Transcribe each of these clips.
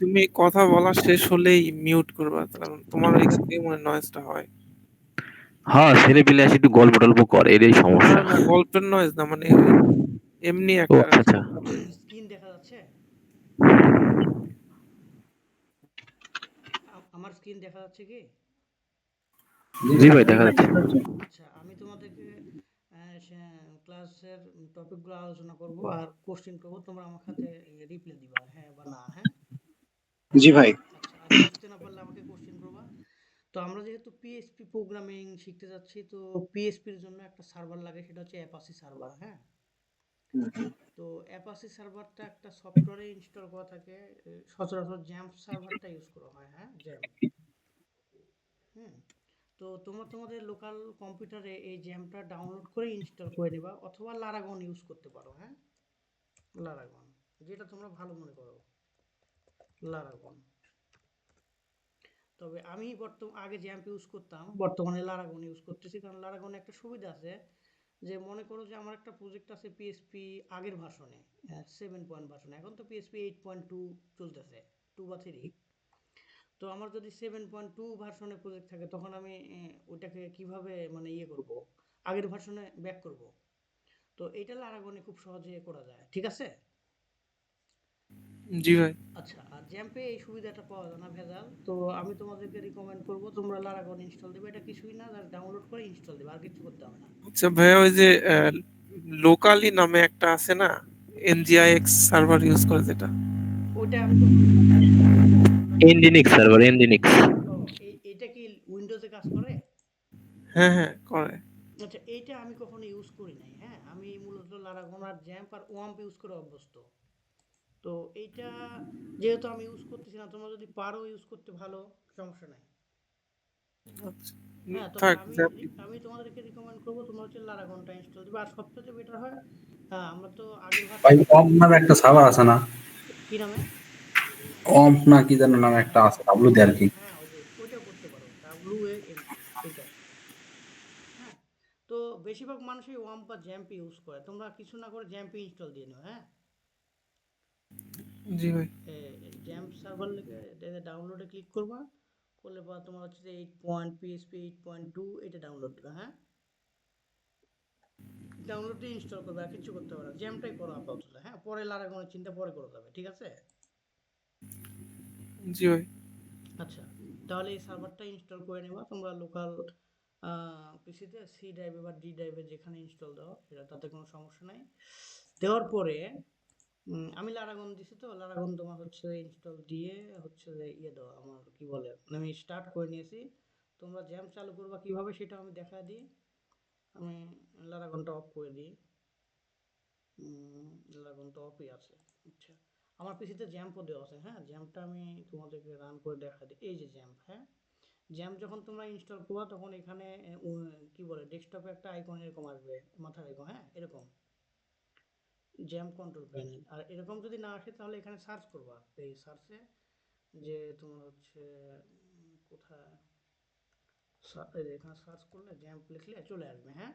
তুমি কথা বলা শেষ হলেই মিউট করবা। কারণ তোমার ওইখান থেকে মনে হয় নয়েজটা হয়। হ্যাঁ, ছেলেপিলে এসে একটু গল্প-টল্প করে, এটাই না, সমস্যা। না গল্পের নয়েজ না মানে ওই এমনি ও একটা আচ্ছা, আচ্ছা। স্ক্রিন দেখা যাচ্ছে? আমার স্ক্রিন দেখা যাচ্ছে কি? জি ভাই, দেখা যাচ্ছে। আচ্ছা, আমি তোমাদেরকে ক্লাসের টপিকগুলো আলোচনা করব আর কোশ্চেন করব, তোমরা আমার সাথে রিপ্লাই দিবা হ্যাঁ বা না, হ্যাঁ? জি ভাই। আচ্ছা, আর বুঝতে না পারলে আমাকে কোশ্চেন করবা। তো আমরা যেহেতু পিএইচপি প্রোগ্রামিং শিখতে যাচ্ছি, তো পিএইচপির জন্য একটা সার্ভার লাগে, সেটা হচ্ছে অ্যাপাচি সার্ভার, হ্যাঁ? তো অ্যাপাচি সার্ভারটা একটা সফটওয়্যারে ইনস্টল করা থাকে, সচরাচর জ্যাম্প সার্ভারটা ইউজ করা হয়, হ্যাঁ? জ্যাম্প। হুম। তো তোমরা তোমাদের লোকাল কম্পিউটারে এই জ্যামটা ডাউনলোড করে ইনস্টল করে নেবা, অথবা লারাগন ইউজ করতে পারো, হ্যাঁ? লারাগন, যেটা তোমরা ভালো মনে করো, লারাগন। তবে আমি আগে জ্যাম্প ইউজ করতাম, বর্তমানে লারাগন ইউজ করতেছি, কারণ লারাগনে একটা সুবিধা আছে, যে মনে করো যে আমার একটা প্রজেক্ট আছে পিএসপি আগের ভার্সনে, 7 ভার্সনে, এখন তো পিএসপি 8.2 চলতেছে, 2 বা 3। তো আমার যদি 7.2 ভার্সনের প্রজেক্ট থাকে, তখন আমি ওইটাকে কিভাবে মানে ইয়ে করব, আগের ভার্সনে ব্যাক করব। তো এইটা লারাগনে খুব সহজে করা যায়, ঠিক আছে? জি ভাই। আচ্ছা, আর জ্যাম্পে এই সুবিধাটা পাওয়া যায় না, ভেজাল। তো আমি তোমাদেরকে রিকমেন্ড করব তোমরা লারাগন ইনস্টল দেবে, এটা কিছুই না, জাস্ট ডাউনলোড করে ইনস্টল দেবে, আর কিছু করতে হবে না। আচ্ছা ভাইয়া ওই যে লোকালি নামে একটা আছে না, এনজিআইএক্স সার্ভার ইউজ করে যেটা। ওইটা আমি কখনো ইউজ করি নাই, আমি কখনো Nginx সার্ভার, Nginx। ও এইটা কি উইন্ডোজে কাজ করে? হ্যাঁ, হ্যাঁ করে। আচ্ছা, এইটা আমি কখনো ইউজ করি নাই, হ্যাঁ? আমি মূলত লারাগন আর জ্যাম্প আর ওয়াম্প ইউজ করে অভ্যস্ত। তো এইটা যেহেতু আমি ইউজ করতেছি না, তোমরা যদি পারো ইউজ করতে, ভালো, সমস্যা নাই। আচ্ছা। হ্যাঁ, তবে থাক আমি যাবি। আমি তোমাদেরকে রিকমেন্ড করবো তোমরা হচ্ছে লারাগনটা ইনস্টল দিবে, আর সবচেয়ে বেটার হয়, হ্যাঁ, আমরা তো আগের ভাই ভার্সনে অম্প নামে একটা সার্ভার আছে না? কি নামে? অম্প না কি যেন নামে হ্যাঁ, একটা হ্যাঁ, আছে ডাব্লু দিয়ে আর কি। হ্যাঁ, ওই যে ওইটাও করতে পারো, WAMP, ওইটা। হ্যাঁ, তো বেশিরভাগ মানুষই ওয়াম্প বা জ্যাম্প ইউজ করে, তোমরা কিছু না করে জ্যাম্প ইনস্টল দিয়ে নিও, হ্যাঁ? জি ভাই। জ্যাম্প সার্ভার লেগে ডাউনলোডে ক্লিক করবা, করলে পর তোমার হচ্ছে যে 8.PHP 8.2 এটা ডাউনলোড দিবা, হ্যাঁ? ডাউনলোড দিয়ে ইনস্টল করবে, আর কিছু করতে হবে না, জ্যামটাই করো আপাতত, হ্যাঁ? পরে লারাগনের চিন্তা পরে করা যাবে, ঠিক আছে? জি ভাই। আচ্ছা, তাহলে এই সার্ভারটা ইনস্টল করে নেবা তোমরা লোকাল পিসিতে, সি ড্রাইভে বা ডি ড্রাইভে, যেখানে ইনস্টল দাও সেটা, তাতে কোনো সমস্যা নাই। দেওয়ার পরে আমি লারাগন দিছি, তো লারাগন তোমার হচ্ছে ইনস্টল দিয়ে হচ্ছে যে ইয়ে দাও, আমার কি বলে, আমি স্টার্ট করে নিয়েছি। তোমরা জ্যাম চালু করবা কিভাবে সেটা আমি দেখা দিই। আমি লারাগনটা অফ করে দিই। লারাগনটা অফই আছে। আচ্ছা, আমার পিসিতে জ্যাম্পও দেওয়া আছে, হ্যাঁ? জ্যাম্পটা আমি তোমাদেরকে রান করে দেখা দিই। এই যে জ্যাম্প, হ্যাঁ? জ্যাম্প যখন তোমরা ইনস্টল করবা, তখন এখানে কি বলে, ডেস্কটপে একটা আইকন এরকম আসবে, মাথার আইকন, হ্যাঁ? এরকম জ্যাম্প কন্ট্রোল প্যানেল। আর এরকম যদি না আসে, তাহলে এখানে সার্চ করবা, এই সার্চে যে তোমার হচ্ছে কোথায়, এই যে এখানে সার্চ করলে জ্যাম্প লিখলে চলে আসবে, হ্যাঁ?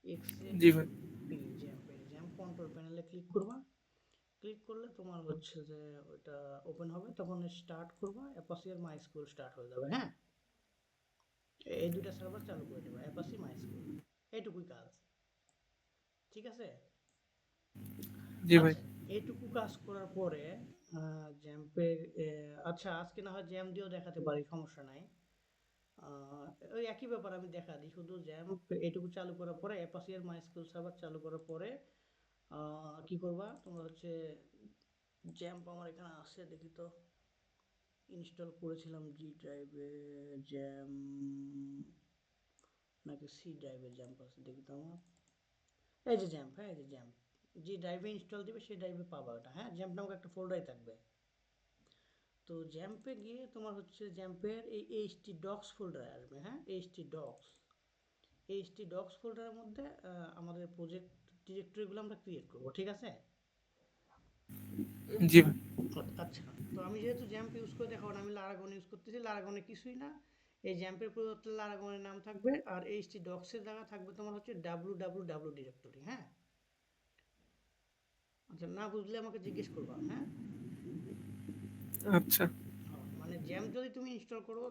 এক্সে জি ভাই। পি জ্যাম্প, এই জ্যাম্প কন্ট্রোল প্যানেলে ক্লিক করবা। ক্লিক করলে তোমার হচ্ছে যে ওইটা ওপেন হবে, তখন স্টার্ট করবা, অ্যাপাসি আর মাইস্কুল স্টার্ট হয়ে যাবে, হ্যাঁ? এই দুইটা সার্ভার চালু করে নেবা, অ্যাপাসি মাইস্কুল, এইটুকুই কাজ, ঠিক আছে? জি ভাই। আচ্ছা, এইটুকু কাজ করার পরে জ্যাম্পে, আচ্ছা আজকে না হয় জ্যাম দিয়েও দেখাতে পারি, সমস্যা নাই। আহ, ওই একই ব্যাপার, আমি দেখা দিই শুধু। জ্যাম্প এইটুকু চালু করার পরে, অ্যাপাসি আর মাইস্কুল সার্ভার চালু করার পরে কি করবা তোমরা হচ্ছে, জ্যাম্প আমার এখানে আছে, দেখি তো, ইনস্টল করেছিলাম জি ড্রাইভে জ্যাম, নাকি সি ড্রাইভে জ্যাম্প আছে, দেখি তো আমার, এই যে জ্যাম্প, হ্যাঁ, এই যে জ্যাম্প, যে ড্রাইভে ইনস্টল দিবে সেই ড্রাইভে পাবা ওটা, হ্যাঁ? জ্যাম্প নামক একটা ফোল্ডারই থাকবে। তো জ্যাম্পে গিয়ে তোমার হচ্ছে জ্যাম্পের এই এইচটি ডক্স ফোল্ডারে আসবে, হ্যাঁ? এইচটি ডক্স ফোল্ডারের মধ্যে আমাদের প্রজেক্ট ডিরেক্টরিগুলো আমরা ক্রিয়েট করব, ঠিক আছে? জি ভাই। আচ্ছা, তো আমি যেহেতু জ্যাম্প ইউজ করে দেখাবো না, আমি লারাগন ইউজ করতেছি, লারাগনে কিছুই না, এই জ্যাম্পের পরিবর্তে লারাগনের নাম থাকবে, আর এইচটি ডক্সের জায়গা থাকবে তোমার হচ্ছে www ডিরেক্টরি, হ্যাঁ? আচ্ছা, না বুঝলে আমাকে জিজ্ঞেস করবা, হ্যাঁ? আচ্ছা, মানে জ্যাম্প যদি তুমি ইনস্টল করো,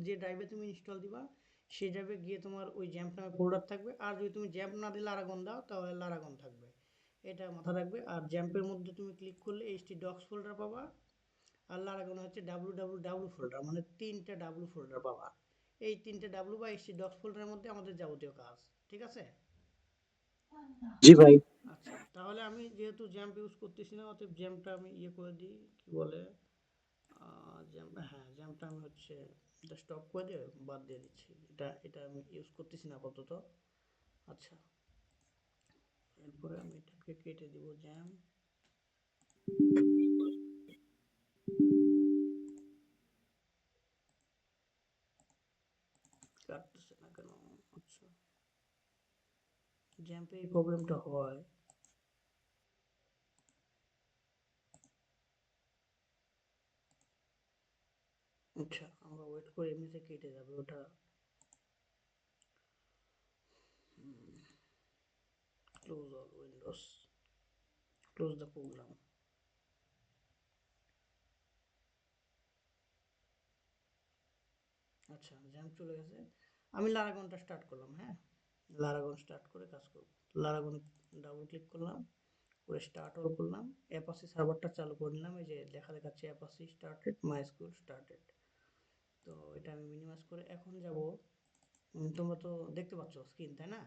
যে ড্রাইভে তুমি ইনস্টল দিবা সেই ড্রাইভে গিয়ে তোমার ওই জ্যাম্প নামে ফোল্ডার থাকবে। আর যদি তুমি জ্যাম্প না দিয়ে লারাগন দাও তাহলে লারাগন থাকবে, এটা মাথা রাখবে। আর জ্যাম্পের মধ্যে তুমি ক্লিক করলে htdocs ফোল্ডার পাবা, আর লারাগনে হচ্ছে www ফোল্ডার, মানে 3টা w ফোল্ডার পাবা। এই 3টে w বা htdocs ফোল্ডারের মধ্যে আমাদের যাবতীয় কাজ, ঠিক আছে? জি ভাই। আচ্ছা, তাহলে আমি যেহেতু জ্যাম্প ইউজ করতেছি না, অতএব জ্যাম্পটা আমি ইয়ে করে দিই, কি বলে, জ্যাম্প, হ্যাঁ জ্যাম্পটা আমি হচ্ছে এটা স্টপ করে দিয়ে বাদ দিয়ে দিচ্ছি, এটা আমি ইউজ করতেছি না আপাতত। আচ্ছা, এরপরে আমি এটাকে কেটে দিব, জ্যাম্প কাটতেছে না কেন? আচ্ছা, জ্যাম্পে এই প্রবলেমটা হয়। আচ্ছা, আমরা ওয়েট করে, এমনিতে কেটে যাবে ওটা। Close all windows, close the program. আচ্ছা, জ্যাম্প চলে গেছে। আমি লারাগনটা স্টার্ট করলাম, হ্যাঁ লারাগন স্টার্ট করে কাজ করব। লারাগনে ডাবল ক্লিক করলাম, করে স্টার্ট অল করলাম, অ্যাপাসি সার্ভারটা চালু করে নিলাম। এই যে লেখা দেখাচ্ছে অ্যাপাসি স্টার্টেড, মাইস্কুল স্টার্টেড। তো এটা আমি মিনিমাইজ করে এখন যাব। তোমরা তো দেখতে পাচ্ছ স্ক্রিন, তাই না?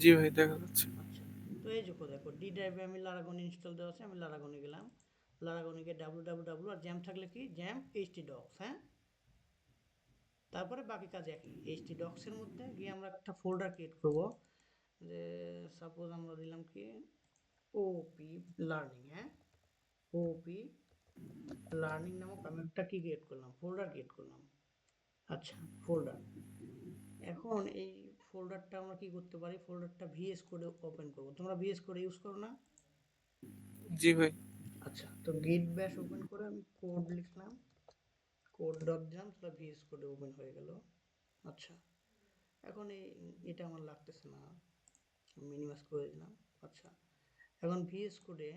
জি ভাই দেখা যাচ্ছে। আচ্ছা, তো এই যে দেখো ডি ড্রাইভে আমি লারাগন ইনস্টল দেওয়া আছে, আমি লারাগনে গেলাম, লারাগনে গিয়ে www আর জ্যাম্প থাকলে কি জ্যাম্প htdocs, হ্যাঁ। তারপরে বাকি কাজ একই, htdocs এর মধ্যে গিয়ে আমরা একটা ফোল্ডার ক্রিয়েট করব। যে সাপোজ আমরা দিলাম কি ওপি লার্নিং, হ্যাঁ ওপি লার্নিং নামক আমি একটা কি ক্রিয়েট করলাম, ফোল্ডার ক্রিয়েট করলাম। আচ্ছা, ফোল্ডার, এখন এই ফোল্ডারটা আমরা কি করতে পারি, ফোল্ডারটা ভিএস কোডে ওপেন করব। তোমরা ভিএস কোড ইউজ করো না? জি ভাই। আচ্ছা, তো গিট ব্যাশ ওপেন করে আমি কোড লিখলাম, কোড ডট দিলাম, তাহলে ভিএস কোডে ওপেন হয়ে গেল। আচ্ছা, এখন এটা আমার লাগতেছে না, মিনিমাইজ করে দিলাম। আচ্ছা, এখন ভিএস কোডে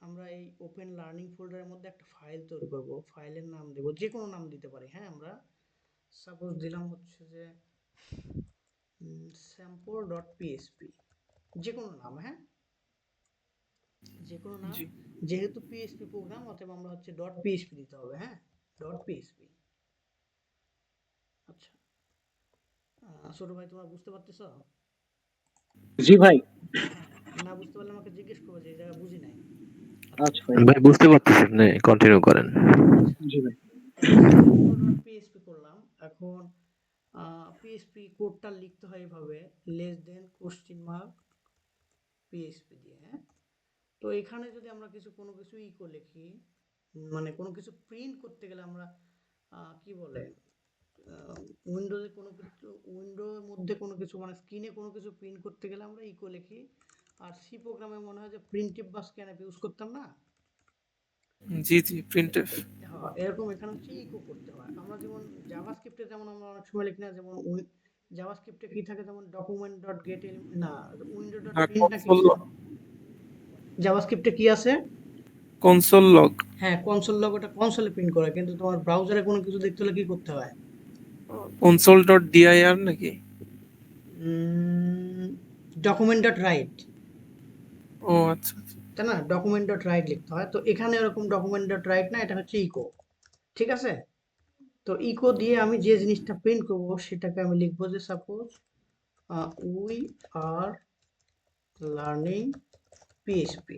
আমরা এই ওপেন লার্নিং ফোল্ডারের মধ্যে একটা ফাইল তৈরি করব। ফাইলের নাম দেব, যে কোনো নাম দিতে পারি, হ্যাঁ আমরা সাপোজ দিলাম হচ্ছে যে sample.php, যে কোনো নাম, হ্যাঁ যে কোনো নাম। জি যেহেতু পিএইচপি প্রোগ্রাম, অতএব আমরা হচ্ছে ডট পিএইচপি দিতে হবে, হ্যাঁ ডট পিএইচপি। আচ্ছা, ছোট ভাই তোমরা বুঝতে পারতেছো? জি ভাই। না বুঝতে পারলে আমাকে জিজ্ঞেস করবে যে এই জায়গা বুঝি নাই। আচ্ছা ভাই। ভাই বুঝতে পারতেছি, আপনি কন্টিনিউ করেন। আচ্ছা, জি ভাই। পিএইচপি করলাম। এখন পিএইচপি কোডটা লিখতে হয় এভাবে, less than question mark PHP দিয়ে, হ্যাঁ। তো এখানে যদি আমরা কোনো কিছু ইকো লিখি, মানে কোনো কিছু প্রিন্ট করতে গেলে আমরা কি বলে, উইন্ডোজে কোনো কিছু, উইন্ডোর মধ্যে কোনো কিছু, মানে স্ক্রিনে কোনো কিছু প্রিন্ট করতে গেলে আমরা ইকো লিখি। আর সি প্রোগ্রামে মনে হয় যে প্রিন্টফ বা স্ক্যানফ ইউজ করতাম না? জি জি প্রিন্টএফ। হ্যাঁ, এরকম এখানে হচ্ছে ইকো করতে হয়। আমরা যেমন জাভাস্ক্রিপ্টে যেমন আমরা অনেক সময় লিখি না, যেমন জাভাস্ক্রিপ্টে কি থাকে, যেমন ডকুমেন্ট ডট গেট, না উইন্ডো ডট আর প্রিন্ট না কি কনসোল ছিল, জাভাস্ক্রিপ্টে কি আছে? Console log. হ্যাঁ কনসোল লগ, ওটা কনসোলে প্রিন্ট করে, কিন্তু তোমার ব্রাউজারে কোনো কিছু দেখতে হলে কি করতে হয়? কনসোল ডট ডিআইআর নাকি? ডকুমেন্ট ডট রাইট, ও আচ্ছা আচ্ছা। তাই না? ডকুমেন্ট ডট রাইট লিখতে হয়। তো এখানে এরকম ডকুমেন্ট ডট রাইট না, এটা হচ্ছে ইকো, ঠিক আছে? তো ইকো দিয়ে আমি যে জিনিসটা প্রিন্ট করব সেটাকে আমি লিখবো যে suppose we are learning PHP.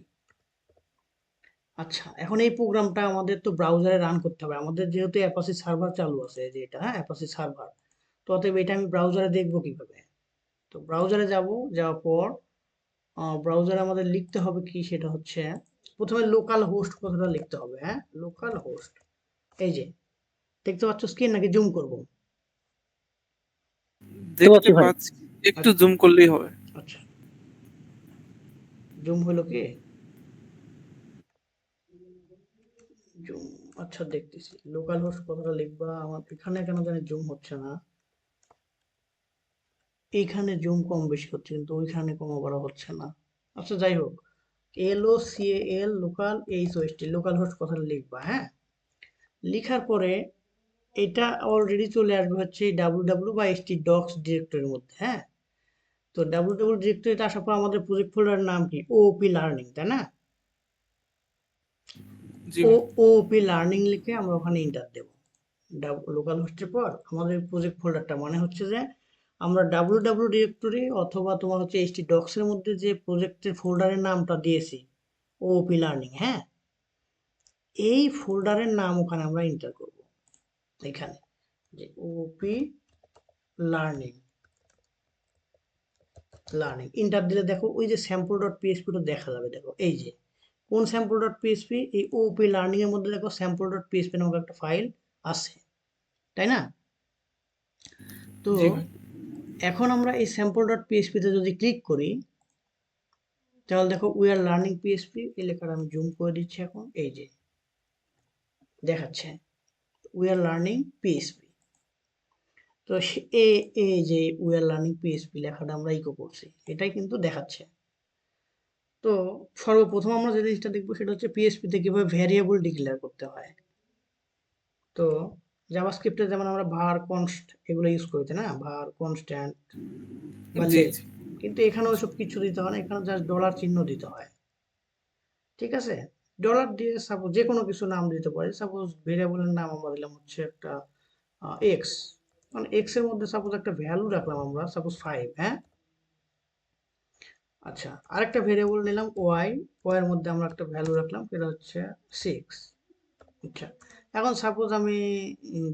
আচ্ছা, এখন এই প্রোগ্রামটা আমাদের তো ব্রাউজারে রান করতে হবে, আমাদের যেহেতু অ্যাপাসি সার্ভার চালু আছে, যে এটা হ্যাঁ অ্যাপাসি সার্ভার। তো অতএব এটা আমি ব্রাউজারে দেখবো কিভাবে? তো ব্রাউজারে যাব, যাওয়ার পর ব্রাউজারে আমাদের লিখতে হবে কি, সেটা হচ্ছে প্রথমে লোকাল হোস্ট কথাটা লিখতে হবে, হ্যাঁ লোকাল হোস্ট। এই যে দেখতে পাচ্ছ স্ক্রিন, নাকি জুম করব? দেখতে ভাই। পাচ্ছি, একটু জুম করলেই হবে। আচ্ছা, জুম হলো কি? জুম, আচ্ছা দেখতেছি। লোকাল হোস্ট কথাটা লিখবা, আমার এখানে কেন জানি জুম হচ্ছে না, এইখানে জুম কম বেশি হচ্ছে, কিন্তু ওইখানে কম বাড়া হচ্ছে না। আচ্ছা যাই হোক, LOCAL local HOST local host কথাটা লিখবা, হ্যাঁ। লিখার পরে এটা অলরেডি চলে আসবে হচ্ছে www বা htdocs ডিরেক্টরির মধ্যে, হ্যাঁ। তো www ডিরেক্টরিতে আসার পর আমাদের প্রজেক্ট ফোল্ডারের নাম কি ওপি লার্নিং, তাই না? জি ভাই। ওপি লার্নিং লিখে আমরা ওখানে এন্টার দেব লোকাল হোস্টের পর আমাদের প্রজেক্ট ফোল্ডারটা মানে হচ্ছে যে আমরা www ডিরেক্টরি অথবা তোমার হচ্ছে htdocs এর মধ্যে যে প্রজেক্টের ফোল্ডারের নামটা দিয়েছি ওপি লার্নিং, হ্যাঁ, এই ফোল্ডারের নাম ওখানে আমরা এন্টার করব এখানে যে ওপি লার্নিং এন্টার দিলে দেখো ওই যে স্যাম্পল ডট পিএসপি টা দেখা যাবে। দেখো এই যে কোন স্যাম্পল ডট পিএসপি, এই ওপি লার্নিং এর মধ্যে দেখো স্যাম্পল ডট পিএসপি নামক একটা ফাইল আছে, তাই না? তো জি ভাই। এখন আমরা এই স্যাম্পল ডট পিএসপি তে যদি ক্লিক করি তাহলে দেখো উই আর লার্নিং পিএসপি এই লেখাটা আমি জুম করে দিচ্ছি। এখন এই যে দেখাচ্ছে উই আর লার্নিং পিএসপি। তো এই যে উই আর লার্নিং পিএসপি লেখাটা আমরা ইকো করছি, এটাই কিন্তু দেখাচ্ছে। তো সর্বপ্রথম আমরা যে জিনিসটা দেখবো সেটা হচ্ছে পিএসপি তে কিভাবে ভ্যারিয়েবল ডিক্লেয়ার করতে হয়। তো জাভাস্ক্রিপ্টে যেমন আমরা var const এগুলো ইউজ করি, তাই না? var constant বা জি let, জি। কিন্তু এখানে ওইসব কিছু দিতে হয় না, এখানে জাস্ট ডলার চিহ্ন দিতে হয়, ঠিক আছে? ডলার দিয়ে সাপোজ যে কোনো কিছু নাম দিতে পারি। সাপোজ ভেরিয়েবলের নাম আমরা দিলাম হচ্ছে একটা এক্স, মানে এক্স এর মধ্যে সাপোজ একটা ভ্যালু রাখলাম আমরা, সাপোজ 5, হ্যাঁ। আচ্ছা, আরেকটা ভেরিয়েবল নিলাম ওয়াই, ওয়াই এর মধ্যে আমরা একটা ভ্যালু রাখলাম সেটা হচ্ছে 6। আচ্ছা, এখন সাপোজ আমি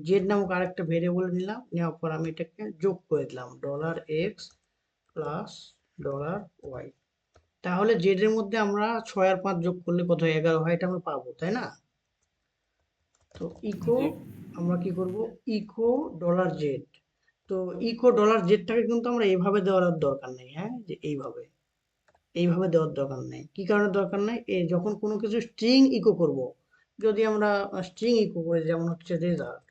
জেড নামক আরেকটা ভেরিয়েবল নিলাম, নেওয়ার পর আমি এটাকে যোগ করে দিলাম $x প্লাস $y। তাহলে জেড এর মধ্যে আমরা 6 আর 5 যোগ করলে কত হয়? 11 হয়, এটা আমরা পাবো, তাই না? তো ইকো জি আমরা কি করব, ইকো $z। তো ইকো $zটাকে কিন্তু আমরা এইভাবে দেওয়ার আর দরকার নেই, হ্যাঁ, যে এইভাবে দেওয়ার দরকার নেই। কি কারণে দরকার নেই? এই যখন কোনো কিছু স্ট্রিং ইকো করব, যদি আমরা স্ট্রিং ইকো করি যেমন হচ্ছে রেজাল্ট,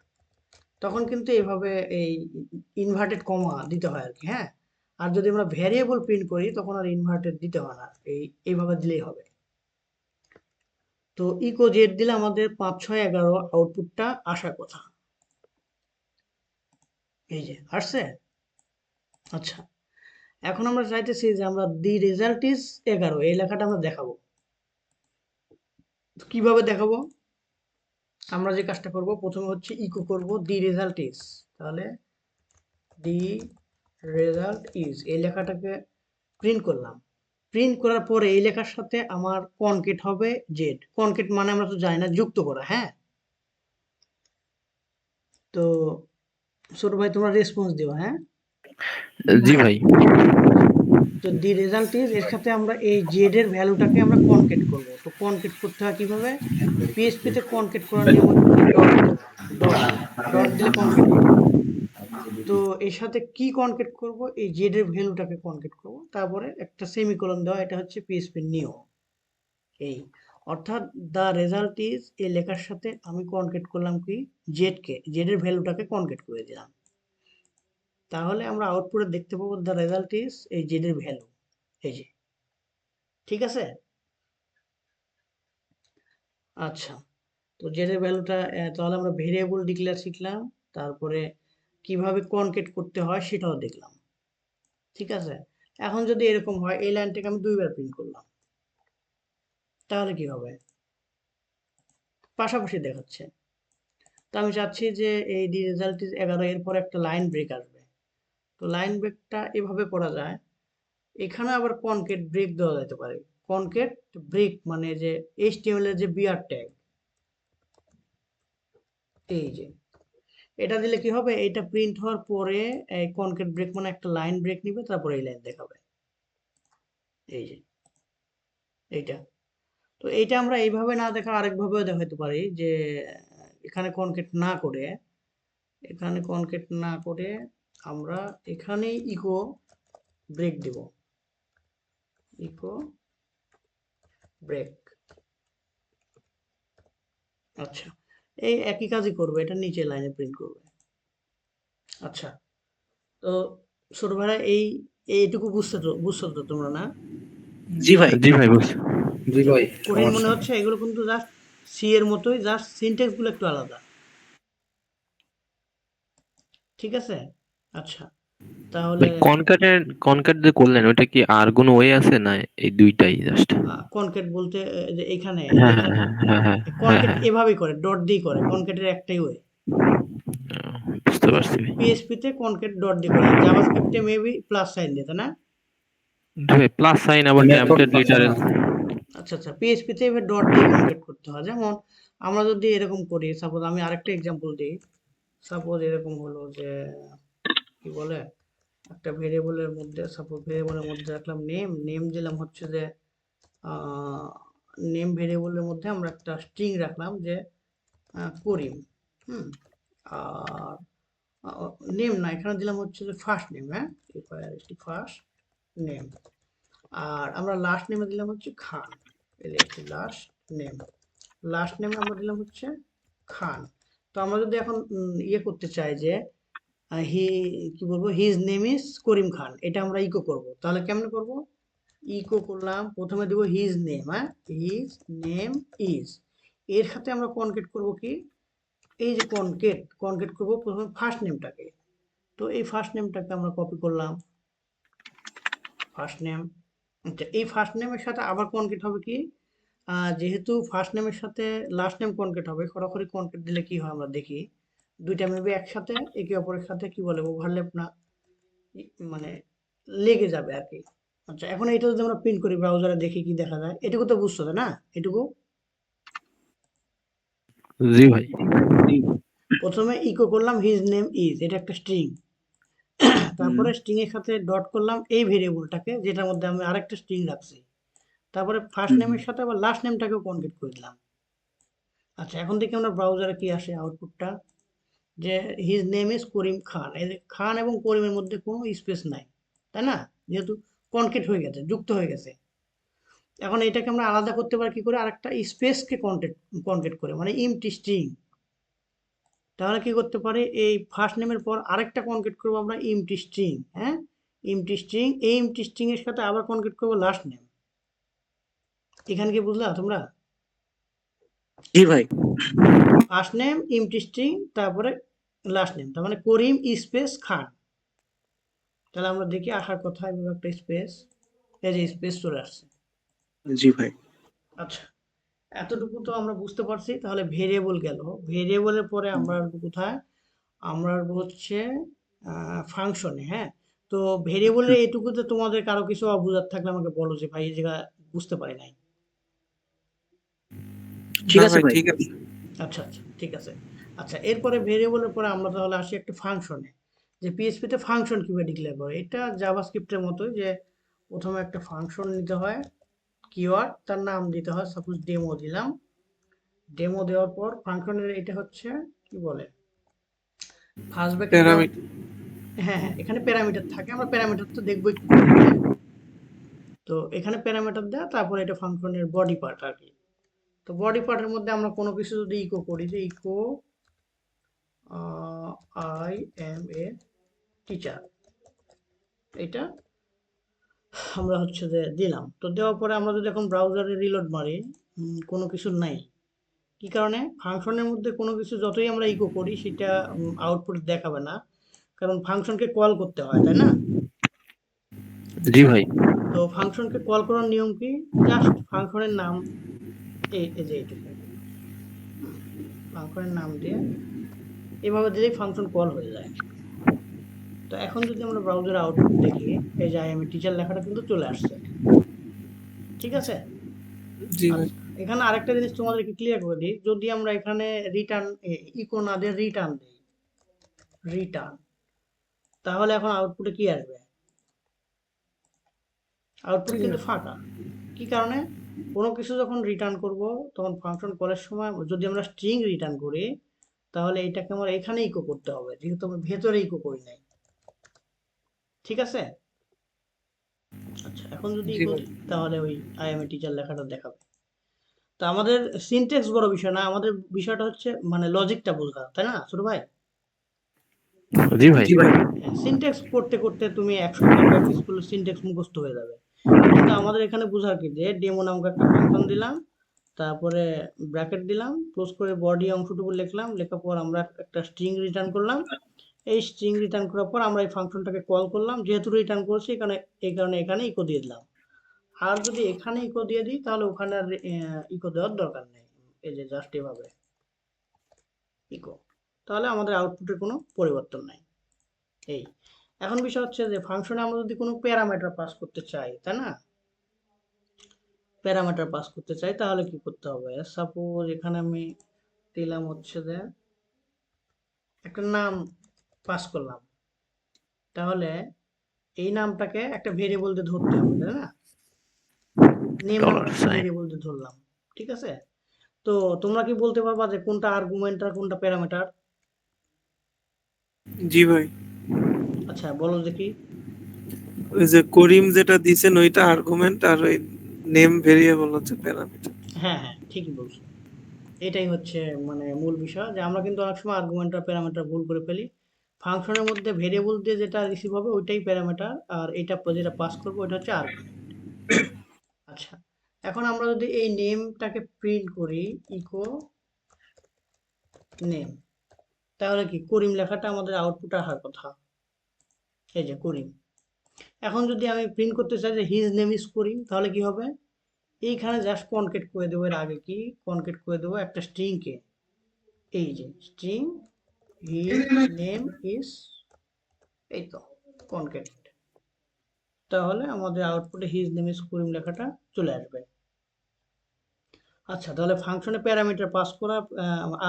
তখন কিন্তু এইভাবে এই ইনভার্টেড কমা দিতে হয় আর কি, হ্যাঁ। আর যদি আমরা ভ্যারিয়েবল প্রিন্ট করি তখন আর ইনভার্টেড দিতে হয় না, এইভাবে দিলেই হবে। তো ইকো জেড দিলে আমাদের 5 6 11 আউটপুটটা আসার কথা, এই যে আসছে। আচ্ছা, এখন আমরা চাইতেছি যে আমরা দি রেজাল্ট ইজ 11 এই লেখাটা আমরা দেখাবো। তো কিভাবে দেখাবো? আমরা যে কাজটা করব প্রথমে হচ্ছে ইকো করব দি রেজাল্ট ইজ, তাহলে দি রেজাল্ট ইজ এই লেখাটাকে প্রিন্ট করলাম। প্রিন্ট করার পরে এই লেখার সাথে আমার কনকেট হবে জেড। কনকেট মানে আমরা তো জানি না, যুক্ত করা, হ্যাঁ। তো ছোট ভাই তোমরা রেসপন্স দিও, হ্যাঁ। জি ভাই। তো দি রেজাল্ট ইজ এর সাথে আমরা এই জেড এর ভ্যালুটাকে আমরা কনকেট করব। তো কনকেট করতে হয় কিভাবে? পিএইচপি তে কনকেট করার নিয়ম হচ্ছে ডট দেওয়া, ডট ডট দিলে কনকেট হবে। তো এর সাথে কি কনকেট করব? এই জেড এর ভ্যালুটাকে কনকেট করব, তারপরে একটা সেমিকোলন দেওয়া, এটা হচ্ছে পিএইচপি নিয়ম। এই অর্থাৎ দা রেজাল্ট ইজ এই লেখার সাথে আমি কনকেট করলাম কি জেড এর ভ্যালুটাকে কনকেট করে দিলাম। তাহলে আমরা আউটপুটে দেখতে পাবো দা রেজাল্ট ইজ এই জেড এর ভ্যালু, এই যে, ঠিক আছে। আচ্ছা, তো জেড এর ভ্যালুটা তাহলে আমরা ভেরিয়েবল ডিক্লেয়ার শিখলাম, তারপরে কিভাবে কনকেট করতে হয় সেটাও দেখলাম, ঠিক আছে। এখন যদি এরকম হয় এই লাইনটাকে আমি 2 বার প্রিন্ট করলাম, তাহলে কি হবে? পাশাপাশি দেখাচ্ছে। তো আমি চাচ্ছি যে এই দি রেজাল্ট ইজ 11 এর পর একটা লাইন ব্রেক আসবে। তো লাইন ব্রেকটা এভাবে করা যায়। এখানে আবার কনকেট ব্রেক দেওয়া যেতে পারে। কনকেট ব্রেক মানে যে এইচটিএমএল এর যে বিআর ট্যাগ, এই যে এটা দিলে কি হবে? এটা প্রিন্ট হওয়ার পরে এই কনকেট ব্রেক মানে একটা লাইন ব্রেক নিবে, তারপরে এই লাইন দেখাবে, এই যে এইটা। তো এইটা আমরা এইভাবে না দেখা আরেকভাবেও দেখাতে পারি যে এখানে কনকেট না করে, এখানে কনকেট না করে আমরা এখানেই ইকো ব্রেক দেব, ইকো ব্রেক। আচ্ছা, এই একই কাজই করবে, এটা নিচে লাইনে প্রিন্ট করবে। আচ্ছা, তো ছোট ভাইরা এইটুকু বুঝছো তো তোমরা, না? জি ভাই। জি ভাই, বুঝছি। জি ভাই কঠিন মনে সমস্যা হচ্ছে? এগুলো কিন্তু জাস্ট সি এর মতোই, জাস্ট সিনট্যাক্স গুলো একটু আলাদা। ঠিক আছে? আচ্ছা, তাহলে ভাই কনক্যাট যে করলেন ওটা কি আর কোনো ওয়ে আছে না এই দুইটাই জাস্ট? কনকেট বলতে যে এখানে হ্যাঁ হ্যাঁ এখানে হ্যাঁ হ্যাঁ হ্যাঁ হ্যাঁ কনকেট হ্যাঁ এভাবেই করে, ডট দিয়ে করে, কনকেটের একটাই ওয়ে। বুঝতে আচ্ছা, পারছি ভাই। পিএইচপি তে কনকেট ডট দিয়ে করে, আর জাভাস্ক্রিপ্টে মেবি প্লাস সাইন দিয়ে, তাই না? ভাই প্লাস সাইন আবার মেথড টেমপ্লেট প্লাস লিটারেল। আচ্ছা আচ্ছা, পিএইচপি তে এবার ডট দিয়ে কনকেট করতে হয়। যেমন আমরা যদি এরকম করি, সাপোজ আমি আরেকটা এক্সাম্পল দিই। সাপোজ এরকম হলো যে কি বলে, একটা ভেরিয়েবলের মধ্যে, সাপোজ ভেরিয়েবলের মধ্যে রাখলাম নেম, নেম দিলাম হচ্ছে যে নেম ভেরিয়েবলের মধ্যে আমরা একটা স্ট্রিং রাখলাম যে করিম। হুম, আর নেম না, এখানে দিলাম হচ্ছে যে ফার্স্ট নেম। হ্যাঁ, ফার্স্ট নেম। আর আমরা লাস্ট নেমে দিলাম হচ্ছে খান, লাস্ট নেম। লাস্ট নেমে আমরা দিলাম হচ্ছে খান। তো আমরা যদি এখন ইয়ে করতে চাই যে হি, কি বলবো, his name is Karim Khan, এটা আমরা ইকো করব, তাহলে কেমনে করব? ইকো করলাম, প্রথমে দেবো হিজ নেম, হ্যাঁ, হিজ নেম ইজ, এর সাথে আমরা কনকেট করব কি, এই যে কনকেট করব প্রথমে ফার্স্ট নেমটাকে। তো এই ফার্স্ট নেমটাকে আমরা কপি করলাম, ফার্স্ট নেম। আচ্ছা, এই ফার্স্ট নেমের সাথে আবার কনকেট হবে কি, যেহেতু ফার্স্ট নেমের সাথে লাস্ট নেম কনকেট হবে, সরাসরি কনকেট দিলে কি হয় আমরা দেখি, দুইটা মেবি একসাথে একে অপরের সাথে কি বলে ওভারল্যাপ না, মানে লেগে যাবে আর কি। আচ্ছা, এখন এটা যদি আমরা প্রিন্ট করি ব্রাউজারে, দেখি কি দেখা যায়, এটুকু তো বুঝছো তাই না? এটুকু জি ভাই। প্রথমে ইকো করলাম হিজ নেম ইজ, এটা একটা স্ট্রিং। তারপরে স্ট্রিং এর সাথে ডট করলাম এই ভেরিয়েবলটাকে, যেটার মধ্যে আমি আরেকটা স্ট্রিং রাখছি। তারপরে ফার্স্ট নেমের সাথে আবার লাস্ট নেমটাকেও কনকেট করে দিলাম। আচ্ছা, এখন দেখি আমরা ব্রাউজারে কি আসে আউটপুটটা, যে his name is Karim Khan. এই যে খান এবং করিমের মধ্যে কোনো স্পেস নাই, তাই না? যেহেতু কনকেট হয়ে গেছে, যুক্ত হয়ে গেছে। এখন এটাকে আমরা আলাদা করতে পারি কি করে, আরেকটা স্পেসকে কনকেট করে, মানে এমটি স্ট্রিং। তাহলে কি করতে পারি, এই ফার্স্ট নেমের পর আরেকটা কনকেট করবো আমরা এমটি স্ট্রিং। হ্যাঁ, এমটি স্ট্রিং, এই এমটি স্ট্রিং এর সাথে আবার কনকেট করবো লাস্ট নেম। এখানে কি বুঝলা তোমরা? জি ভাই। ফার্স্ট নেম এমটি স্ট্রিং, তারপরে লাস্ট নেম, তার মানে করিম স্পেস খান। তাহলে আমরা দেখি আসার কথা, এভাবে একটা স্পেস, এই যে স্পেস চলে আসছে। জি ভাই। আচ্ছা, এতটুকু তো আমরা বুঝতে পারছি। তাহলে ভেরিয়েবল গেল, ভেরিয়েবলের পরে আমরা আসবো কোথায়, আমরা আসবো হচ্ছে ফাংশনে। হ্যাঁ, তো ভেরিয়েবলের এইটুকুতে তোমাদের কারো কিছু অবুঝার থাকলে আমাকে বলো যে ভাই এই জায়গা বুঝতে পারি নাই। ঠিক না আছে ভাই ভাই। ঠিক আছে। আচ্ছা আচ্ছা, ঠিক আছে। আচ্ছা, এরপরে ভেরিয়েবলের পরে আমরা তাহলে আসি একটা ফাংশনে, যে পিএইচপি তে ফাংশন কিভাবে ডিক্লেয়ার করে। এটা জাভাস্ক্রিপ্টের মতোই, যে প্রথমে একটা ফাংশন নিতে হয়, কিওয়ার্ড, তার নাম দিতে হয়, সাপোজ ডেমো দিলাম। ডেমো দেওয়ার পর ফাংশনের এটা হচ্ছে কি বলে, ফার্স্ট ব্র্যাকেট দেওয়া। প্যারামিটার। হ্যাঁ হ্যাঁ, এখানে প্যারামিটার থাকে, আমরা প্যারামিটার তো দেখবো একটু পরে। হ্যাঁ, তো এখানে প্যারামিটার দেওয়া, তারপরে এটা ফাংশনের বডি পার্ট আর কি। তো বডি পার্টের মধ্যে আমরা কোনো কিছু যদি ইকো করি, যে echo I am a teacher, এটা আমরা হচ্ছে যে দিলাম। তো দেওয়ার পরে আমরা যদি এখন ব্রাউজারে রিলোড মারি, কোনো কিছু নাই। কি কারণে, ফাংশনের মধ্যে কোনো কিছু যতই আমরা ইকো করি সেটা আউটপুট দেখাবে না, কারণ ফাংশনকে কল করতে হয়, তাই না? জি ভাই। তো ফাংশনকে কল করার নিয়ম কি, জাস্ট ফাংশনের নাম, এই যে এইটুকু, ফাংশনের নাম দিয়ে এভাবে দিলেই ফাংশন কল হয়ে যায়। তো এখন যদি আমরা ব্রাউজারে আউটপুট দেখি, এই যে আই এম টিচার লেখাটা কিন্তু চলে আসছে। ঠিক আছে? জি ভাই। আচ্ছা, এখানে আরেকটা জিনিস তোমাদেরকে ক্লিয়ার করে দিই, যদি আমরা এখানে রিটার্ন ইকো না দিয়ে রিটার্ন দিই, রিটার্ন, তাহলে এখন আউটপুটে কি আসবে? আউটপুট কিন্তু ফাঁকা। কি কারণে, কোনো কিছু যখন রিটার্ন করব তখন ফাংশন কলের সময় যদি আমরা স্ট্রিং রিটার্ন করি, তাহলে এটাকে আমার এখানে ইকো করতে হবে, যেহেতু আমি ভেতরে ইকো করি নাই। ঠিক আছে? আচ্ছা, এখন যদি জি ইকো ভাই। তাহলে ওই আই এম এ টিচার লেখাটা দেখাবে। তো আমাদের সিনট্যাক্স বড় বিষয় না, আমাদের বিষয়টা হচ্ছে মানে লজিকটা বোঝা, তাই না ছোট ভাই? জি ভাই। জি ভাই। সিনট্যাক্স করতে করতে তুমি এক সপ্তাহ প্র্যাকটিস করলে সিনট্যাক্স মুখস্থ হয়ে যাবে। কিন্তু আমাদের এখানে বোঝার কি যে ডেমো নামক একটা ফাংশন দিলাম, তারপরে ব্র্যাকেট দিলাম, ক্লোজ করে বডি অংশটুকু লিখলাম, লেখার পর আমরা একটা স্ট্রিং রিটার্ন করলাম। এই স্ট্রিং রিটার্ন করার পর আমরা এই ফাংশনটাকে কল করলাম, যেহেতু রিটার্ন করছি এই কারণে এখানে ইকো দিয়ে দিলাম। আর যদি এখানে ইকো দিয়ে দিই তাহলে ওখানে আর ইকো দেওয়ার দরকার নেই, এই যে জাস্ট এভাবে ইকো, তাহলে আমাদের আউটপুটের কোনো পরিবর্তন নাই। এই এখন বিষয় হচ্ছে যে ফাংশনে আমরা যদি কোনো প্যারামিটার পাস করতে চাই, তাই না, প্যারামিটার পাস করতে চাই তাহলে কি করতে হবে? সাপোজ এখানে আমি দিলাম হচ্ছে যে একটা নাম পাস করলাম, তাহলে এই নামটাকে একটা ভেরিয়েবল দিয়ে ধরতে হবে, তাই না? নেম নামক একটা $sign। ভেরিয়েবল দিয়ে ধরলাম, ঠিক আছে? তো তোমরা কি বলতে পারবা যে কোনটা আর্গুমেন্ট আর কোনটা প্যারামিটার? জি ভাই, আচ্ছা বলো দেখি। ওই যে করিম যেটা দিছেন ওইটা আর্গুমেন্ট আর ওই নেম ভেরিয়েবল হচ্ছে প্যারামিটার। হ্যাঁ হ্যাঁ, ঠিকই বলছো। এটাই হচ্ছে মানে মূল বিষয়, যে আমরা কিন্তু অনেক সময় আর্গুমেন্ট আর প্যারামিটার ভুল করে ফেলি। ফাংশনের মধ্যে ভেরিয়েবল দিয়ে যেটা রিসিভ হবে ওইটাই প্যারামিটার, আর এটা যেটা পাস করবো ওটা হচ্ছে আর্গুমেন্ট। আচ্ছা, এখন আমরা যদি এই নেমটাকে প্রিন্ট করি ইকো নেম, তাহলে কি করিম লেখাটা আমাদের আউটপুট আসার কথা, এই যে করিম। এখন যদি আমি প্রিন্ট করতে চাই যে হিজ নেম ইজ করিম, তাহলে কি হবে? এইখানে জাস্ট কনকেট করে দেবো, এর আগে কি কনকেট করে দেবো একটা স্ট্রিং কে, এই যে স্ট্রিং হিজ নেম ইজ, এই তো কনকেট, তাহলে আমাদের আউটপুটে হিজ নেম ইজ করিম লেখাটা চলে আসবে। আচ্ছা, তাহলে ফাংশনে প্যারামিটার পাস করা,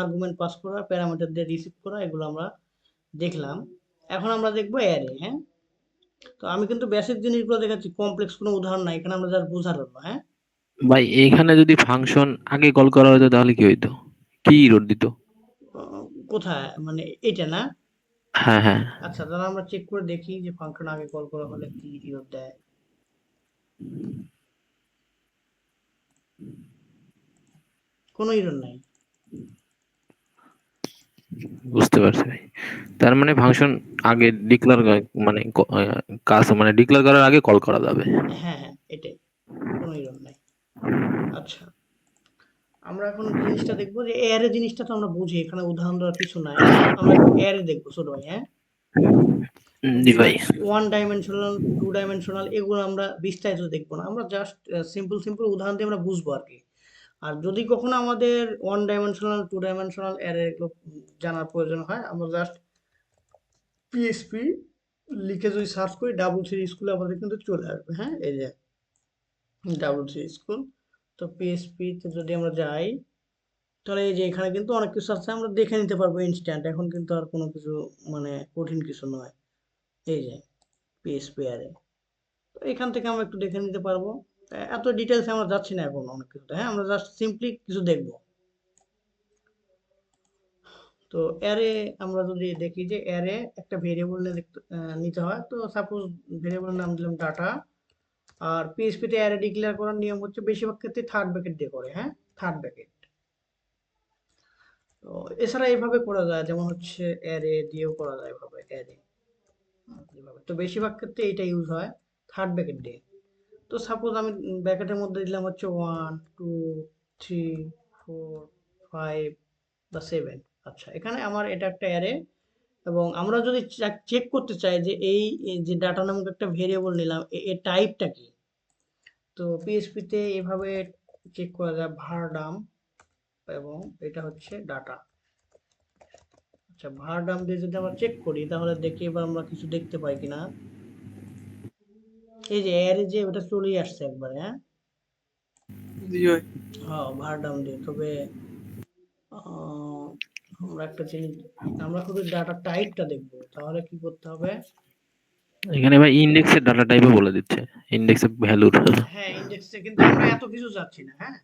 আর্গুমেন্ট পাস করা, প্যারামিটার দিয়ে রিসিভ করা, এগুলো আমরা দেখলাম। এখন আমরা দেখবো অ্যারে। হ্যাঁ, তো আমি কিন্তু বেসিক জিনিসগুলো দেখাচ্ছি, কমপ্লেক্স কোনো উদাহরণ নাই এখানে, আমরা জাস্ট বোঝার জন্য। হ্যাঁ, ভাই এইখানে যদি ফাংশন আগে কল করা হতো তাহলে কি হইতো? কি এরর দিত? কোথায় মানে এটা না? হ্যাঁ, হ্যাঁ। আচ্ছা, তাহলে আমরা চেক করে দেখি যে ফাংশন আগে কল করা হলে কি এরর দেয়। কোনো এরর নাই। বুঝতে পারছি ভাই। তার মানে ফাংশন আগে ডিক্লেয়ার মানে কাজ মানে ডিক্লেয়ার করার আগে কল করা যাবে। হ্যাঁ হ্যাঁ, এটাই, কোনো এরর নাই। আচ্ছা, আমরা এখন জিনিসটা দেখবো যে অ্যারে জিনিসটা তো আমরা বুঝি, এখানে উদাহরণ দেওয়ার কিছু নাই। আমরা একটু অ্যারে দেখবো ছোট ভাই। হ্যাঁ, জি ভাই। ওয়ান ডাইমেনশনাল, টু ডাইমেনশনাল, এগুলো আমরা বিস্তারিত দেখবো না, আমরা জাস্ট সিম্পল সিম্পল উদাহরণ দিয়ে আমরা বুঝবো আর কি। আর যদি কখনো আমাদের one dimensional, two dimensional array এগুলো জানার প্রয়োজন হয়, আমরা জাস্ট পিএসপি লিখে যদি সার্চ করি ডাবল থ্রি স্কুলে আমাদের কিন্তু চলে আসবে। হ্যাঁ, এই যে ডাবল থ্রি স্কুল, তো পিএসপি তে যদি আমরা যাই তাহলে এই যে এখানে কিন্তু অনেক কিছু আছে, আমরা দেখে নিতে পারবো ইনস্ট্যান্ট, এখন কিন্তু আর কোনো কিছু মানে কঠিন কিছু নয়। এই যে পিএসপি অ্যারে, তো এখান থেকে আমরা একটু দেখে নিতে পারবো। এত ডিটেলস আমরা যাচ্ছি না এখন অনেক কিছু। হ্যাঁ, আমরা জাস্ট সিম্পলি কিছু দেখবো। তো অ্যারে আমরা যদি দেখি যে অ্যারে একটা ভেরিয়েবল নিতে হয়, তো সাপোজ ভেরিয়েবলের নাম দিলাম ডাটা। আর পিএইচপি তে অ্যারে ডিক্লেয়ার করার নিয়ম হচ্ছে বেশিরভাগ ক্ষেত্রে থার্ড ব্র্যাকেট দিয়ে করে। হ্যাঁ, থার্ড ব্র্যাকেট। তো এছাড়া এইভাবে করা যায়, যেমন হচ্ছে অ্যারে দিয়েও করা যায় এভাবে অ্যারে, এভাবে। তো বেশিরভাগ ক্ষেত্রে এইটা ইউজ হয় থার্ড ব্র্যাকেট দিয়ে। তো সাপোজ আমি ব্র্যাকেটের মধ্যে দিলাম হচ্ছে 1 2 3 4 5 বা 7। আচ্ছা, এখানে আমার এটা একটা অ্যারে, এবং আমরা যদি চেক করতে চাই যে এই যে ডাটা নামক একটা ভেরিয়েবল নিলাম, এর টাইপটা কি, তো পিএইচপি তে এভাবে চেক করা যায় var ডাম, এবং এটা হচ্ছে ডাটা। আচ্ছা, var ডাম দিয়ে যদি আমরা চেক করি তাহলে দেখি এবার আমরা কিছু দেখতে পাই কিনা। এই যে অ্যারে যে ওটা চলেই আসছে একবারে। হ্যাঁ, জি ভাই, হ্যাঁ var ডাম দিয়ে। তবে আহ, আমরা একটা জিনিস, আমরা শুধু ডাটা টাইপটা দেখবো, তাহলে কি করতে হবে? এখানে ভাই ইন্ডেক্সের ডাটা টাইপও বলে দিচ্ছে। ইন্ডেক্সের ভ্যালুর। হ্যাঁ, ইন্ডেক্সে কিন্তু আমরা এত কিছু যাচ্ছি না। হ্যাঁ,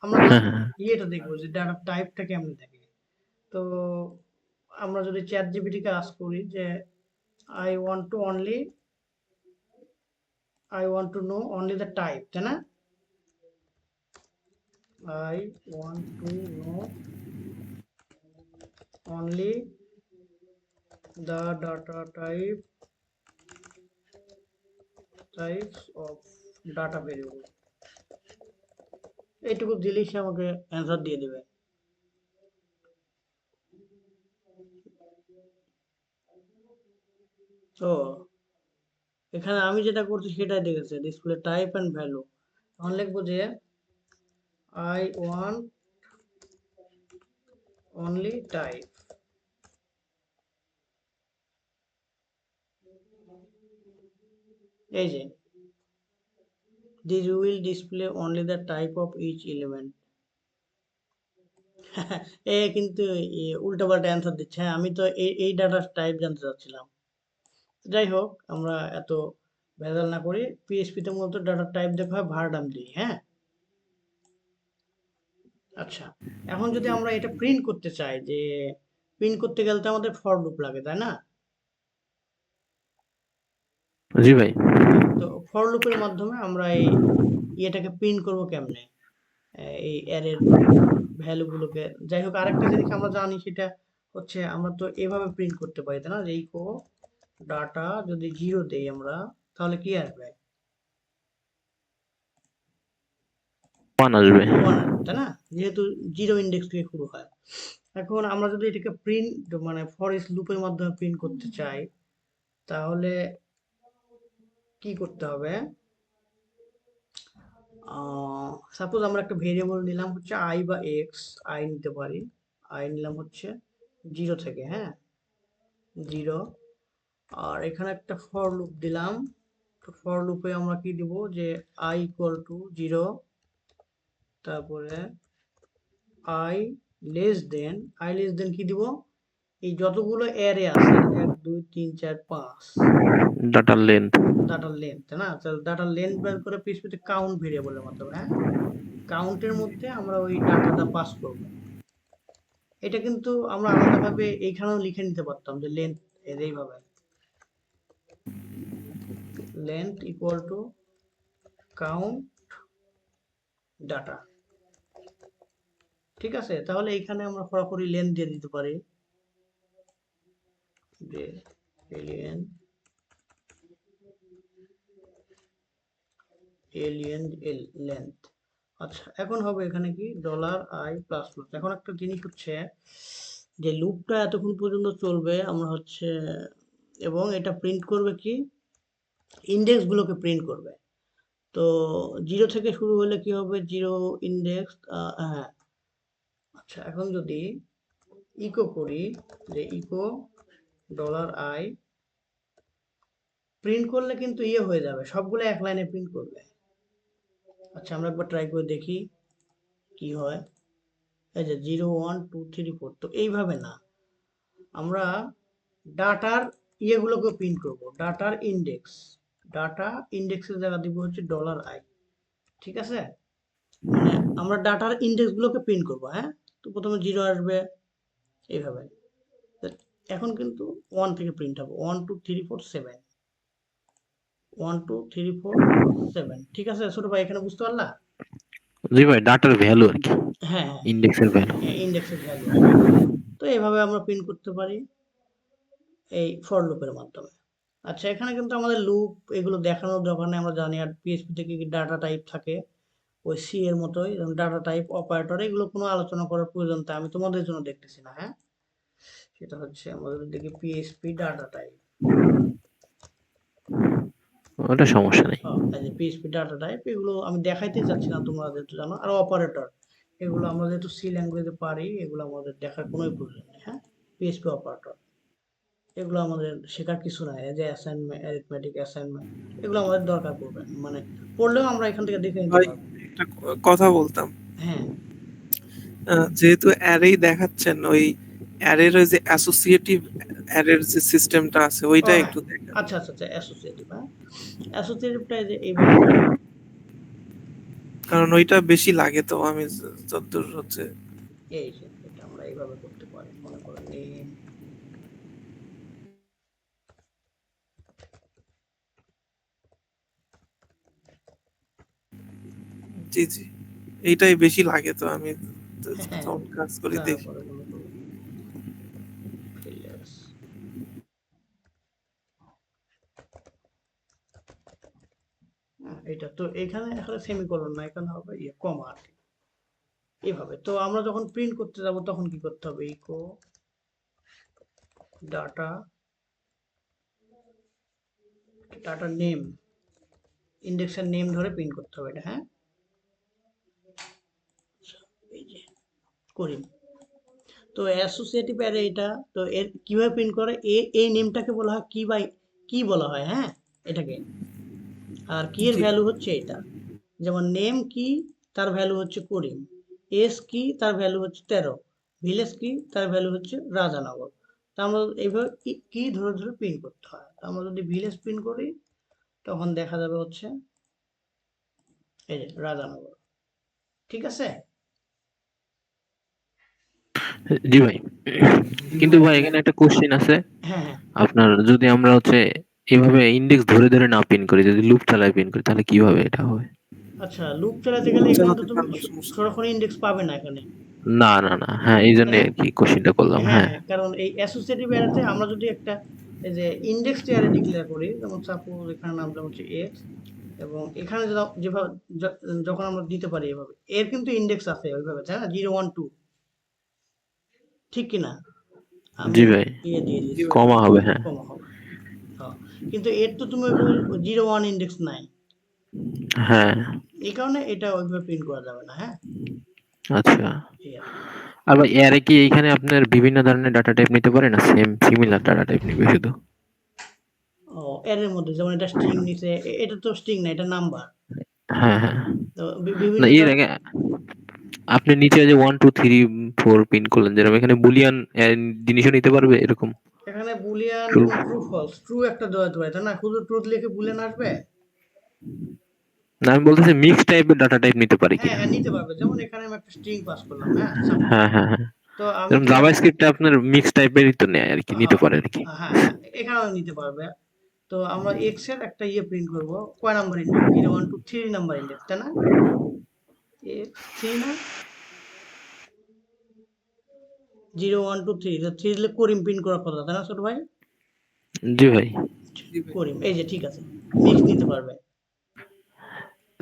আমরা হ্যাঁ, জাস্ট হ্যাঁ। ইয়েটা দেখবো যে ডাটা টাইপটা কেমন থাকে। তো আমরা যদি চ্যাট জিপিটি কে আস্ক করি যে I want to only, I want to know only the type, তাই না? I want to know only the data types of data variable, এইটুকু দিলেই সে আমাকে অ্যান্সার দিয়ে দেবে। তো এখানে আমি যেটা করছি সেটাই দেখেছে, ডিসপ্লে টাইপ অ্যান্ড ভ্যালু। তখন লিখবো যে আই ওয়ান্ট অনলি টাইপ, এই যে this will display only the type of each element। এ কিন্তু উল্টো পাল্টা অ্যান্সার দিচ্ছে। হ্যাঁ, আমি তো এই ডাটার টাইপ জানতে চাচ্ছিলাম। যাই হোক, আমরা এত ভেজাল না করি, পিএইচপি তে মূলত ডাটার টাইপ দেখা হয় ভার দিয়ে। হ্যাঁ, আচ্ছা, এখন যদি আমরা এটা প্রিন্ট করতে চাই, যে প্রিন্ট করতে গেলে তো আমাদের ফর লুপ লাগে, তাই না? জি ভাই। তো ফর লুপের মাধ্যমে আমরা এই ইয়েটাকে প্রিন্ট করব কেমনে, এই অ্যারের ভ্যালুগুলোকে। যাই হোক, আরেকটা জিনিস আমরা জানি, সেটা হচ্ছে আমরা তো এভাবে প্রিন্ট করতে পারি, তাই না? যে ইকো ডাটা যদি 0 দেই আমরা, তাহলে কি আসবে? 1 আসবে। 1 আসবে, তাই না? যেহেতু 0 ইন্ডেক্স থেকে শুরু হয়। এখন আমরা যদি এটাকে প্রিন্ট, মানে ফর ইচ লুপের মাধ্যমে প্রিন্ট করতে চাই, তাহলে কি করতে হবে? সাপোজ আমরা একটা ভেরিয়েবল নিলাম হচ্ছে আই বা এক্স, আই নিতে পারি, আই নিলাম হচ্ছে 0 থেকে, হ্যাঁ 0, আর এখানে একটা ফর লুপ দিলাম। তো ফর লুপে আমরা কি দিব, যে আই ইকুয়াল টু 0, তারপরে আই লেস দেন কি দিব, এই যতগুলো অ্যারে আছে 1 2 3 4 5 ডাটার লেন্থ। ডাটার লেন্থ, তাই না? তাহলে ডাটার লেন্থ বের করে পিএইচপিতে কাউন্ট ভেরিয়েবলের মাধ্যমে, হ্যাঁ, কাউন্টের মধ্যে আমরা ওই ডাটাটা পাস করব। এটা কিন্তু আমরা আলাদাভাবে এইখানেও লিখে নিতে পারতাম, যে লেন্থ এইভাবে, length equal to count data. ঠিক আছে, তাহলে এইখানে আমরা সরাসরি লেন্থ দিয়ে দিতে পারি, যে এলিয়েন লেন্থ। আচ্ছা, এখন হবে এখানে কি $i প্লাস প্লাস। এখন একটা জিনিস হচ্ছে, যে লুপটা এতক্ষণ পর্যন্ত চলবে, আমরা হচ্ছে, এবং এটা প্রিন্ট করবে কি, ইন্ডেক্স গুলোকে প্রিন্ট করবে। তো 0 থেকে শুরু হলে কি হবে, 0 ইন্ডেক্স। হ্যাঁ, আচ্ছা, এখন যদি ইকো করি, যে ইকো $i, প্রিন্ট করলে কিন্তু ইয়ে হয়ে যাবে, সবগুলো এক লাইনে প্রিন্ট করবে। আচ্ছা, আমরা একবার ট্রাই করে দেখি কি হয়। এই যে 0 1 2 3 4, তো এইভাবে না, আমরা ডাটার ইয়েগুলোকে প্রিন্ট করব, ডাটার ইন্ডেক্স, ডাটা ইন্ডেক্সের জায়গা দিব হচ্ছে $i। ঠিক আছে, মানে আমরা ডাটার ইন্ডেক্স গুলোকে প্রিন্ট করব। হ্যাঁ, তো প্রথমে 0 আসবে, এইভাবে। এখন কিন্তু 1 থেকে প্রিন্ট হবে, 1 2 3 4 7, 1 2 3 4 7। ঠিক আছে ছোট ভাই, এখানে বুঝতে পারলা? জি ভাই, ডাটার ভ্যালু আর কি, হ্যাঁ, ইন্ডেক্সের ভ্যালু। ইন্ডেক্সের ভ্যালু। তো এইভাবে আমরা প্রিন্ট করতে পারি এই ফর লুপের মাধ্যমে। আচ্ছা, এখানে কিন্তু আমাদের লুপ এগুলো দেখানোর দরকার নেই, আমরা জানি। আর পিএইচপি থেকে কি ডাটা টাইপ থাকে, ওই সি এর মতোই, ডাটা টাইপ অপারেটর, এগুলো কোনো আলোচনা করার প্রয়োজন তাই আমি তোমাদের জন্য দেখতেছি না। হ্যাঁ, সেটা হচ্ছে আমাদের দিকে পিএইচপি ডাটা টাইপ, ওটা সমস্যা নেই। এই যে পিএইচপি ডাটা টাইপ, এগুলো আমি দেখাইতে চাচ্ছি না, তোমরা যেহেতু জানো। আর অপারেটর, এগুলো আমরা যেহেতু সি ল্যাঙ্গুয়েজে পারি, এগুলো আমাদের দেখার কোনো প্রয়োজন নেই। হ্যাঁ, পিএইচপি অপারেটর, এগুলো আমাদের শেখার কিছু নাই। এই যে অ্যাসাইনমেন্ট, অ্যারিথমেটিক অ্যাসাইনমেন্ট, এগুলো আমাদের দরকার পড়বে, মানে পড়লেও আমরা এখান থেকে দেখে নিতে ভাই পারবো। একটা কথা বলতাম, হ্যাঁ, যেহেতু অ্যারেই দেখাচ্ছেন, ওই অ্যারের ওই যে অ্যাসোসিয়েটিভ অ্যারের যে সিস্টেমটা আছে ও ওইটা হ্যাঁ, একটু দেখেন, আচ্ছা আচ্ছা আচ্ছা, অ্যাসোসিয়েটিভ। হ্যাঁ, অ্যাসোসিয়েটিভটা যে এইভাবে, কারণ ওইটা বেশি লাগে। তো আমি যতদূর হচ্ছে, এই যে এটা আমরা এইভাবে করতে পারি, মনে করেন নেম, জি জি, এইটাই বেশি লাগে। তো আমি হ্যাঁ, তখন কাজ করি দেখি। তারপরে মনে করুন ফিল্টার্স, এটা তো এখানে আসলে সেমিকোলন না, এখানে হবে কমা আর কি, এইভাবে। তো আমরা যখন প্রিন্ট করতে যাব তখন কি করতে হবে, ইকো ডাটা ডাটা নেম, ইন্ডেক্সের নেম ধরে প্রিন্ট করতে হবে এটা, হ্যাঁ। এই যে করি। তো অ্যাসোসিয়েটিভ অ্যারে এটা, তো এর কিভাবে প্রিন্ট করে, এই নেমটাকে বলা হয় কি বাই কি বলা হয়, হ্যাঁ, এটাকে। আর কি এর জি ভ্যালু হচ্ছে এটা, যেমন নেম কি, তার ভ্যালু হচ্ছে করিম, এস কি, তার ভ্যালু হচ্ছে 13, ভিলেজ কি, তার ভ্যালু হচ্ছে রাজানগর। তা আমরা এইভাবে কি ধরে ধরে প্রিন্ট করতে হয়। তো আমরা যদি ভিলেজ প্রিন্ট করি তখন দেখা যাবে হচ্ছে এই যে রাজানগর, ঠিক আছে। জি ভাই, কিন্তু ভাই এখানে একটা কোশ্চেন আছে। হ্যাঁ হ্যাঁ। আপনার যদি আমরা হচ্ছে এভাবে ইন্ডেক্স ধরে ধরে না পিন করি, যদি লুপ চালায় পিন করি, তাহলে কিভাবে এটা হবে? আচ্ছা, লুপ চালাতে গেলে এখানে তো চালাতে তুমি পারলে সমস্যা নেই। সরাসরি ইন্ডেক্স পাবে না এখানে, না না না, হ্যাঁ এই তাই জন্য না? আর কি কোশ্চেনটা করলাম। হ্যাঁ হ্যাঁ হ্যাঁ, কারণ এই অ্যাসোসিয়েটিভ অ্যারেতে আমরা যদি একটা এই যে ইন্ডেক্স অ্যারে ডিক্লেয়ার করি, যেমন সাপোজ এখানে নামটা হচ্ছে এক্স, এবং এখানে যেভাবে যখন আমরা দিতে পারি এভাবে, এর কিন্তু ইন্ডেক্স আছে ওইভাবে, তাই না, 0 1 2, ঠিক কিনা? আমি জি ভাই, ইয়ে দিয়ে জি দিয়েছি, ভাই। কমা হবে, হ্যাঁ। কমা হবে, হ্যাঁ। কিন্তু এর তো তুমি ওইভাবে 0 1 ইন্ডেক্স নাই, হ্যাঁ এই কারণে এটা ওইভাবে প্রিন্ট করা যাবে না, হ্যাঁ। আচ্ছা। এই আর কি। আর ভাই এরে কি এইখানে আপনার বিভিন্ন ধরনের ডাটা টাইপ নিতে পারে না, সেম সিমিলার ডাটা টাইপ নিবে শুধু? ও, এর মধ্যে যেমন এটা স্ট্রিং নিছে, এটা তো স্ট্রিং না, এটা নাম্বার। হ্যাঁ হ্যাঁ। তো না বিভিন্ন এর আগে আপনি নিচে যে 1 2 3 4 পিন করলেন, যেরকম এখানে বুলিয়ান জিনিসও নিতে পারবে এরকম? এখানে বুলিয়ান ট্রু। এবং ট্রু ফলস, ট্রু একটা দেওয়া যেতে পারে, তাই না, শুধু ট্রুথ লিখে বুলিয়ান আসবে। না আমি বলতেছি মিক্স টাইপের ডাটা টাইপ নিতে পারি হ্যাঁ কিনা। হ্যাঁ, নিতে পারবে, যেমন এখানে আমি একটা স্ট্রিং পাস করলাম, হ্যাঁ, সাপোজ। হ্যাঁ হ্যাঁ হ্যাঁ, তো আমি যেরকম কি জাভাস্ক্রিপ্টে আপনার মিক্স টাইপেরই তো নেয় আর কি, নিতে হ্যাঁ পারে আর কি। হ্যাঁ হ্যাঁ, এখানেও নিতে পারবে। তো আমরা এক্স এর একটা ইয়ে প্রিন্ট করব, কয় নাম্বার ইন্ডেক্স, 0 1 2 3 নাম্বার ইন্ডেক্স, তাই না, এক্স 3 না, 0 1 2 3, তো 3 দিলে করিম প্রিন্ট করার কথা, তাই না ছোট ভাই? জি ভাই। জি ভাই। করিম, এই যে ঠিক আছে, মিক্স নিতে পারবে।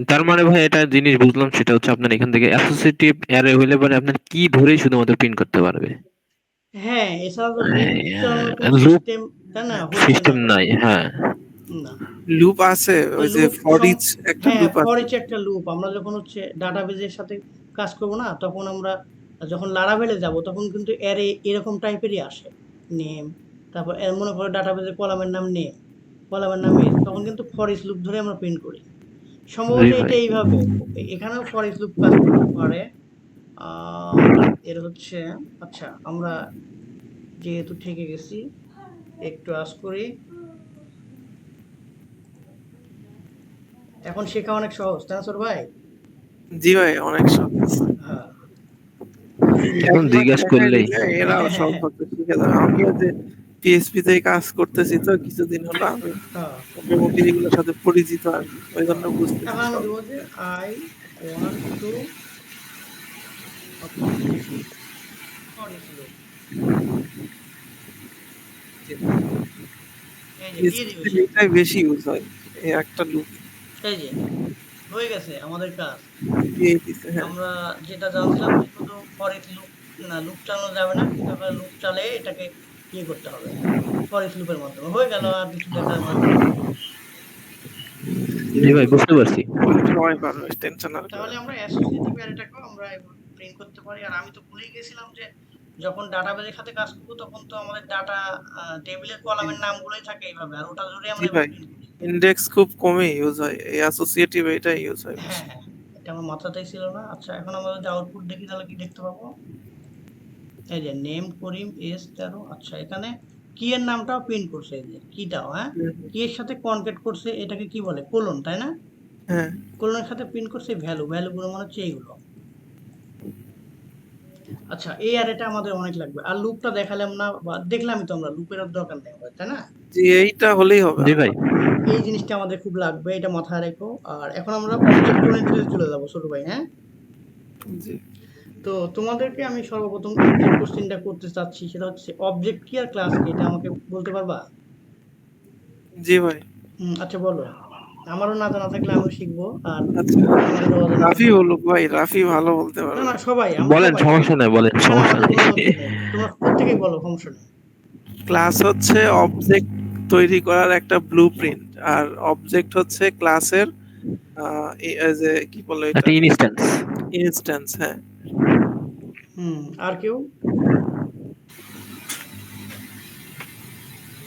তার মানে ভাই এটা জিনিস বুঝলাম, সেটা হচ্ছে আপনার এখান থেকে অ্যাসোসিয়েটিভ অ্যারে হইলে পরে আপনার কি ধরেই শুধুমাত্র প্রিন্ট করতে পারবে। হ্যাঁ, এছাড়া তো লুপ চালানোর কোনো লুপ সিস্টেম, তাই না, হচ্ছে না। সিস্টেম নাই, হ্যাঁ। না, লুপ আছে, ওই যে লুপ ফর ইচ একটা হ্যাঁ, লুপ ফর আছে। ইচ একটা লুপ। আমরা যখন হচ্ছে ডাটাবেজের সাথে কাজ করব না, তখন আমরা যখন লারাভেলে যাব তখন কিন্তু অ্যারে এরকম টাইপেরই আসে, নেম, তারপর এর মনে করো ডাটাবেজের কলামের নাম নেম, কলামের নাম এস, তখন কিন্তু ফর ইচ লুপ ধরে আমরা প্রিন্ট করি। জি সম্ভবত ভাই। এটা এইভাবে, এখানেও ফর ইচ লুপ কাজ করতে পারে। এর হচ্ছে, আচ্ছা আমরা যেহেতু ঠেকে গেছি, একটু আস করি। এখন শেখা অনেক সহজ, তাই না ছোট ভাই? জি ভাই, অনেক সহজ। হ্যাঁ এখন একবার জিজ্ঞাসা দেখাই করলেই। দিলে এরাও সবভাবে শিখে যাবে। আমিও যে পিএসপি তে কাজ করতেছি তো কিছুদিন হলো, আমি হ্যাঁ। মোটামুটি এগুলোর সাথে পরিচিত আর কি, ওই জন্য বুঝতেছি এখন আমি সব। দেবো যে আই ওয়ান্ট টু, আচ্ছা সরি ছিল, এই যে দিয়ে দিবে পিএসপি সে, এটাই বেশি ইউজ হয়, এই একটা লুপ এই যে হয়ে গেছে আমাদের কাজ। দিয়ে দিছে। হ্যাঁ আমরা যেটা জানছিলাম যে শুধু ফর ইচ লুপ, না লুপ চালানো যাবে না, কিন্তু আপনার লুপ চালিয়ে এটাকে ইয়ে করতে হবে, ফর ইচ লুপের মাধ্যমে হয়ে গেল, আর কিছু দেখার মানে নেই। জি ভাই, বুঝতে পারছি। সবাই পারবে, টেনশন আর করে তাহলে না। আমরা অ্যাসোসিয়েটিভ অ্যারেটাকেও আমরা প্রিন্ট করতে পারি। আর আমি তো ভুলেই গেছিলাম যে যখন ডাটাবেজের সাথে কাজ করবো তখন তো আমাদের ডাটা টেবিলের কলামের নামগুলোই থাকে এইভাবে, আর ওটা ধরে আমরা জি এভাবে ভাই, প্রিন্ট করি। ইন্ডেক্স খুব কমই ইউজ হয়, এই অ্যাসোসিয়েটিভ এটাই ইউজ হয় হ্যাঁ বেশি। হ্যাঁ, এটা আমার মাথাতেই ছিল না। আচ্ছা, এখন আমরা যদি আউটপুট দেখি তাহলে কি দেখতে পাবো, এই যে নেম করিম এস 13, আচ্ছা এখানে কি এর নামটাও প্রিন্ট করছে, এই যে কিটাও, হ্যাঁ, কি এর সাথে কনকেট করছে, এটাকে কি বলে, কোলন, তাই না, হ্যাঁ কোলনের সাথে প্রিন্ট করছে ভ্যালু, ভ্যালুগুলো মনে হচ্ছে এইগুলো। আচ্ছা, এই অ্যারেটা আমাদের অনেক লাগবে। আর লুপটা দেখালাম না বা দেখলামই তো, আমরা লুপের আর দরকার নেই আমাদের, তাই না। জি, এইটা হলেই হবে জি আর ভাই। এই জিনিসটা আমাদের খুব লাগবে, এটা মাথায় রেখো। আর এখন আমরা অবজেক্ট ওরিয়েন্টেডে চলে যাবো ছোট ভাই, হ্যাঁ। জি। তো তোমাদেরকে আমি সর্বপ্রথম যে কোশ্চেনটা করতে চাচ্ছি সেটা হচ্ছে অবজেক্ট কি আর ক্লাস কি, এটা আমাকে বলতে পারবা? জি ভাই, আচ্ছা বলো। আমারও না জানা থাকলে আমিও শিখবো, আর আচ্ছা, আপনাদেরও অজানা রাফি থাকলে। বলুক ভাই, রাফি ভালো বলতে না পারবে। না সবাই, আমরা বলেন, সবাই, সমস্যা নাই, বলেন, এখানে সমস্যা আমাদের নাই। কোনো লজ্জা নেই, তোমরা প্রত্যেকেই বলো, সমস্যা নেই। ক্লাস হচ্ছে অবজেক্ট তৈরি করার একটা ব্লুপ্রিন্ট, আর অবজেক্ট হচ্ছে ক্লাসের যে কি বলে এটা, একটা ইনস্ট্যান্স। ইনস্ট্যান্স। হ্যাঁ, আর কেউ?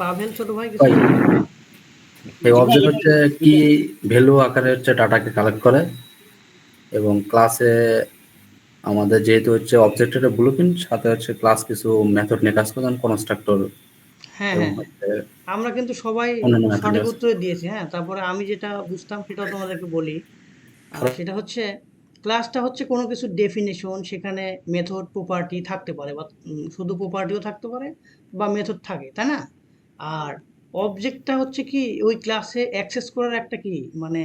পাভেল ছোট ভাই কিছু ভাই, বলবে? এই অবজেক্ট হচ্ছে কি ভ্যালু আকারে হচ্ছে ডাটাকে কালেক্ট করে, এবং ক্লাসে আমাদের যেহেতু হচ্ছে অবজেক্টের ব্লুপ্রিন্ট, সাথে হচ্ছে ক্লাস কিছু মেথড নিয়ে কাজ করে, যেমন কনস্ট্রাক্টর হ্যাঁ এবং হ্যাঁ হ্যাঁ, হচ্ছে আমরা কিন্তু সবাই অন্যান্য মেথড সঠিক আছে। উত্তর দিয়েছি। হ্যাঁ, তারপরে আমি যেটা বুঝতাম সেটাও তোমাদেরকে বলি। সেটা হচ্ছে ক্লাসটা হচ্ছে কোনো কিছু ডেফিনেশন, সেখানে মেথড প্রপার্টি থাকতে পারে, বা শুধু প্রপার্টিও থাকতে পারে, বা মেথড থাকে, তাই না? আর অবজেক্টটা হচ্ছে কি ওই ক্লাসে অ্যাক্সেস করার একটা কি মানে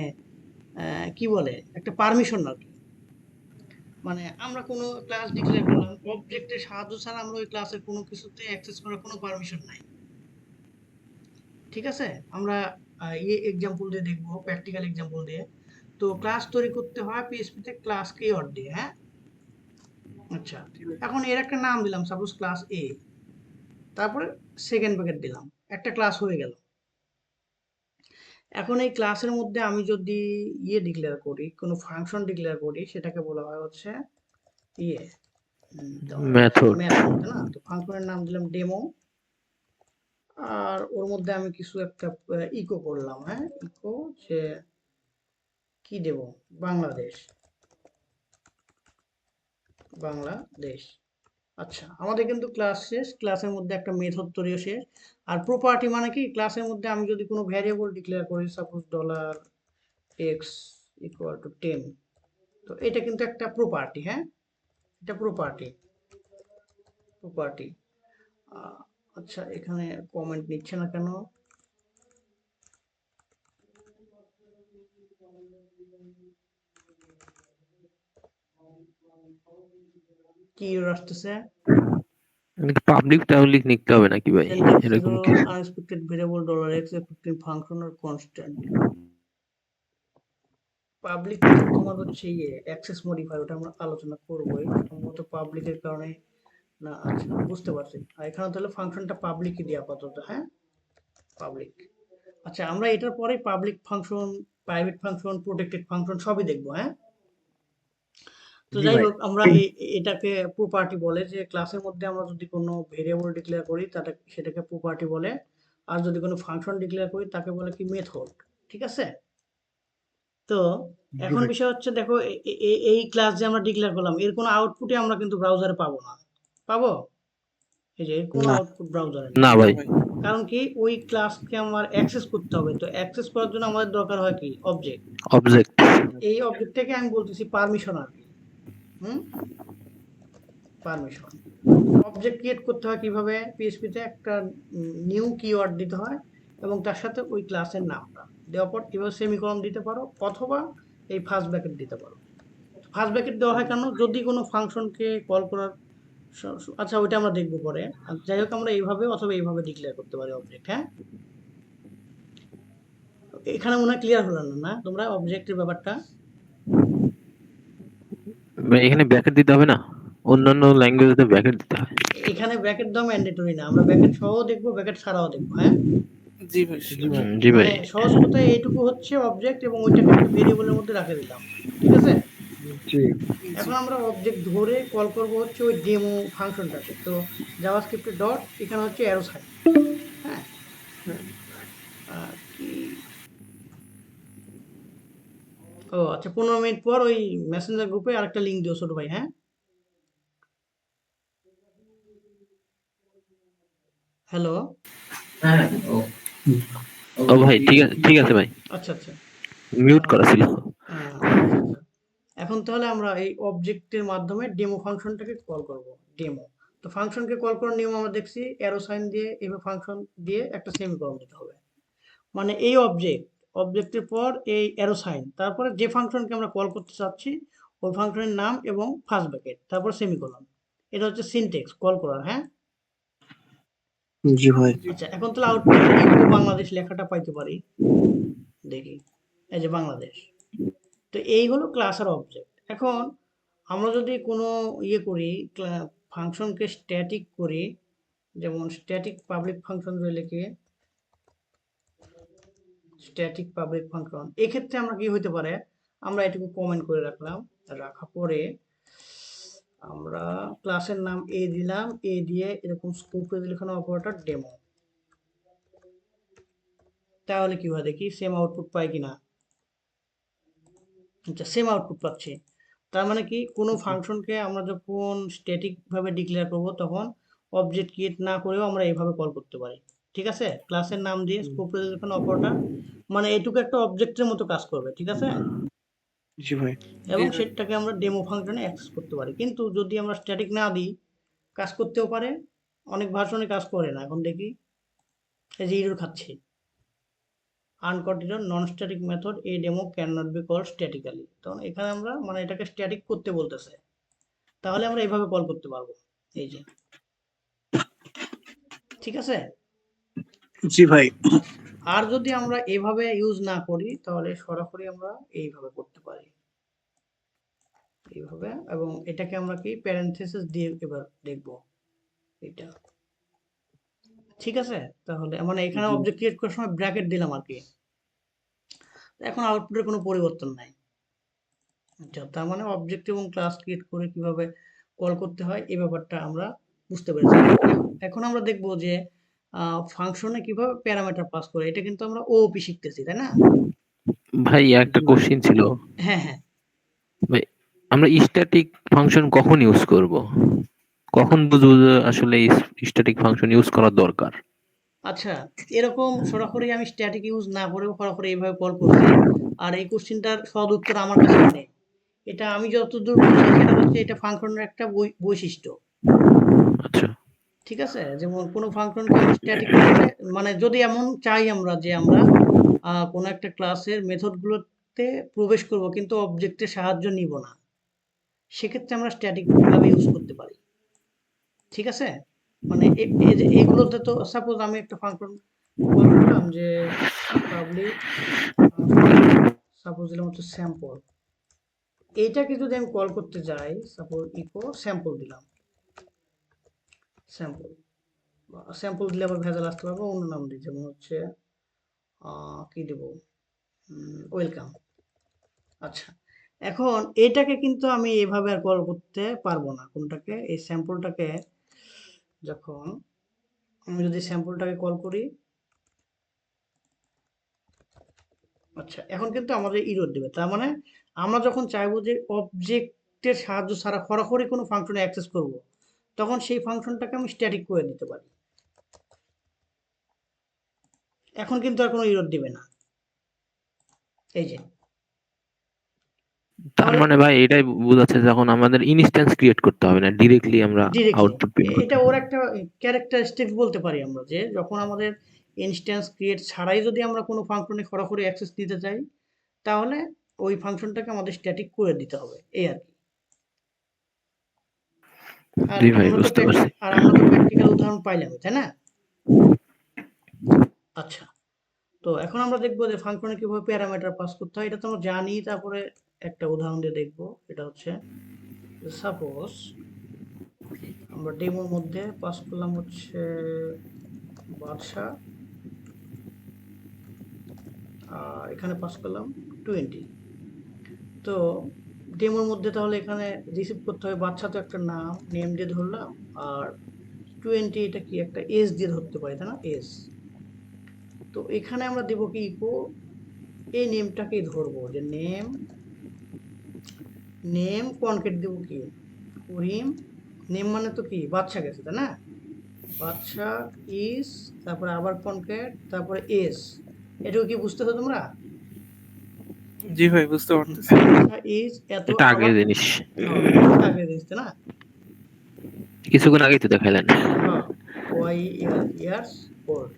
কি বলে একটা পারমিশন আর কি। মানে আমরা কোনো ক্লাস ডিক্লেয়ার করলাম, অবজেক্টের সাহায্য ছাড়া আমরা ওই ক্লাসের কোনো কিছুতে অ্যাক্সেস করার কোনো পারমিশন নাই। ঠিক আছে? আমরা এক্সাম্পল দিয়ে দেখবো, প্র্যাকটিক্যাল এক্সাম্পল দিয়ে। তো ক্লাস তৈরি করতে হয় পিএইচপি তে ক্লাস কিওয়ার্ড দিয়ে, হ্যাঁ? আচ্ছা, এখন এর একটা নাম দিলাম, সাপোজ ক্লাস এ, তারপরে সেকেন্ড ব্র্যাকেট দিলাম, একটা ক্লাস হয়ে গেল। এখন এই ক্লাসের মধ্যে আমি যদি ডিক্লেয়ার করি, কোনো ফাংশন ডিক্লেয়ার করি, সেটাকে বলা হয় হচ্ছে ইয়ে মেথড। মেথড, না? তো ফাংশনের নাম দিলাম ডেমো, আর ওর মধ্যে আমি কিছু একটা ইকো করলাম, হ্যাঁ, ইকো যে কি দেব, বাংলাদেশ, বাংলাদেশ। আচ্ছা, আমাদের কিন্তু ক্লাস শেষ, ক্লাসের মধ্যে একটা মেথড তৈরিও শেষ। আর প্রপার্টি মানে কি, ক্লাসের মধ্যে আমি যদি কোনো ভ্যারিয়েবল ডিক্লেয়ার করি, সাপোজ $x ইকুয়াল টু 10, তো এটা কিন্তু একটা প্রপার্টি, হ্যাঁ, এটা প্রপার্টি, প্রপার্টি। আচ্ছা, এখানে কমেন্ট নিচ্ছে না কেন? কি আসতেছে? পাবলিক টাবলিক লিখতে হবে নাকি ভাই? syntax এরকম zero, কিছু। unexpected variable $x affecting function or constant. Public তো তোমার হচ্ছে অ্যাক্সেস মডিফায়ার, ওটা আমরা আলোচনা করবোই সম্ভবত পাবলিকের কারণে। না, আচ্ছা, বুঝতে পারছি। আর এখানে তাহলে ফাংশনটা পাবলিকই দিয়ে আপাতত, হ্যাঁ, পাবলিক। আচ্ছা, আমরা এটার পরে public function, private function, protected function সবই দেখবো, হ্যাঁ। তো জি যাই ভাই। হোক, আমরা এটাকে প্রপার্টি বলে, যে ক্লাসের মধ্যে আমরা যদি কোনো ভেরিয়েবল ডিক্লেয়ার করি তাটা সেটাকে প্রপার্টি বলে, আর যদি কোনো ফাংশন ডিক্লেয়ার করি তাকে বলে কি মেথড। ঠিক আছে? তো জি এখন ভাই। বিষয় হচ্ছে, দেখো এই ক্লাস যে আমরা ডিক্লেয়ার করলাম, এর কোনো আউটপুটে আমরা কিন্তু ব্রাউজারে পাবো না। পাবো? এই যে এর কোনো না, আউটপুট ব্রাউজারে না নেই। না ভাই। ভাই। কারণ কি, ওই ক্লাসকে আমার অ্যাক্সেস করতে হবে, তো অ্যাক্সেস করার জন্য আমাদের দরকার হয় কি, অবজেক্ট। অবজেক্ট। এই অবজেক্টটাকে আমি বলতেছি পারমিশন আর কি। হুম, পারমিশন। অবজেক্ট ক্রিয়েট করতে হয় কিভাবে, পিএইচপি তে একটা নিউ কিওয়ার্ড দিতে হয়, এবং তার সাথে ওই ক্লাসের নামটা দেওয়ার পর এভাবে সেমিকোলন দিতে পারো, অথবা এই ফার্স্ট ব্র্যাকেট দিতে পারো। ফার্স্ট ব্র্যাকেট দেওয়া হয় কেন, যদি কোনো ফাংশনকে কল করার আচ্ছা, ওইটা আমরা দেখবো পরে। আর যাই হোক, আমরা এইভাবে অথবা এইভাবে ডিক্লেয়ার করতে পারি অবজেক্ট, হ্যাঁ। এখানে মনে হয় ক্লিয়ার হলো না, না তোমরা অবজেক্টের ব্যাপারটা? ভাই, এখানে ব্র্যাকেট দিতে হবে না? অন্যান্য ল্যাঙ্গুয়েজে ব্র্যাকেট দিতে হয়। এখানে ব্র্যাকেট দেওয়া ম্যান্ডেটরি না, আমরা ব্র্যাকেট সহ দেখবো, ব্র্যাকেট ছাড়াও দেখবো, হ্যাঁ। জি ভাই। জি ভাই। মানে সহজ কথায় এইটুকু হচ্ছে অবজেক্ট, এবং ওইটাকে একটা ভেরিয়েবলের মধ্যে রাখে দিলাম। ঠিক আছে? এখন আমরা অবজেক্ট ধরে কল করব হচ্ছে ওই ডেমো ফাংশনটাকে। তো জাভাস্ক্রিপ্টে ডট, এখানে হচ্ছে অ্যারো সাইন, হ্যাঁ। কি, ও আচ্ছা, 15 মিনিট পর ওই মেসেঞ্জার গ্রুপে আরেকটা লিঙ্ক দিও ছোট ভাই, হ্যাঁ। হ্যালো। হ্যাঁ। ও ও ভাই, ঠিক আছে, ঠিক আছে ভাই। আচ্ছা আচ্ছা। মিউট করা ছিল। আচ্ছা আচ্ছা। এখন তাহলে আমরা এই অবজেক্টের মাধ্যমে ডেমো ফাংশনটাকে কল করব, ডেমো। তো ফাংশনকে কল করার নিয়ম আমরা দেখছি, অ্যারো সাইন দিয়ে, এভাবে ফাংশন দিয়ে একটা সেমিকোলন দিতে হবে। মানে এই অবজেক্টের পর এই অ্যারো সাইন, তারপরে যে ফাংশনকে আমরা কল করতে চাচ্ছি ওই ফাংশনের নাম এবং ফার্স্ট ব্র্যাকেট, তারপর সেমিকোলন। এটা হচ্ছে সিনট্যাক্স কল করার, হ্যাঁ। জি ভাই। আচ্ছা, এখন তাহলে আউটপুটে ইকো বাংলাদেশ লেখাটা পাইতে পারি, দেখি। এই যে বাংলাদেশ। তো এই হলো ক্লাসের অবজেক্ট। এখন আমরা যদি কোনো ইয়ে করি, ফাংশনকে স্ট্যাটিক করি, যেমন স্ট্যাটিক পাবলিক ফাংশন যদি লিখি, স্ট্যাটিক পাবলিক ফাংশন, এক্ষেত্রে আমরা কি হইতে পারে, আমরা এটুকু কমেন্ট করে রাখলাম, রাখা পরে আমরা ক্লাসের নাম এ দিলাম, এ দিয়ে এরকম স্কোপে লিখানো অপারেটর ডেমো। তাহলে কি হয় দেখি, সেম আউটপুট পাই কিনা। আচ্ছা, সেম আউটপুট পাচ্ছি। তার মানে কি, কোনো ফাংশনকে আমরা যখন স্ট্যাটিক ভাবে ডিক্লেয়ার করব তখন অবজেক্ট ক্রিয়েট না করেও আমরা এইভাবে কল করতে পারি। ঠিক আছে, ক্লাসের নাম দিয়ে স্কোপ রেজলিউশন অপারেটর, মানে এটুকু একটা অবজেক্টের মতো কাজ করবে। ঠিক আছে, জি ভাই। এবং সেটাকে আমরা ডেমো ফাংশনে অ্যাক্সেস করতে পারি। কিন্তু যদি আমরা স্ট্যাটিক না দিই, কাজ করতেও পারে, অনেক ভার্সনে কাজ করে না। এখন দেখি, এই যে ইরর খাচ্ছে, uncaught non static method A demo can not be call statically. তখন এখানে আমরা মানে এটাকে স্ট্যাটিক করতে বলতেছে, তাহলে আমরা এইভাবে কল করতে পারবো। এই যে, ঠিক আছে। জি ভাই। আর যদি আমরা এইভাবে ইউজ না করি তাহলে সরাসরি আমরা এইভাবে করতে পারি, এইভাবে। এবং এটাকে আমরা কি প্যারেনথেসিস দিয়ে এবার দেখব এটা। ঠিক আছে, তাহলে মানে এখানে অবজেক্ট ক্রিয়েট করার সময় ব্র্যাকেট দিলাম আর কি। এখন আউটপুটের কোনো পরিবর্তন নাই। আচ্ছা, তার মানে অবজেক্ট এবং ক্লাস ক্রিয়েট করে কিভাবে কল করতে হয় এই ব্যাপারটা আমরা বুঝতে পেরেছি। এখন আমরা দেখব যে ফাংশনে কিভাবে প্যারামিটার পাস করে। এটা কিন্তু আমরা ওওপি শিখতেছি, তাই না? ভাই একটা কোশ্চেন ছিল, হ্যাঁ হ্যাঁ, ভাই আমরা স্ট্যাটিক ফাংশন কখন ইউজ করব, কখন বুঝবো যে আসলে স্ট্যাটিক ফাংশন ইউজ করা দরকার? আচ্ছা, এরকম সরাসরি আমি স্ট্যাটিক ইউজ না করেও সরাসরি এইভাবে কল করছি। আর এই কোশ্চেনটার সদ উত্তর আমার কাছে নেই। এটা আমি যতদূর বুঝি সেটা হচ্ছে এটা ফাংশনের একটা বৈশিষ্ট্য। আচ্ছা, ঠিক আছে, যেমন কোনো ফাংশনকে আমি স্ট্যাটিক করলে, মানে যদি এমন চাই আমরা যে আমরা কোনো একটা ক্লাসের মেথডগুলোতে প্রবেশ করব কিন্তু অবজেক্টের সাহায্য নিব না, সেক্ষেত্রে আমরা স্ট্যাটিক ভাবে ইউজ করতে পারি। ঠিক আছে, মানে এই যে এগুলোতে তো সাপোজ আমি একটা ফাংশন কল করলাম যে পাবলিক, সাপোজ দিলাম হচ্ছে স্যাম্পল। এইটাকে যদি আমি কল করতে যাই, সাপোজ ইকো স্যাম্পল দিলাম, স্যাম্পল। স্যাম্পল দিলে আবার ভেজাল আসতে পারবো, অন্য নাম দিই, যেমন হচ্ছে কি দেব, ওয়েলকাম। আচ্ছা, এখন এটাকে কিন্তু আমি এভাবে আর কল করতে পারবো না। কোনটাকে, এই স্যাম্পলটাকে। যখন আমি যদি স্যাম্পলটাকে কল করি, আচ্ছা, এখন কিন্তু আমাদের ইরর দেবে। তার মানে আমরা যখন চাইবো যে অবজেক্টের সাহায্য ছাড়া সরাসরি কোনো ফাংশনে অ্যাক্সেস করব, তখন সেই ফাংশনটাকে আমি স্ট্যাটিক করে দিতে পারি। এখন কিন্তু আর কোনো ইরর দিবে না। এই যে, তার মানে ভাই এটাই বোঝাচ্ছে যখন আমাদের ইনস্ট্যান্স ক্রিয়েট করতে হবে না, ডিরেক্টলি আমরা আউটপুট প্রিন্ট করতে এটা ওর একটা ক্যারেক্টারিস্টিক্স বলতে পারি আমরা, যে যখন আমাদের ইনস্ট্যান্স ক্রিয়েট ছাড়াই যদি আমরা কোনো ফাংশনে সরাসরি অ্যাক্সেস দিতে চাই, তাহলে ওই ফাংশনটাকে আমাদের স্ট্যাটিক করে দিতে হবে, এই আর কি। আর জি ভাই, আমরা তো বুঝতে পারছি। প্র্যাকটিক্যাল উদাহরণ পাইলাম, তাই না? আচ্ছা, তো এখন আমরা দেখবো যে ফাংশনে কিভাবে প্যারামিটার পাস করতে হয়। এটা তো আমরা জানি, তারপরে একটা উদাহরণ দিয়ে দেখবো। এটা হচ্ছে সাপোজ আমরা ডেমোর মধ্যে পাস করলাম হচ্ছে বাদশা, আর এখানে পাস করলাম 20। তো ডেমোর মধ্যে তাহলে এখানে রিসিভ করতে হবে বাদশা, তো একটা নাম, নেম দিয়ে ধরলাম, আর 20 এটা কি একটা এজ দিয়ে ধরতে পারি, তাই না? এজ। তো এখানে আমরা দেবো কি ইকো, এই নেমটাকেই ধরবো, যে নেম কনকেট দেবো কি করিম। নেম মানে তো কি বাদশা গেছে, তাই না? বাদশা ইজ, তারপরে আবার কনকেট, তারপরে এজ। এটুকু কি বুঝতেছো তোমরা? জি ভাই, বুঝতে পারতেছি। বাদশা ইজ এত, এটা আবার আগের জিনিস, আগে দিস, তাই না? কিছুক্ষণ আগেই তো দেখাইলেন। হ্যাঁ, ওয়াই ইয়ার্স ওল্ড।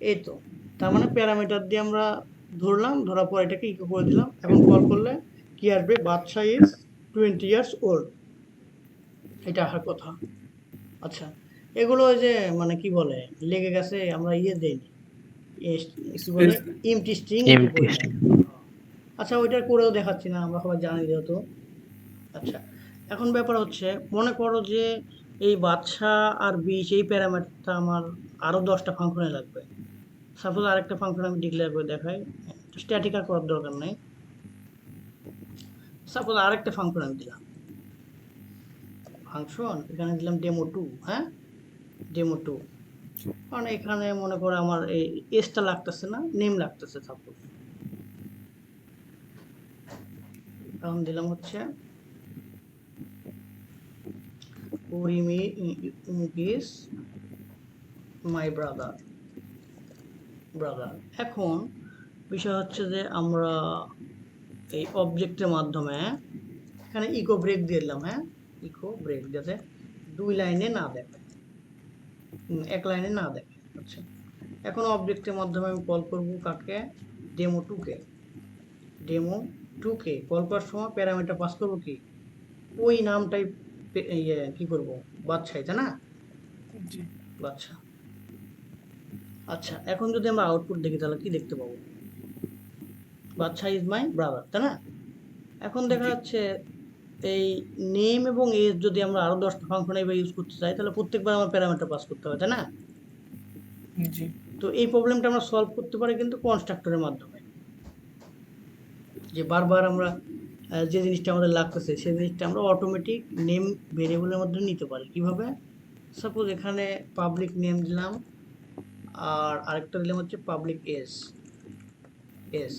এই তো, তার মানে প্যারামিটার দিয়ে আমরা ধরলাম, ধরার পর এটাকে ইকো করে দিলাম। এখন কল করলে কি আসবে, বাদশা ইজ 20 ইয়ার্স ওল্ড, এটা আসার কথা। আচ্ছা, এগুলো ওই যে মানে কি বলে লেগে গেছে, আমরা ইয়ে দেইনি, কি বলে এমটি স্ট্রিং ইকো করি নাই। আচ্ছা ওইটার করেও দেখাচ্ছি না, আমরা সবাই জানি যেহেতু। আচ্ছা এখন ব্যাপার হচ্ছে, মনে করো যে এই বাচ্চা আর বিষ এই প্যারামিটারটা আমার আরো 10টা ফাংশনে লাগবে। সাপোজ আরেকটা ফাংশন আমি ডিক্লেয়ার করে দেখাই, স্ট্যাটিক আর করার দরকার নেই। সাপোজ আরেকটা ফাংশন আমি দিলাম, ফাংশন এখানে দিলাম ডেমো2, হ্যাঁ ডেমো2, কারণ এখানে মনে করো আমার এই এসটা লাগতেছে না, নেম লাগতেছে। সাপোজ এখন দিলাম হচ্ছে উরিমি ইজ মাই ব্রাদার। এখন বিষয় হচ্ছে যে আমরা এই অবজেক্টের মাধ্যমে এখানে ইকো ব্রেক দিয়ে দিলাম, হ্যাঁ ইকো ব্রেক, যাতে 2 লাইনে না দেখায়, 1 লাইনে না দেখায়। আচ্ছা এখন অবজেক্টের মাধ্যমে আমি কল করব কাকে, ডেমো2কে। ডেমো2কে কল করার সময় প্যারামিটার পাস করব কি, ওই নামটাই কি করব, বাচ্চাই, তাই না, জি বাচ্চা। আচ্ছা এখন যদি আমরা আউটপুট দেখি তাহলে কি দেখতে পাবো, বাচ্চা ইজ মাই ব্রাদার, তাই না। এখন দেখা যাচ্ছে এই নেম এবং এজ যদি আমরা আরো 10টা ফাংশন এবার ইউজ করতে চাই, তাহলে প্রত্যেকবার আমার প্যারামিটার পাস করতে হবে, তাই না। জি তো এই প্রবলেমটা আমরা সলভ করতে পারি কিন্তু কনস্ট্রাক্টরের মাধ্যমে, যে বারবার আমরা যে জিনিসটা আমাদের লাগতেছে সেই জিনিসটা আমরা অটোমেটিক নেম ভেরিয়েবলের মধ্যে নিতে পারি। কিভাবে, সাপোজ এখানে পাবলিক নেম দিলাম আর আরেকটা দিলাম হচ্ছে পাবলিক এস।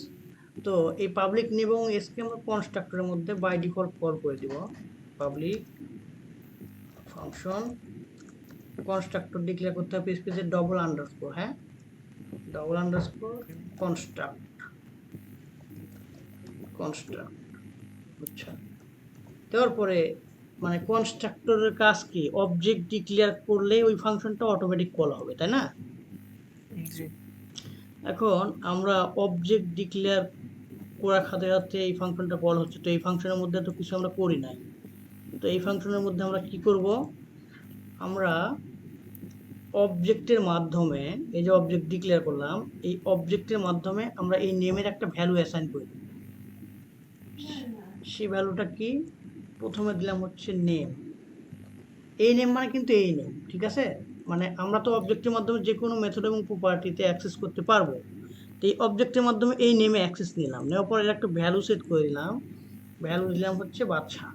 তো এই পাবলিক নেম এবং এসকে আমরা কনস্ট্রাক্টরের মধ্যে বাই ডিফল্ট কল করে দিব, পাবলিক ফাংশন কনস্ট্রাক্টর ডিক্লেয়ার করতে হবে পিএইচপি ডবল আন্ডারস্কোর, হ্যাঁ ডবল আন্ডারস্কোর কনস্ট্রাক্ট। আচ্ছা দেওয়ার পরে মানে কনস্ট্রাক্টরের কাজ কি, অবজেক্ট ডিক্লেয়ার করলে ওই ফাংশনটা অটোমেটিক কল হবে, তাই না। জি এখন আমরা অবজেক্ট ডিক্লেয়ার করার সাথে সাথে এই ফাংশনটা কল হচ্ছে, তো এই ফাংশনের মধ্যে তো কিছু আমরা করি নাই। তো এই ফাংশনের মধ্যে আমরা কি করব, আমরা অবজেক্টের মাধ্যমে, এই যে অবজেক্ট ডিক্লেয়ার করলাম, এই অবজেক্টের মাধ্যমে আমরা এই নেমের একটা ভ্যালু অ্যাসাইন করি। সেই ভ্যালুটা কি, প্রথমে দিলাম হচ্ছে নেম। এই নেম মানে কিন্তু এই নেম, ঠিক আছে। মানে আমরা তো অবজেক্টের মাধ্যমে যে কোনো মেথড এবং প্রপার্টিতে অ্যাক্সেস করতে পারবো। তো এই অবজেক্টের মাধ্যমে এই নেমে অ্যাক্সেস নিলাম, নেওয়ার পরে একটা ভ্যালু সেট করে দিলাম, ভ্যালু দিলাম হচ্ছে বাচ্চা।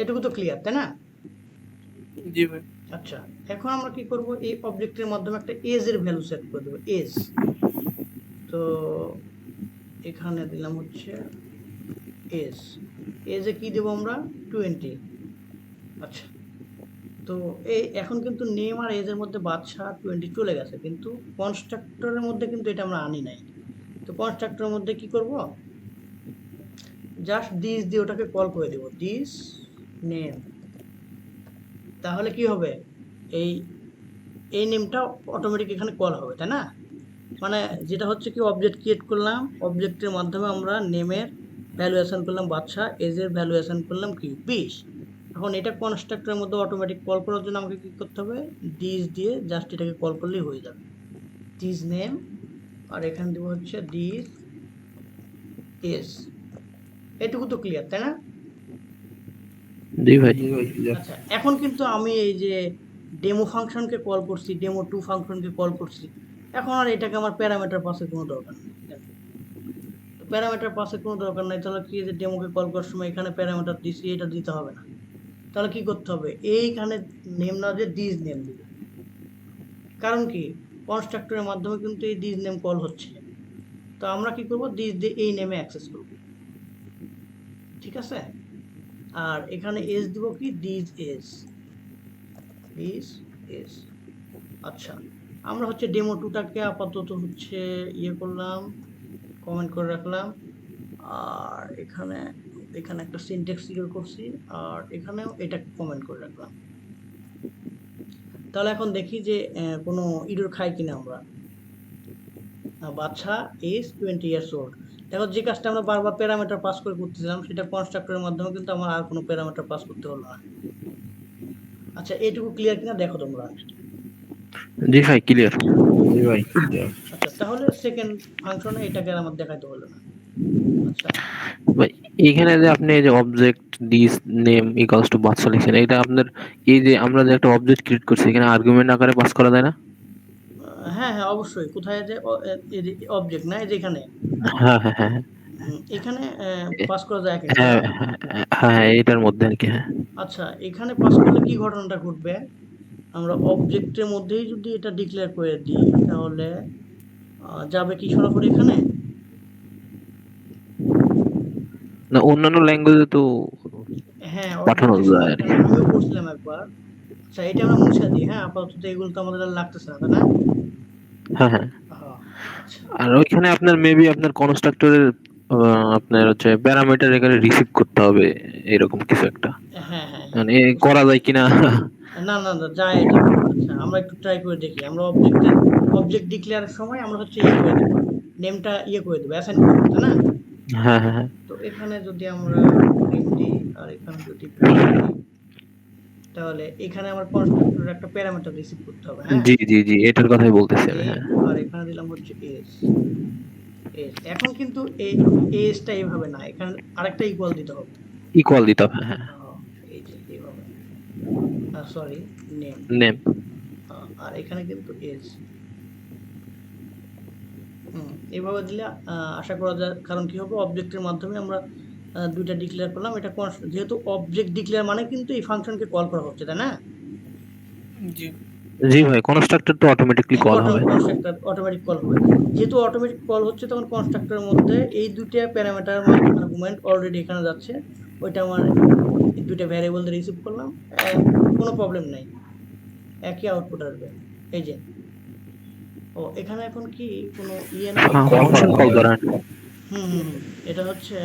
এটুকু তো ক্লিয়ার, তাই না। জি ভাই আচ্ছা এখন আমরা কি করব, এই অবজেক্টের মাধ্যমে একটা এজ এর ভ্যালু সেট করে দেবো, এজ। তো এখানে দিলাম হচ্ছে এজে কি দেবো আমরা, 20। আচ্ছা তো এই এখন কিন্তু নেম আর এজের মধ্যে বাচ্চা 20 চলে গেছে, কিন্তু কনস্ট্রাক্টরের মধ্যে কিন্তু এটা আমরা আনি নাই। তো কনস্ট্রাক্টরের মধ্যে কি করব, জাস্ট দিস দিয়ে ওটাকে কল করে দেব, দিস নেম। তাহলে কি হবে, এই নেমটা অটোমেটিক এখানে কল হবে, তাই না। মানে যেটা হচ্ছে কি, অবজেক্ট ক্রিয়েট করলাম, অবজেক্টের মাধ্যমে আমরা নেমের ভ্যালুয়েশন করলাম বাচ্চা, এজের ভ্যালুয়েশন করলাম কি 20। এখন এটা কনস্ট্রাক্টরের মধ্যে অটোমেটিক কল করার জন্য আমাকে কি করতে হবে, দিস দিয়ে জাস্ট এটাকে কল করলেই হয়ে যাবে, দিস নেম। আর এখানে দেবো হচ্ছে দিস এজ। এটুকু তো ক্লিয়ার, তাই না। জি ভাই আচ্ছা এখন কিন্তু আমি এই যে ডেমো ফাংশনকে কল করছি, ডেমো2 ফাংশনকে কল করছি, এখন আর এটাকে আমার প্যারামিটার পাসের কোনো দরকার নেই। প্যারামিটার পাসের কোনো দরকার নাই, তাহলে কি, যে ডেমোকে কল করার সময় এখানে প্যারামিটার দিছি, এটা দিতে হবে না। তাহলে কি করতে হবে, এইখানে নেম না দিয়ে দিস নেম দিবে। কারণ কি, কনস্ট্রাক্টরের মাধ্যমে কিন্তু এই দিস নেম কল হচ্ছে, তো আমরা কি করব, দিস দিয়ে এই নেমে অ্যাক্সেস করব, ঠিক আছে। আর এখানে এস দিব কি, দিস এস। আচ্ছা আমরা হচ্ছে ডেমো2টাকে আপাতত হচ্ছে ইয়ে করলাম, কমেন্ট করে রাখলাম, আর এখানে একটা সিনট্যাক্স ক্লিয়ার করছি, আর এখানেও এটা কমেন্ট করে রাখলাম। তাহলে এখন দেখি যে কোনো ইডোর খাই কিনা আমরা। বাচ্চা ইজ 20 years old। দেখো যে কাজটা আমরা বারবার প্যারামিটার পাস করে করতেছিলাম, সেটা কনস্ট্রাক্টরের মাধ্যমে কিন্তু আমার আর কোনো প্যারামিটার পাস করতে হলো না। আচ্ছা এইটুকু ক্লিয়ার কিনা দেখো তোমরা। জি ভাই ক্লিয়ার। জি ভাই আচ্ছা তাহলে তাহলে সেকেন্ড ফাংশনে এটাকে আর আমার দেখাইতে হলো না। আচ্ছা ভাই এখানে যে আপনি এই যে object this name equals to বাচ্চা লিখছেন, এটা আপনার এই যে আমরা যে একটা অবজেক্ট ক্রিয়েট করছি এখানে আর্গুমেন্ট আকারে পাস করা যায় না? হ্যাঁ হ্যাঁ অবশ্যই। কোথায় যে অবজেক্ট না এই যে এখানে হ্যাঁ হ্যাঁ হ্যাঁ এখানে পাস করা যায় এক একটা হ্যাঁ না? হ্যাঁ হ্যাঁ, এটার মধ্যে আর কি। হ্যাঁ আচ্ছা এখানে পাস করলে কি ঘটনাটা ঘটবে, আমরা অবজেক্টের মধ্যেই যদি এটা ডিক্লেয়ার করে দিই তাহলে যাবে কি সরাসরি এখানে? না, অন্যান্য ল্যাঙ্গুয়েজে তো হ্যাঁ পাঠানো অবজেক্টের যায় সময় আর কি। এখানে আমিও করছিলাম একবার। আচ্ছা এটা আমরা মুছে দিই, হ্যাঁ আপাতত এগুলো তো আমাদের আর লাগতেছে না তাই না? হ্যাঁ হ্যাঁ, হ্যাঁ আচ্ছা আর ওইখানে আপনার মেবি আপনার কনস্ট্রাক্টরের আপনার হচ্ছে প্যারামিটার এখানে রিসিভ করতে হবে, এরকম কিছু একটা। হ্যাঁ হ্যাঁ হ্যাঁ মানে এ করা যায় কিনা। না না না যায় এটা। আচ্ছা আমরা একটু ট্রাই করে দেখি। আমরা অবজেক্ট ডিক্লেয়ারের সময় আমরা হচ্ছে ইয়ে করে দেবো, নেমটা ইয়ে করে দেবো, অ্যাসাইন করে দেবো তাই না? হ্যাঁ হ্যাঁ হ্যাঁ তো এখানে যদি আমরা প্রিন্ট দিই আর এখানে যদি প্রিন্ট দিই তাহলে এখানে আমার কনস্ট্রাক্টরের একটা প্যারামিটার রিসিভ করতে হবে, হ্যাঁ? জি জি জি, এটার কথাই বলতেছি আমি। নেম হ্যাঁ আর এখানে দিলাম হচ্ছে এজ। এখন কিন্তু এজটা এইভাবে না, এখানে আরেকটা ইকুয়াল দিতে হবে। ইকুয়াল দিতে হবে। হ্যাঁ এই যে এইভাবে, সরি নেম, নেম। আর এখানে কিন্তু এজ এভাবে দিলে আশা করা যায়। কারণ কি হবে, অবজেক্টের মাধ্যমে আমরা দুইটা ডিক্লেয়ার করলাম। এটা যেহেতু অবজেক্ট ডিক্লেয়ার মানে কিন্তু এই ফাংশনকে কল করা হচ্ছে তাই না? জি জি ভাই, কনস্ট্রাক্টর তো অটোমেটিকলি কল হবে। কনস্ট্রাক্টর অটোমেটিক কল হবে। যেহেতু অটোমেটিক কল হচ্ছে তখন কনস্ট্রাক্টরের মধ্যে এই দুইটা প্যারামিটার আর্গুমেন্ট অলরেডি এখানে যাচ্ছে। ওইটা আমার এই দুইটা ভ্যারিয়েবল দিয়ে রিসিভ করলাম, কোনো প্রবলেম নাই, একই আউটপুট আসবে। এই যে ও এখানে এখন কি কোনো ইয়ে নাই? ফাংশন কল করা। এটা হচ্ছে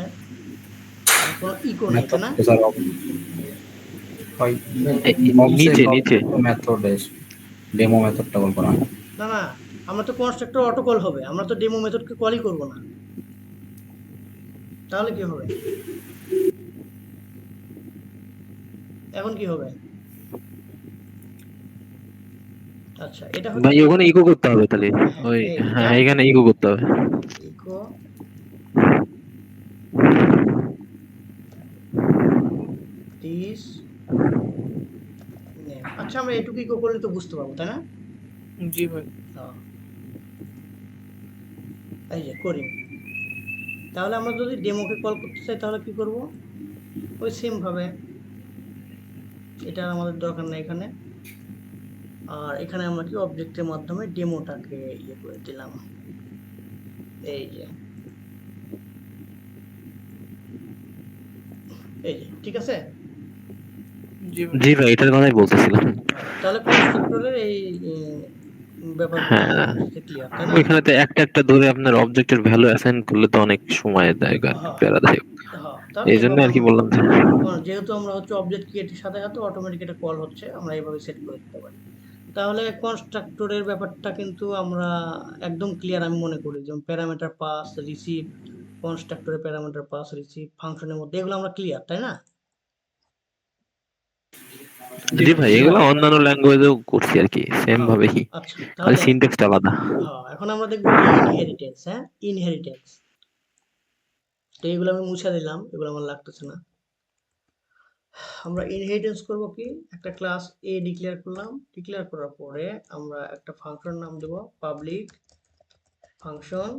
কোনো ইকো নেই তাই না? নিচে নিচে। মেথড ডেমো মেথডটা কল করা হয়। না না, আমরা তো কনস্ট্রাক্টর অটো কল হবে, আমরা তো ডেমো মেথডকে কলই করব না। তাহলে কি হবে, এখন কি হবে? আচ্ছা এটা ভাই হচ্ছে ওখানে ইকো করতে হবে তাহলে। হ্যাঁ ওই এই হ্যাঁ, এখানে ইকো করতে হবে। Echo this name. আচ্ছা আমরা এটুকু ইকো করলে তো বুঝতে পারবো তাই না? জি ভাই। হ্যাঁ, এই যে করি। তাহলে আমরা যদি ডেমোকে কল করতে চাই তাহলে কি করব, ওই সেম ভাবে। এটা আমাদের দরকার নাই এখানে। আর এখানে আমরা কি অবজেক্টের মাধ্যমে ডেমোটাকে ইয়ে করে দিলাম। এই যে এই যে ঠিক আছে। জি ভাই। জি ভাই, এটার কথাই বলতেছিলাম। তাহলে কনস্ট্রাক্টরের এই ব্যাপারগুলো হ্যাঁ, আমাদের কাছে ক্লিয়ার তাই না? ওইখানে তো একটা একটা ধরে আপনার অবজেক্টের ভ্যালু অ্যাসাইন করলে তো অনেক সময় দেয় আর কি, হ্যাঁ প্যারাদায়ক। হ্যাঁ, তাহলে এই জন্য এভাবে আর কি আমরা বললাম যে যেহেতু আমরা হচ্ছে অবজেক্ট ক্রিয়েটের সাথে সাথে অটোমেটিক এটা কল হচ্ছে, আমরা এইভাবে সেট করে দিতে পারি। তাহলে কনস্ট্রাক্টরের ব্যাপারটা কিন্তু আমরা একদম ক্লিয়ার আমি মনে করি। যেমন প্যারামিটার পাস রিসিভ, কনস্ট্রাক্টরের প্যারামিটার পাস রিসিভ ফাংশনের মধ্যে এগুলো আমরা ক্লিয়ার তাই না? জি ভাই, এগুলো অন্যান্য ল্যাঙ্গুয়েজেও করছি আর কি, সেম হ্যাঁ ভাবেই, আচ্ছা খালি তাহলে সিনট্যাক্সটা আলাদা। এখন আমরা দেখবো ইনহেরিটেন্স। হ্যাঁ ইনহেরিটেন্স, তো এগুলো আমি মুছে দিলাম, এগুলো আমার লাগতেছে না। আমরা ইনহেরিটেন্স করব কি, একটা ক্লাস এ ডিক্লেয়ার করলাম, ডিক্লেয়ার করার পরে আমরা একটা ফাংশন নাম দেব পাবলিক ফাংশন।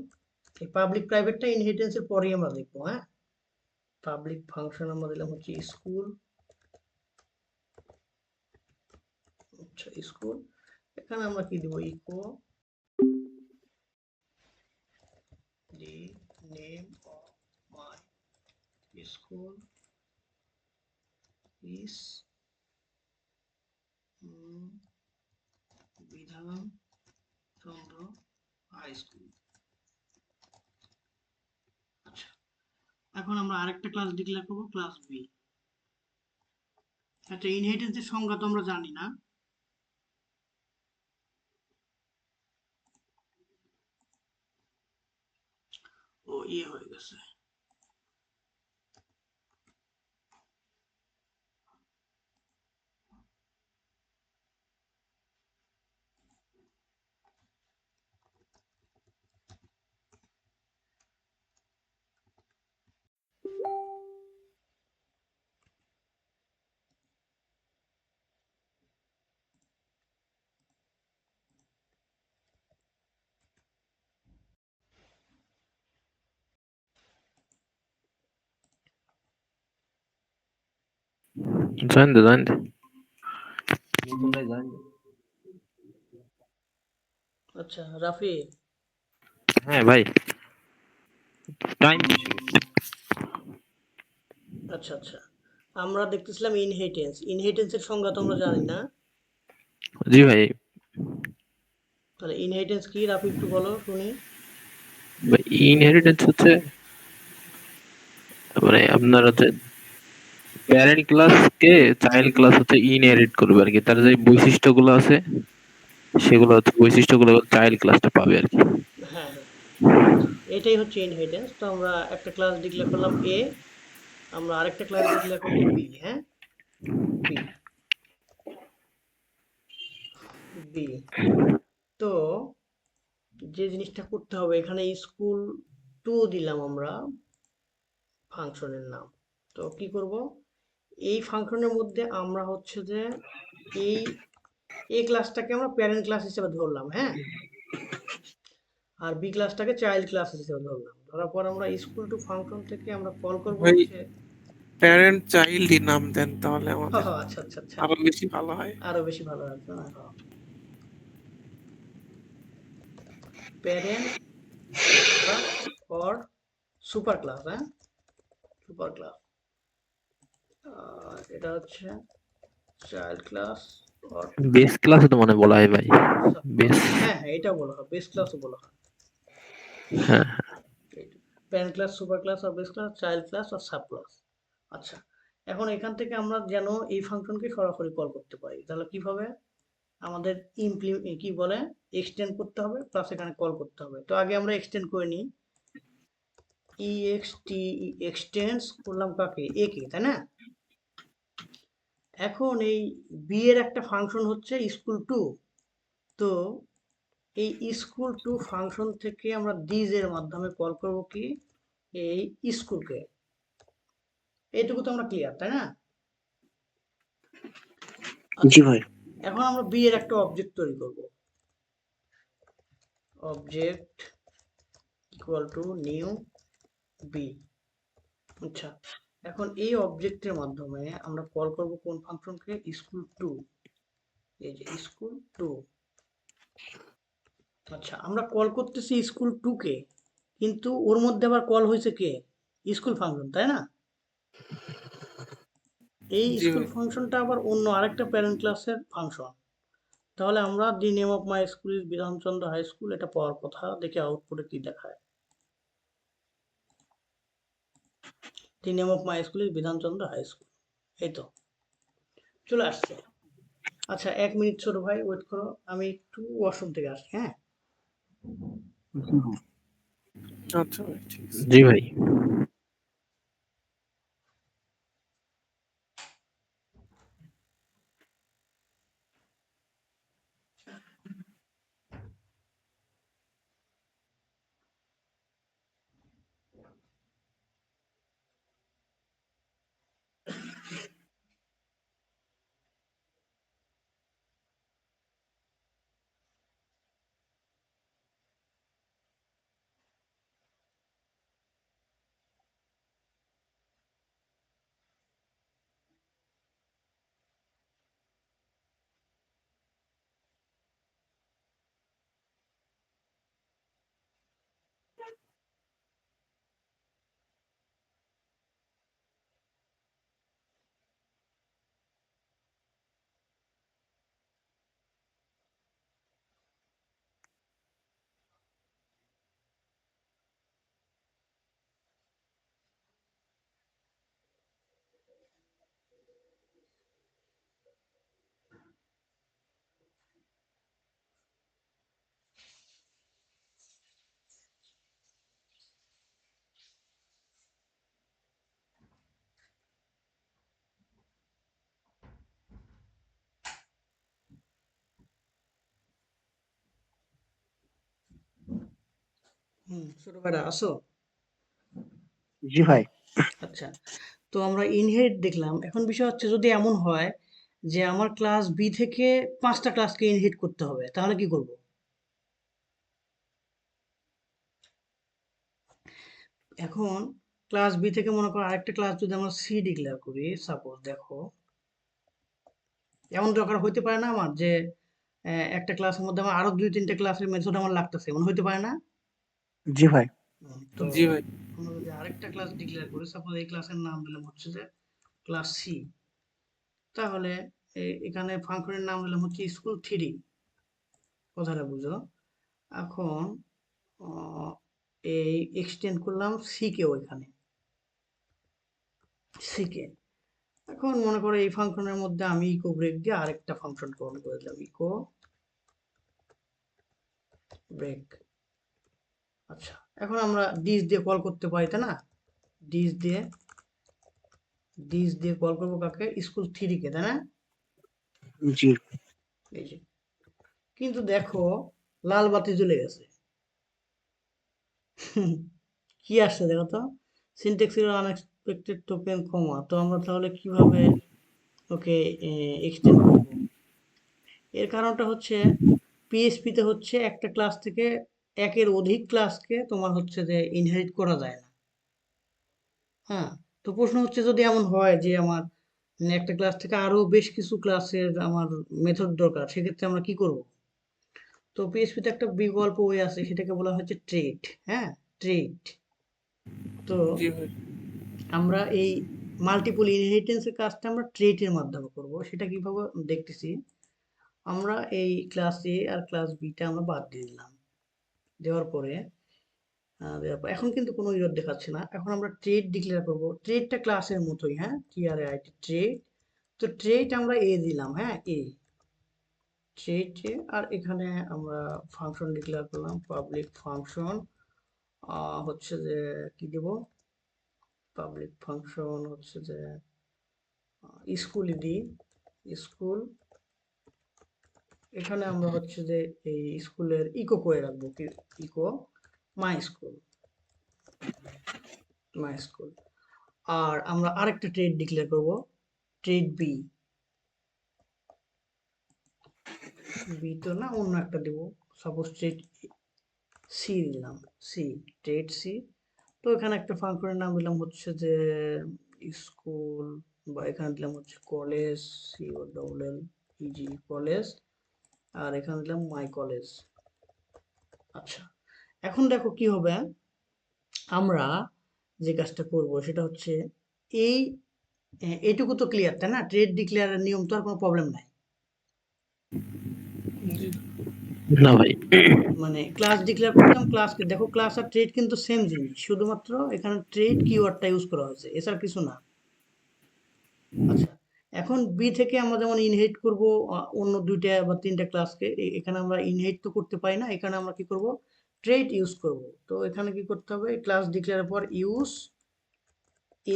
এই পাবলিক প্রাইভেটটা ইনহেরিটেন্সের পরেই আমরা দেখবো। হ্যাঁ পাবলিক ফাংশন আমরা দিলাম হচ্ছে স্কুল। আচ্ছা স্কুল, এখানে আমরা কি দেব, echo the name of my school is Bidhan Chandra high school. আচ্ছা এখন আমরা আরেকটা ক্লাস ডিক্লেয়ার করব, ক্লাস বি। আচ্ছা ইনহেরিটেন্সের সংজ্ঞা তো আমরা জানি না। ও ইয়ে হয়ে গেছে। জয়েন দে নতুনটাই জয়েন দে। আচ্ছা রাফি, হ্যাঁ ভাই, টাইম শেষ হয়ে গেছে। আচ্ছা আচ্ছা, আমরা দেখতেছিলাম ইনহেরিটেন্সের সংজ্ঞা তো আমরা জানি না। জি ভাই। তাহলে ইনহেরিটেন্স কি রাফি একটু বলো শুনি। ইনহেরিটেন্স হচ্ছে মানে আপনার হচ্ছে প্যারেন্ট ক্লাসকে চাইল্ড ক্লাস হচ্ছে ইনহেরিট করবে আর কি, তার যে বৈশিষ্ট্যগুলো আছে সেগুলো হচ্ছে বৈশিষ্ট্যগুলো চাইল্ড ক্লাসটা পাবে আর কি। হ্যাঁ হ্যাঁ, এটাই হচ্ছে ইনহেরিটেন্স। তো আমরা একটা ক্লাস ডিক্লেয়ার করলাম এ, আমরা আরেকটা ক্লাস ডিক্লেয়ার করব বি। হ্যাঁ, বি বি। তো যে জিনিসটা করতে হবে এখানে স্কুল টু দিলাম আমরা ফাংশনের নাম। তো কি করব, এই ফাংশনের মধ্যে আমরা হচ্ছে যে এই এ ক্লাসটাকে আমরা প্যারেন্ট ক্লাস হিসেবে ধরলাম। হ্যাঁ, আর বি ক্লাসটাকে চাইল্ড ক্লাস হিসেবে ধরলাম। ধরার পর আমরা স্কুল টু ফাংশন থেকে আমরা কল করব ভাই হচ্ছে প্যারেন্ট চাইল্ডই নাম দেন তাহলে আমাদের আচ্ছা আচ্ছা আচ্ছা, আরো বেশি ভালো হয়। আরো বেশি ভালো লাগবে না? Parent or super class. হ্যাঁ, সুপার ক্লাস, এটা হচ্ছে চাইল্ড ক্লাস অর বেস ক্লাসে তো মনে বলা হয় ভাই, বেস। হ্যাঁ হ্যাঁ, এটা বলা হয়, বেস ক্লাসও বলা হয়। হ্যাঁ প্যারেন্ট ক্লাস, সুপার ক্লাস আর বেস ক্লাস, চাইল্ড ক্লাস আর সাব ক্লাস। আচ্ছা, এখন এখান থেকে আমরা যেন এই ফাংশনকে সরাসরি কল করতে পারি, তাহলে কিভাবে আমাদের কি বলে এক্সটেন্ড করতে হবে প্লাস এখানে কল করতে হবে। তো আগে আমরা এক্সটেন্ড করে নিই, এক্সটেন্স করলাম কাকে, এ কে, তাই না? এখন এই বি এর একটা ফাংশন হচ্ছে স্কুল টু। তো এই স্কুল টু ফাংশন থেকে আমরা দিস এর মাধ্যমে কল করব কি, এই স্কুলকে। এইটুকু তো আমরা ক্লিয়ার, তাই না? জি ভাই। এখন আমরা বি এর একটা অবজেক্ট তৈরি করব, object equal to new B. আচ্ছা, এখন এই অবজেক্টের মাধ্যমে আমরা কল করব কোন ফাংশনকে, স্কুল টু। এই যে স্কুল টু। আচ্ছা, আমরা কল করতেছি স্কুল টু কে, কিন্তু ওর মধ্যে আবার কল হয়েছে কে, স্কুল ফাংশন, তাই না? এই জি স্কুল ভাই। ফাংশনটা আবার অন্য আরেকটা প্যারেন্ট ক্লাসের ফাংশন। তাহলে আমরা the name of my school is Bidhanchandra high school এটা পাওয়ার কথা, দেখে আউটপুটে কি দেখায়। The name of my school is Bidhanchandra high school, এই তো চলে আসছে। আচ্ছা 1 মিনিট ছোট ভাই ওয়েট করো, আমি একটু ওয়াশরুম থেকে আসি। হ্যাঁ, আচ্ছা ভাই, ঠিক আছে। জি ভাই। ছোট ভাইরা আসো। জি ভাই। আচ্ছা, তো আমরা ইনহেরিট দেখলাম। এখন বিষয় হচ্ছে যদি এমন হয় যে আমার ক্লাস বি থেকে 5টা ক্লাসকে ইনহেরিট করতে হবে, তাহলে কি করব? এখন ক্লাস বি থেকে মনে করো আরেকটা ক্লাস যদি আমরা সি ডিক্লেয়ার করি, সাপোজ দেখো এমন দরকার হইতে পারে না আমার যে একটা ক্লাসের মধ্যে আমার আরো 2-3টে ক্লাসের মেথড আমার লাগতেছে, এমন হইতে পারে না? জি ভাই। তো জি ভাই। আমরা যদি আরেকটা ক্লাস ডিক্লেয়ার করি, সাপোজ এই ক্লাসের নাম দিলাম হচ্ছে যে ক্লাস সি, তাহলে এখানে ফাংশনের নাম দিলাম হচ্ছে স্কুল 3, কথাটা বুঝো। এখন এই এক্সটেন্ড করলাম সি কে, ওইখানে সি কে। এখন মনে করো এই ফাংশনের মধ্যে আমি ইকো ব্রেক দিয়ে আরেকটা ফাংশন কল করে দিলাম, ইকো ব্রেক। আচ্ছা, এখন আমরা ডিস দিয়ে কল করতে পারি, তাই না? ডিস দিয়ে কল করবো কাকে? স্কুল 3 কে, তাই না? জি। এই যে, কিন্তু দেখো লাল বাতি জ্বলে গেছে। কি আসছে দেখো তো, সিনট্যাক্স এরর, আনএক্সপেক্টেড টোকেন, কমা। তো আমরা তাহলে কিভাবে ওকে এক্সটেন্ড করব? এর কারণটা হচ্ছে পিএইচপিতে হচ্ছে একটা ক্লাস থেকে একের অধিক ক্লাসকে তোমার হচ্ছে যে ইনহেরিট করা যায় না। হ্যাঁ, তো প্রশ্ন হচ্ছে যদি এমন হয় যে আমার একটা ক্লাস থেকে আরো বেশ কিছু ক্লাসের আমার মেথড দরকার, সেক্ষেত্রে আমরা কি করব? তো পিএইচপিতে একটা বিকল্প ওয়ে আছে, সেটাকে বলা হচ্ছে ট্রেড। হ্যাঁ, ট্রেড। তো জি ভাই। আমরা এই মাল্টিপল ইনহেরিটেন্সের কাজটা আমরা ট্রেডের মাধ্যমে করব। সেটা কিভাবে দেখতেছি, আমরা এই ক্লাস এ আর ক্লাস বিটা আমরা বাদ দিয়ে দিলাম। দেওয়ার পরে এখন কিন্তু কোনো এরর দেখাচ্ছে না। এখন আমরা ট্রেড ডিক্লেয়ার করব। ট্রেডটা ক্লাসের মতোই, হ্যাঁ, TRAID ট্রেড। তো ট্রেড আমরা এ দিলাম, হ্যাঁ, এ ট্রেড এ। আর এখানে আমরা ফাংশন ডিক্লেয়ার করলাম, পাবলিক ফাংশন হচ্ছে যে কি দেব, পাবলিক ফাংশন হচ্ছে যে স্কুল দিই, স্কুল। এখানে আমরা হচ্ছে যে এই স্কুলের ইকো করে রাখবো, কি echo my school, my school. আর আমরা আরেকটা ট্রেড ডিক্লেয়ার করব, ট্রেড বি। বি তো না, অন্য একটা দেব, সাপোজ ট্রেড সি দিলাম, সি, ট্রেড সি। তো এখানে একটা ফাংশনের নাম দিলাম হচ্ছে যে স্কুল, বা এখানে দিলাম হচ্ছে কলেজ, COLLEG কলেজ। আর এখানে দিলাম মাই কলেজ। আচ্ছা, এখন দেখো কি হবে, আমরা যে কাজটা করব সেটা হচ্ছে এই এইটুকু তো ক্লিয়ার, তাই না? ট্রেড ডিক্লেয়ারের নিয়ম তো আর কোনো প্রবলেম নাই। জি। না ভাই। মানে ক্লাস ডিক্লেয়ার করলাম, ক্লাসকে দেখো, ক্লাস আর ট্রেড কিন্তু সেম জিনিস, শুধুমাত্র এখানে ট্রেড কিওয়ার্ডটা ইউজ করা হয়েছে, এছাড়া কিছু না। আচ্ছা, এখন বি থেকে আমরা যেমন ইনহেরিট করব অন্য 2টা বা 3টা ক্লাসকে, এখানে আমরা ইনহেরিট তো করতে পারি না, এখানে আমরা কি করব, ট্রেড ইউজ করব। তো এখানে কি করতে হবে, ক্লাস ডিক্লেয়ারের পর ইউজ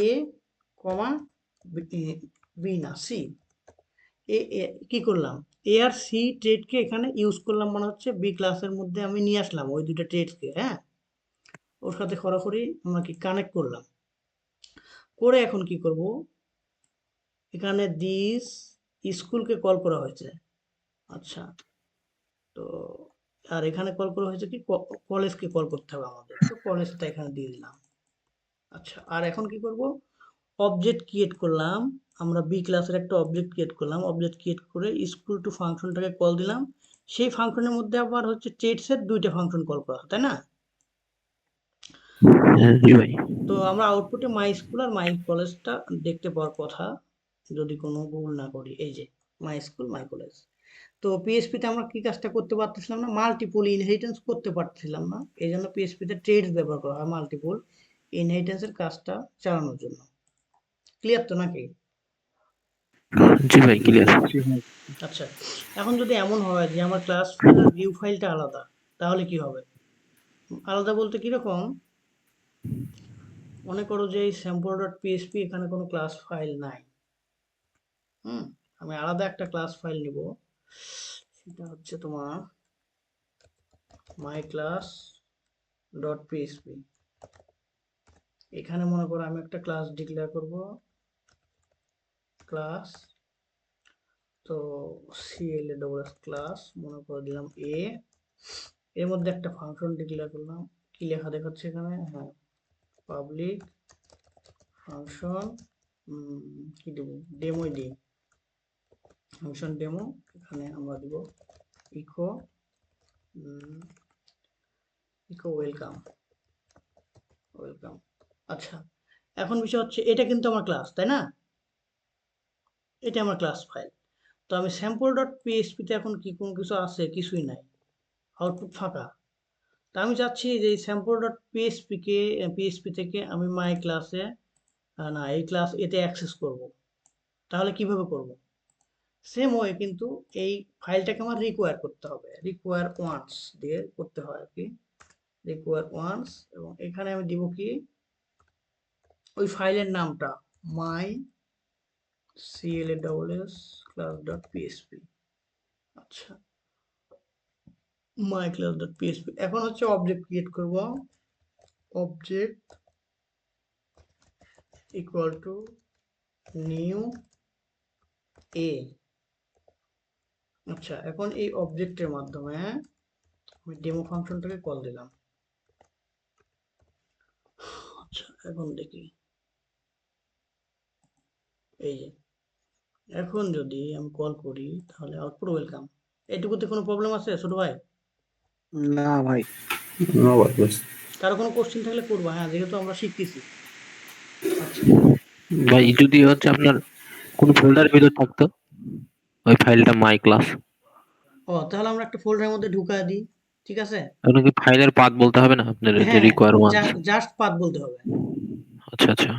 এ কমা বি, না সি। কি করলাম, এ আর সি ট্রেডকে এখানে ইউজ করলাম, মানে হচ্ছে বি ক্লাসের মধ্যে আমি নিয়ে আসলাম ওই 2টা ট্রেডকে, হ্যাঁ, ওর সাথে সরাসরি আমরা কি কানেক্ট করলাম। করে এখন কি করব, এখানে দিস স্কুলকে কল করা হয়েছে। আচ্ছা, তো আর এখানে কল করা হয়েছে কি, কলেজকে কল করতে হবে আমাদের, তো কলেজটা এখানে দিয়ে দিলাম। আচ্ছা, আর এখন কি করব, অবজেক্ট ক্রিয়েট করলাম, আমরা বি ক্লাসের একটা অবজেক্ট ক্রিয়েট করলাম, অবজেক্ট ক্রিয়েট করে স্কুল টু ফাংশনটাকে কল দিলাম। সেই ফাংশনের মধ্যে আবার হচ্ছে ট্রেডসের 2টা ফাংশন কল করা, তাই না? জি ভাই। তো আমরা আউটপুটে মাই স্কুল আর মাই কলেজটা দেখতে পাওয়ার কথা, যদি কোনো ভুল না করি। এই যে মাই স্কুল মাই কলেজ। তো পিএইচপিতে আমরা কি কাজটা করতে পারতেছিলাম না, মাল্টিপল ইনহেরিটেন্স করতে পারছিলাম না, এই জন্য পিএইচপিতে ট্রেডস ব্যবহার করা হয় মাল্টিপল ইনহেরিটেন্সের কাজটা চালানোর জন্য। ক্লিয়ার তো নাকি? জি ভাই, ক্লিয়ার। জি ভাই। আচ্ছা, এখন যদি এমন হয় যে আমার ক্লাস ফাইল আর ভিউ ফাইলটা আলাদা, তাহলে কি হবে? আলাদা বলতে কিরকম, মনে করো যে এই sample.php এখানে কোনো ক্লাস ফাইল নাই। আমি আলাদা একটা ক্লাস ফাইল নিব, সেটা হচ্ছে তোমার my class.php। এখানে মনে করো আমি একটা ক্লাস ডিক্লেয়ার করব, ক্লাস, তো CLASS ক্লাস মনে করে দিলাম এ। এর মধ্যে একটা ফাংশন ডিক্লেয়ার করলাম, কি লেখা দেখাচ্ছে এখানে, হ্যাঁ, পাবলিক ফাংশন কি দেব, ডেমোই দিই, ফাংশন ডেমো। এখানে আমরা দিব ইকো ইকো ওয়েলকাম ওয়েলকাম। আচ্ছা, এখন বিষয় হচ্ছে এটা কিন্তু আমার ক্লাস, তাই না? এটা আমার ক্লাস ফাইল। তো আমি স্যাম্পল ডট পিএইচপিতে এখন কি কোনো কিছু আছে? কিছুই নাই, আউটপুট ফাঁকা। তা আমি চাচ্ছি যে এই স্যাম্পল ডট পিএইচপি থেকে আমি মাই ক্লাসে না এই ক্লাস এতে অ্যাক্সেস করব। তাহলে কিভাবে করব? সেম ওয়ে কিন্তু এই ফাইলটাকে আমার রিকোয়ার করতে হবে, রিকোয়ার ওয়ান্স দিয়ে করতে হয় আর কি, রিকোয়ার ওয়ান্স। এবং এখানে আমি দিব কি ওই ফাইলের নামটা মাই class ডট পিএইচপি। আচ্ছা, মাই ক্লাস ডট পিএইচপি। এখন হচ্ছে অবজেক্ট ক্রিয়েট করব, অবজেক্ট ইকুয়াল টু নিউ এ। আচ্ছা, এখন এই অবজেক্টের মাধ্যমে আমি ডেমো ফাংশনটাকে কল দিলাম। আচ্ছা, এখন দেখি এই যে এখন যদি আমি কল করি তাহলে আউটপুট ওয়েলকাম। এটুকুতে কোনো প্রবলেম আছে ছোট ভাই? না ভাই। No worries. কারো কোনো কোশ্চেন থাকলে করবো, হ্যাঁ, যেহেতু আমরা শিখতেছি। আচ্ছা, ভাই যদি হচ্ছে আপনার কোন ফোল্ডারের ভিতর থাকতো ওই ফাইলটা মাই ক্লাস, ও তাহলে আমরা একটা ফোল্ডারের মধ্যে ঢুকায় দিই, ঠিক আছে? আপনাকে ফাইলের পাথ বলতে হবে না আপনার যে হ্যাঁ, রিকোয়ারমেন্টস? জাস্ট পাথ বলতে হবে। আচ্ছা আচ্ছা।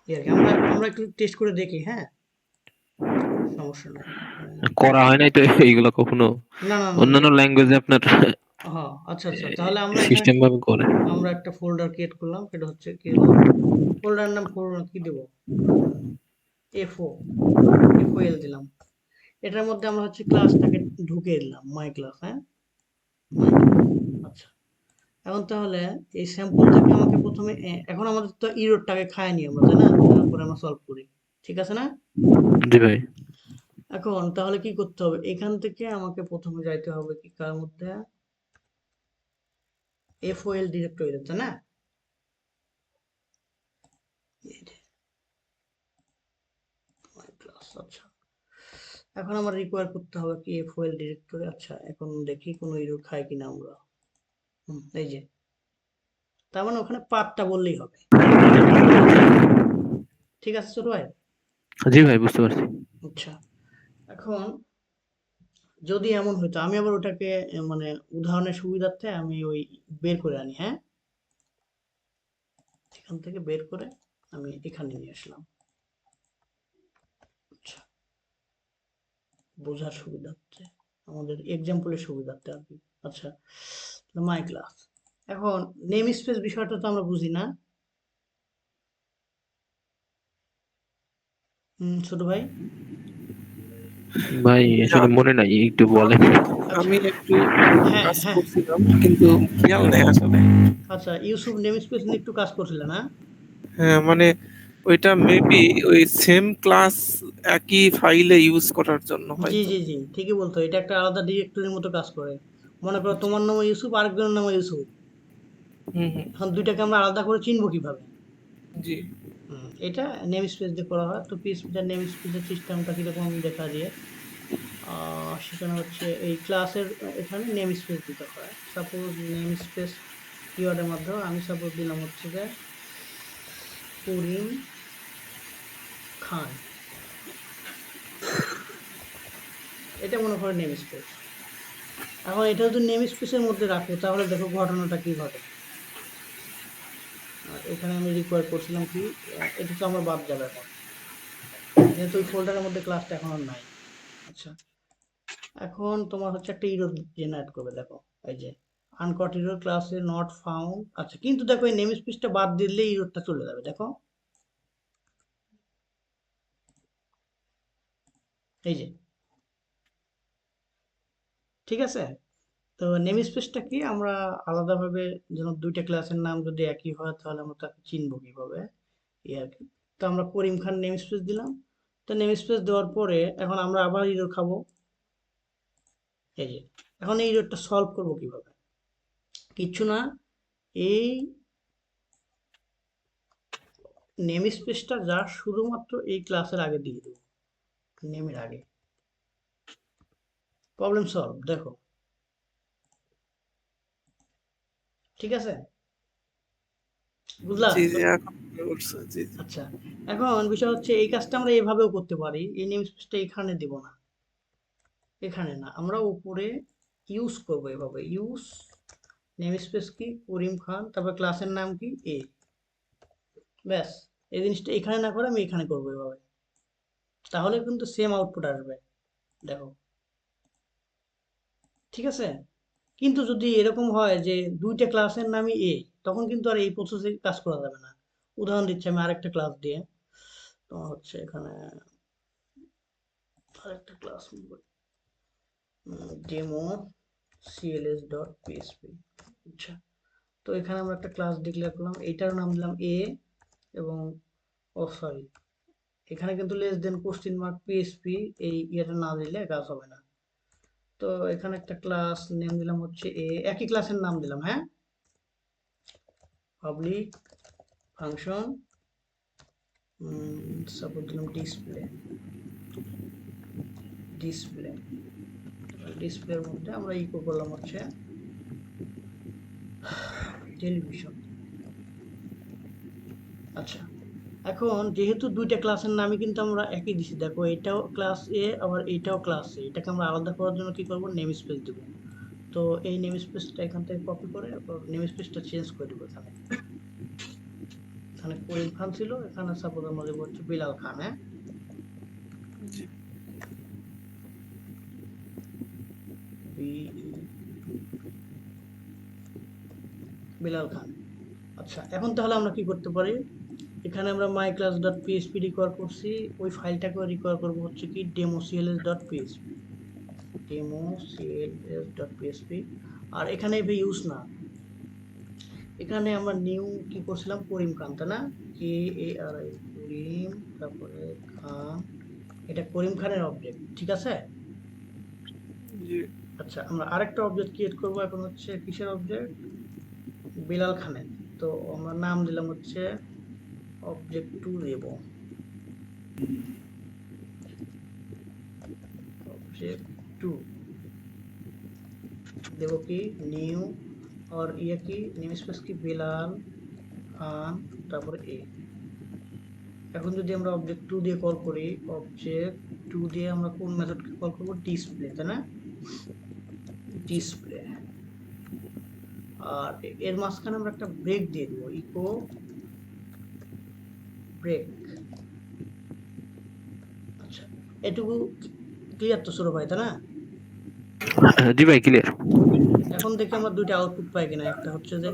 এই আর কি, আমরা একটু টেস্ট করে দেখি, হ্যাঁ, সমস্যা নাই। করা হয় নাই তো এইগুলো কখনো না না না, অন্যান্য ল্যাঙ্গুয়েজে আপনার হ্যাঁ, আচ্ছা আচ্ছা, তাহলে আমরা এখানে সিস্টেম ভাবে করে। আমরা একটা ফোল্ডার ক্রিয়েট করলাম, সেটা হচ্ছে কি হলো, ফোল্ডার নাম কি দেব, এফও এফওএল দিলাম। এটার মধ্যে আমরা হচ্ছে ক্লাসটাকে ঢুকিয়ে দিলাম, মাই ক্লাস, হ্যাঁ, মাই। আচ্ছা, এখন তাহলে এই স্যাম্পলটাকে আমাকে প্রথমে এখন আমাদের তো ইরোরটাকে খায় নি আমরা, তাই না? তারপরে আমরা সলভ করি, ঠিক আছে না? জি ভাই। এখন তাহলে কি করতে হবে, এখান থেকে আমাকে প্রথমে যাইতে হবে কি কার মধ্যে, এফওএল ডিরেক্টরিতে, তাই না? এই যে, my class, আচ্ছা, এখন আমার রিকোয়ার করতে হবে কি এফওএল ডিরেক্টরি। আচ্ছা, এখন দেখি কোনো ইরোর খাই কিনা আমরা। এই যে, তার মানে ওখানে পাথটা বললেই হবে, ঠিক আছে ছোট ভাই? জি ভাই বুঝতে পারছি। আচ্ছা, এখন যদি এমন হইতো, আমি আবার ওটাকে মানে উদাহরণের সুবিধার্থে আমি ওই বের করে আনি, হ্যাঁ, এখান থেকে বের করে আমি এখানে নিয়ে আসলাম। আচ্ছা, বোঝার সুবিধার্থে, আমাদের এক্সাম্পলের সুবিধার্থে আর কি। আচ্ছা, মাই ক্লাস। এখন নেম স্পেস বিষয়টা তো আমরা বুঝি না, ছোট ভাই? ভাই আসলে মনে নাই, একটু বলেন। আমি একটু হ্যাঁ কাজ হ্যাঁ, করছিলাম কিন্তু খেয়াল নেই আসলে। আচ্ছা, ইউসুফ নেম স্পেস নিয়ে একটু কাজ করছিলেন, না? হ্যাঁ মানে ওইটা মেবি ওই সেম ক্লাস একই ফাইলে ইউজ করার জন্য জি হয়তো। জি জি, ঠিকই বলতো, এটা একটা আলাদা ডিরেক্টরির মতো কাজ করে। মনে করো তোমার নাম ইউসুফ, আরেকজনের নাম ইউসুফ, হুম হুম, এখন দুইটাকে আমরা আলাদা করে চিনবো কিভাবে? জি। এটা নেম স্পেস দিয়ে করা হয়। তো পিএইচপিটার নেম স্পেসের সিস্টেমটা কিরকম দেখা যায়, সেখানে হচ্ছে এই ক্লাসের এখানে নেম স্পেস দিতে হয়। সাপোজ নেম স্পেস কিওয়ার্ডের মাধ্যমে আমি সাপোজ দিলাম হচ্ছে যে করিম খান, এটা মনে করে নেম স্পেস। এখন এটা যদি নেম স্পেসের মধ্যে রাখো তাহলে দেখো ঘটনাটা কি ঘটে। আর এখানে আমি রিকোয়ার করছিলাম কি, এটা তো আমার বাদ যাবে এখন, যেহেতু ওই ফোল্ডারের মধ্যে ক্লাসটা এখন আর নাই। আচ্ছা, এখন তোমার হচ্ছে একটা ইরর জেনারেট করবে, দেখো এই যে আনকট ইরর ক্লাসে নট ফাউন্ড। আচ্ছা, কিন্তু দেখো এই নেম স্পেসটা বাদ দিলে ইররটা চলে যাবে, দেখো এই যে, ঠিক আছে? তো নেম স্পেসটা কি আমরা আলাদাভাবে, যেন দুইটা ক্লাসের নাম যদি একই হয় তাহলে আমরা তাকে চিনবো কিভাবে, এই আর কি। তো আমরা করিম খান নেম স্পেস দিলাম। তো নেম স্পেস দেওয়ার পরে এখন আমরা আবার ইরর খাবো, এই যে, এখন এই ইররটা সলভ করবো কিভাবে? কিচ্ছু না, এই নেম স্পেসটা যা শুধুমাত্র এই ক্লাসের আগে দিয়ে দেবো, নেমের আগে। Problem solve. দেখো, ঠিক আছে, বুঝলা? জি জি এখন বুঝতে পারছি, জি জি। আচ্ছা, এখন বিষয় হচ্ছে এই কাজটা আমরা এভাবেও করতে পারি। এই নেম স্পেসটা এখানে দিব না, এখানে না, আমরা উপরে ইউজ করবো এভাবে। ইউজ নেম স্পেস কি, করিম খান, তারপর ক্লাসের নাম কি, এ। ব্যাস, এই জিনিসটা এখানে না করে আমি এখানে করবো এভাবে, তাহলে কিন্তু সেম আউটপুট আসবে। দেখো, ঠিক আছে। কিন্তু যদি এরকম হয় যে দুইটা ক্লাসের নামই এ, তখন কিন্তু আর এই প্রসেসে কাজ করা যাবে না। উদাহরণ দিচ্ছি আমি আরেকটা ক্লাস দিয়ে। তোমার হচ্ছে এখানে আরেকটা class demo CLS dot PSP. আচ্ছা, তো এখানে আমরা একটা ক্লাস ডিক্লেয়ার করলাম, এইটার নাম দিলাম এ, এবং ও সরি, এখানে কিন্তু less than question mark PSP, এই ইয়েটা না দিলে কাজ হবে না। তো এখানে একটা ক্লাস নেম দিলাম হচ্ছে এ, একই ক্লাসের নাম দিলাম, হ্যাঁ, পাবলিক ফাংশন, সাপোজ দিলাম ডিসপ্লে। ডিসপ্লে ডিসপ্লের মধ্যে আমরা ইকো করলাম হচ্ছে টেলিভিশন। আচ্ছা, এখন যেহেতু দুইটা ক্লাসের নামই কিন্তু আমরা একই দিছি, দেখো এটাও ক্লাস এ আবার এটাও ক্লাস এ, এটাকে আমরা আলাদা করার জন্য কি করব, নেম স্পেস দেব। তো এই নেম স্পেসটা এখান থেকে কপি করে নেম স্পেসটা চেঞ্জ করে দেবো। এখানে এখানে করিম খান ছিল, এখানে সাপোজ আমরা দেবো হচ্ছে বিলাল খান, হ্যাঁ, জি বিলাল খান। আচ্ছা, এখন তাহলে আমরা কি করতে পারি, এখানে আমরা my class dot PHP require করছি, ওই ফাইলটাকে রিকোয়ার করবো হচ্ছে কি demo CLS dot PHP, demo CLS dot PHP. আর এখানে ইউজ না, এখানে আমরা নিউ কি করছিলাম, করিম খান, তাই না, কে এ আর আই, করিম, তারপরে খান, এটা করিম খানের অবজেক্ট, ঠিক আছে। জি আচ্ছা, আমরা আরেকটা অবজেক্ট ক্রিয়েট করবো, এখন হচ্ছে কিসের অবজেক্ট, বিলাল খানের। তো আমরা নাম দিলাম হচ্ছে অবজেক্ট 2 দেব, অবজেক্ট 2 দেব কি নিউ, और ये की নেম স্পেস কি বিলাল খান, তারপরে এ। এখন যদি আমরা অবজেক্ট 2 দিয়ে কল করি, অবজেক্ট 2 দিয়ে আমরা কোন মেথডকে কল করব, ডিসপ্লে, তাই না, ডিসপ্লে। আর এর মাঝখানে আমরা একটা ব্রেক দিয়ে দেব, ইকো ব্রেক। আচ্ছা, এটুকু ক্লিয়ার তো ছোট ভাই, তাই না? জি ভাই ক্লিয়ার। এখন দেখি আমরা দুইটা আউটপুট পাই কিনা, একটা হচ্ছে যে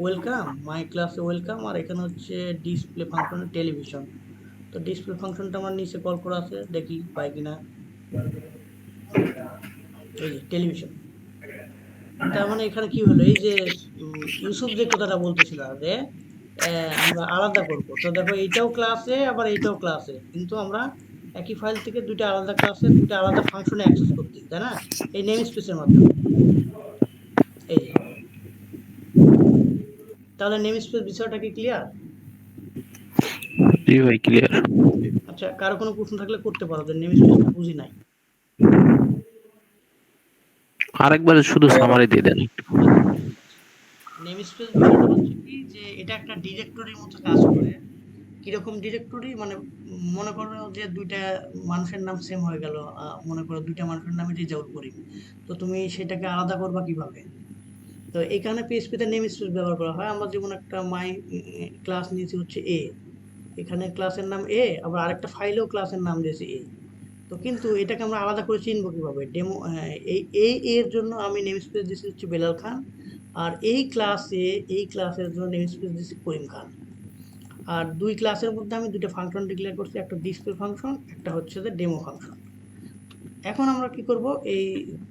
ওয়েলকাম, মাই ক্লাসে ওয়েলকাম, আর এখানে হচ্ছে ডিসপ্লে ফাংশনে টেলিভিশন। তো ডিসপ্লে ফাংশনটা আমার নিচে কল করা আছে, দেখি পাই কিনা, এই যে টেলিভিশন। তার মানে এখানে কি হলো, এই যে ইউসুফ যে কথাটা বলতেছিল যে আমরা আলাদা করব, তো দেখো এইটাও ক্লাসে আবার এইটাও ক্লাসে, কিন্তু আমরা একই ফাইল থেকে দুইটা আলাদা ক্লাসে দুইটা আলাদা ফাংশনে অ্যাক্সেস করতে, তাই না, এই নেম স্পেসের মাধ্যমে। এই যে, তাহলে নেম স্পেস বিষয়টা কি ক্লিয়ার? জি ভাই ক্লিয়ার। আচ্ছা, কারো কোনো প্রশ্ন থাকলে করতে পারো, যে নেম স্পেসটা বুঝি নাই। আরেকবার শুধু সামারি দিয়ে দেন। নেম স্পেস বিষয়টা হচ্ছে কি, যে এটা একটা ডিরেক্টরির মতো কাজ করে। কিরকম ডিরেক্টরি, মানে মনে করো যে দুইটা মানুষের নাম সেম হয়ে গেল, মনে করো দুইটা মানুষের নামে রেজাউল করিম, তো তুমি সেটাকে আলাদা করবা কিভাবে? তো এখানে পিএইচপিতে নেম স্পেস ব্যবহার করা হয়। আমরা যেমন একটা মাই ক্লাস নিয়েছি হচ্ছে এ, এখানে ক্লাসের নাম এ, আবার আরেকটা ফাইলেও ক্লাসের নাম দিয়েছি এ। তো কিন্তু এটাকে আমরা আলাদা করে চিনবো কিভাবে, ডেমো এই এর জন্য আমি নেম স্পেস দিয়েছি হচ্ছে বেলাল খান, আর এই ক্লাসের জন্য নেম স্পেস দিয়েছি করিম খান। আর দুই ক্লাসের মধ্যে আমি দুইটা ফাংশন ডিক্লেয়ার করছি, একটা ডিসপ্লে ফাংশন, একটা হচ্ছে যে ডেমো ফাংশন। এখন আমরা কি করব, এই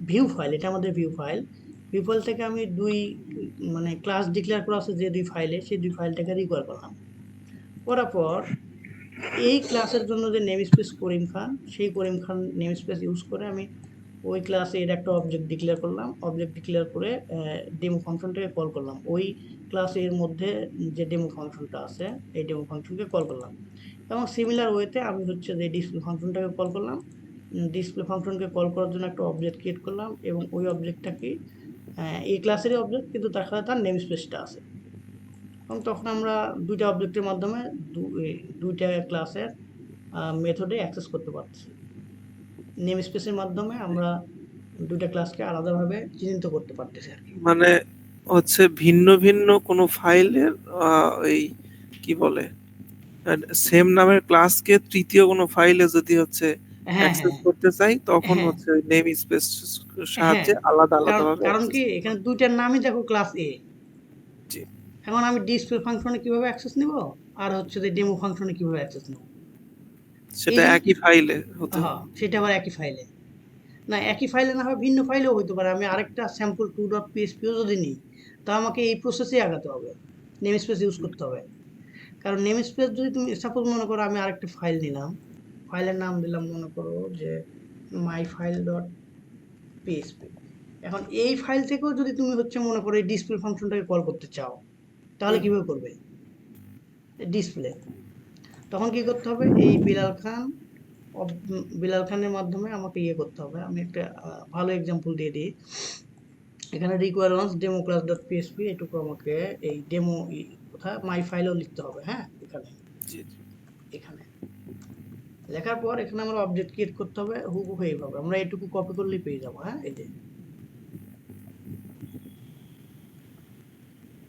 ভিউ ফাইল, এটা আমাদের ভিউ ফাইল থেকে আমি দুই মানে ক্লাস ডিক্লেয়ার করা আছে যে দুই ফাইলে, সেই দুই ফাইলটাকে রিকোয়ার করলাম, করার পর এই ক্লাসের জন্য যে নেম স্পেস করিম খান, সেই Karim Khan name space use করে আমি ওই ক্লাসে এর একটা অবজেক্ট ডিক্লেয়ার করলাম, অবজেক্ট ডিক্লেয়ার করে ডেমো ফাংশনটাকে কল করলাম, ওই ক্লাস এর মধ্যে যে ডেমো ফাংশনটা আছে এই ডেমো ফাংশনকে কল করলাম, এবং সিমিলার ওয়েতে আমি হচ্ছে যে ডিসপ্লে ফাংশনটাকে কল করলাম। ডিসপ্লে ফাংশনকে কল করার জন্য একটা অবজেক্ট ক্রিয়েট করলাম, এবং ওই অবজেক্টটা কি এই ক্লাসেরই অবজেক্ট, কিন্তু তার সাথে তার নেম স্পেসটা আছে। এবং তখন আমরা দুইটা অবজেক্টের মাধ্যমে দুইটা ক্লাসের মেথডে অ্যাক্সেস করতে পারছি। নেম স্পেসের মাধ্যমে আমরা দুইটা ক্লাসকে আলাদাভাবে চিহ্নিত করতে পারতেছি আর কি। মানে হচ্ছে ভিন্ন ভিন্ন কোনো ফাইলের ওই কি বলে সেম নামের ক্লাসকে তৃতীয় কোনো ফাইলে যদি হচ্ছে হ্যাঁ হ্যাঁ অ্যাক্সেস করতে চাই তখন হ্যাঁ হচ্ছে ওই নেম স্পেস হ্যাঁ, সাহায্যে আলাদা কারণ আলাদাভাবে কারণ access কি এখানে দুইটার নামই দেখো ক্লাস এ। জি। এখন আমি ডিসপ্লে ফাংশনে কিভাবে অ্যাক্সেস নিব, আর হচ্ছে যে ডেমো ফাংশনে কিভাবে অ্যাক্সেস নিব, সেটা এই যে- একই ফাইলে হতে হ্যাঁ সেটা আবার একই ফাইলে না, একই ফাইলে না হয় ভিন্ন ফাইলেও হতে পারে। আমি আরেকটা স্যাম্পল 2.phpও যদি নিই, তা আমাকে এই প্রসেসে আগাতে হবে, নেম স্পেস ইউজ করতে হবে। কারণ নেম স্পেস যদি তুমি সাপোজ মনে করো আমি আরেকটা ফাইল নিলাম, ফাইলের নাম দিলাম মনে করো যে myfile.php। এখন এই ফাইল থেকেও যদি তুমি হচ্ছে মনে করো এই ডিসপ্লে ফাংশনটাকে কল করতে চাও, তাহলে কিভাবে করবে? ডিসপ্লে, তখন কি করতে হবে, এই বিলাল খানের মাধ্যমে আমাকে ইয়ে করতে হবে। আমি একটা ভালো এক্সাম্পল দিয়ে দিই। এখানে requirements demo class dot PSP, এটুকু আমাকে এই ডেমো কোথায় মাই ফাইলেও লিখতে হবে। হ্যাঁ এখানে জি, জি। এখানে লেখার পর এখানে আমরা অবজেক্ট ক্রিয়েট করতে হবে হুবহু এইভাবে, আমরা এটুকু কপি করলেই পেয়ে যাবো। হ্যাঁ এই যে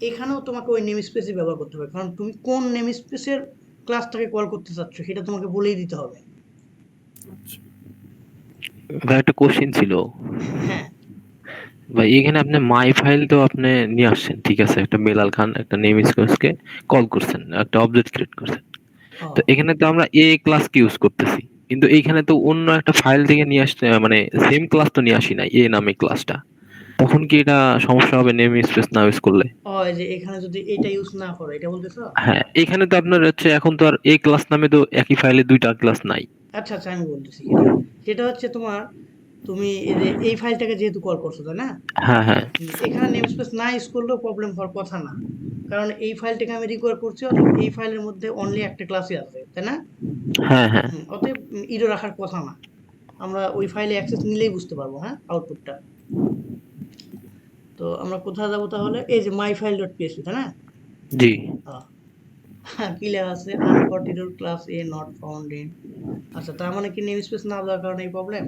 এখানেও তোমাকে ওই নেম স্পেসই ব্যবহার করতে হবে, কারণ তুমি কোন নেম স্পেসের ক্লাসটাকে কল করতে চাচ্ছ সেটা তোমাকে বলেই দিতে হবে। আচ্ছা। ভাই একটা কোশ্চেন ছিল হ্যাঁ ভাই, এখানে আপনি মাই ফাইল তো আপনি নিয়ে আসছেন, ঠিক আছে, একটা বেলাল খান একটা নেম স্পেসকে কল করছেন, একটা অবজেক্ট ক্রিয়েট করছেন। তো এখানে তো আমরা এ ক্লাস কে ইউজ করতেছি, কিন্তু এইখানে তো অন্য একটা ফাইল থেকে নিয়ে আসতে, মানে সেম ক্লাস তো নিয়ে আসি না, এ নামে ক্লাসটা, তখন কি এটা সমস্যা হবে নেম স্পেস না ইউজ করলে? এই যে এখানে যদি এটা ইউজ না করো, এটা বলতেছো? হ্যাঁ, এখানে তো আপনার হচ্ছে এখন তো আর এ ক্লাস নামে তো একই ফাইলে দুইটা ক্লাস নাই। আচ্ছা আচ্ছা আমি বলতেছি, যেটা হচ্ছে তোমার, তুমি এই যে এই ফাইলটাকে যেহেতু কল করছো তাই না, হ্যাঁ হ্যাঁ এখানে নেমস্পেস না ইউজ করলেও প্রবলেম হওয়ার কথা না, কারণ এই ফাইলটাকে আমি রিকোয়ার করছি, অথবা এই ফাইলের মধ্যে অনলি একটা ক্লাসই আছে তাই না। হ্যাঁ হ্যাঁ অতএব ইরো রাখার কথা না, আমরা ওই ফাইলে অ্যাক্সেস নিলেই বুঝতে পারবো হ্যাঁ আউটপুটটা। তো আমরা কোথায় যাবো তাহলে, এই যে মাই ফাইল ডট পিএসপি তাই না। জি। কি লেখা আছে, uncaught class A not found in. আচ্ছা তার মানে কি নেম স্পেস না দেওয়ার কারণে এই প্রবলেম।